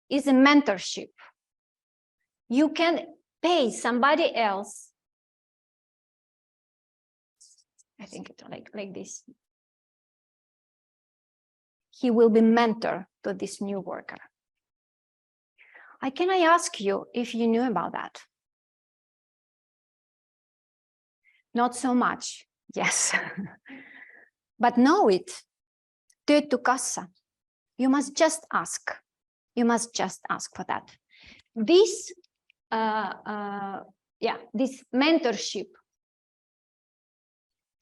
is a mentorship. You can pay somebody else. I think it's like this. He will be mentor to this new worker. Can I ask you if you knew about that? Not so much, yes. But know it. Töötukassa. You must just ask. You must just ask for that. This, this mentorship.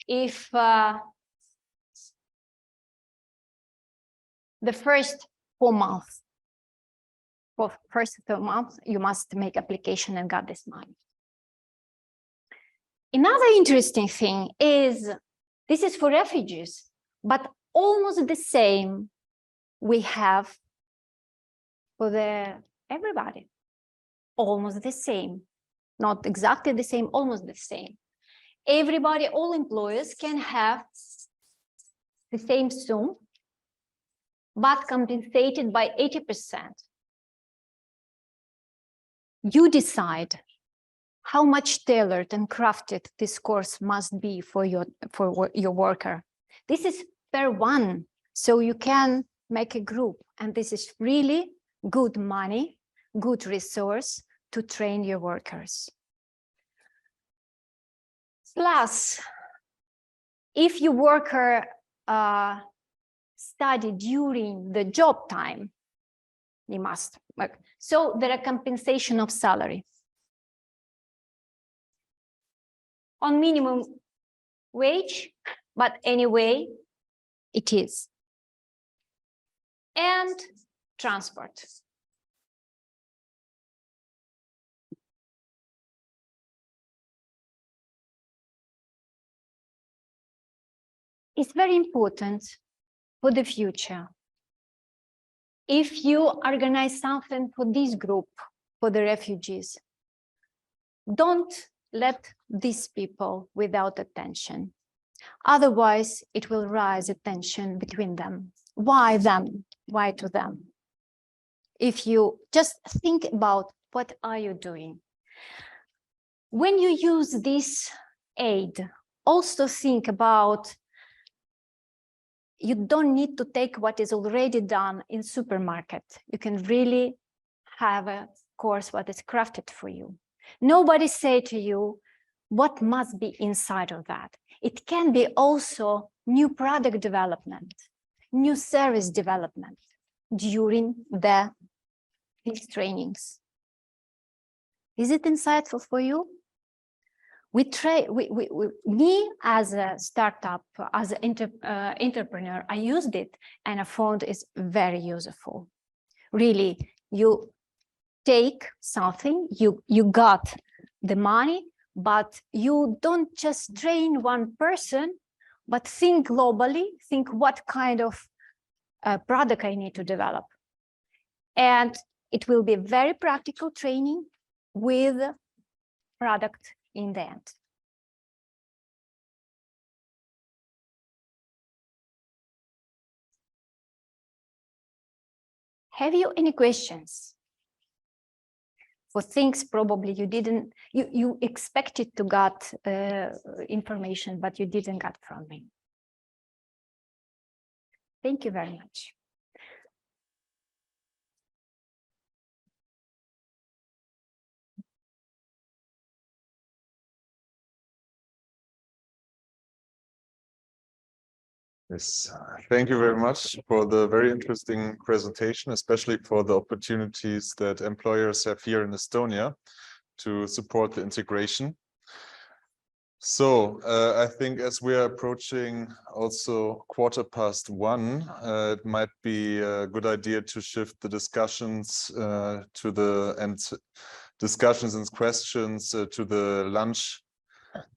If the first 4 months, for first 4 months, you must make application and get this money. Another interesting thing is, this is for refugees, but almost the same we have for everybody. Almost the same, not exactly the same, almost the same. Everybody, all employers can have the same sum, but compensated by 80%. You decide how much tailored and crafted this course must be for your worker. This is per one, so you can make a group, and this is really good money, good resource to train your workers. Plus, if your worker study during the job time, you must work. So there are compensation of salary. On minimum wage, but anyway, it is. And transport. It's very important for the future. If you organize something for this group, for the refugees, don't let these people without attention. Otherwise, it will raise a tension between them. Why them? Why to them? If you just think about what are you doing? When you use this aid, also think about you don't need to take what is already done in supermarket. You can really have a course what is crafted for you. Nobody say to you what must be inside of that. It can be also new product development, new service development during these trainings. Is it insightful for you? Me as a startup, as an entrepreneur, I used it and I found it's very useful. Really, you take something, you got the money, but you don't just train one person, but think globally, think what kind of product I need to develop. And it will be very practical training with product in the end. Have you any questions for things probably you didn't, you expected to get information, but you didn't get from me? Thank you very much. Yes, thank you very much for the very interesting presentation, especially for the opportunities that employers have here in Estonia to support the integration. So I think as we are approaching also 1:15, it might be a good idea to shift the discussions to the discussions and questions to the lunch,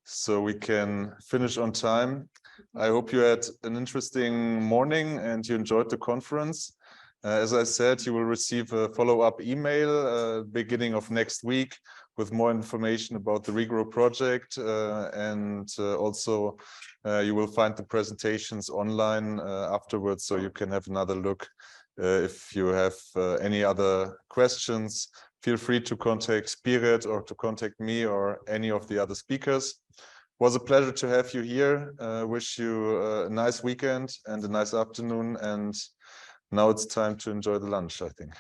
so we can finish on time. I hope you had an interesting morning and you enjoyed the conference. As I said, you will receive a follow-up email beginning of next week with more information about the REGROW project, and also you will find the presentations online afterwards, so you can have another look. If you have any other questions, feel free to contact Spirit or to contact me or any of the other speakers. It was a pleasure to have you here. Wish you a nice weekend and a nice afternoon, and now it's time to enjoy the lunch, I think.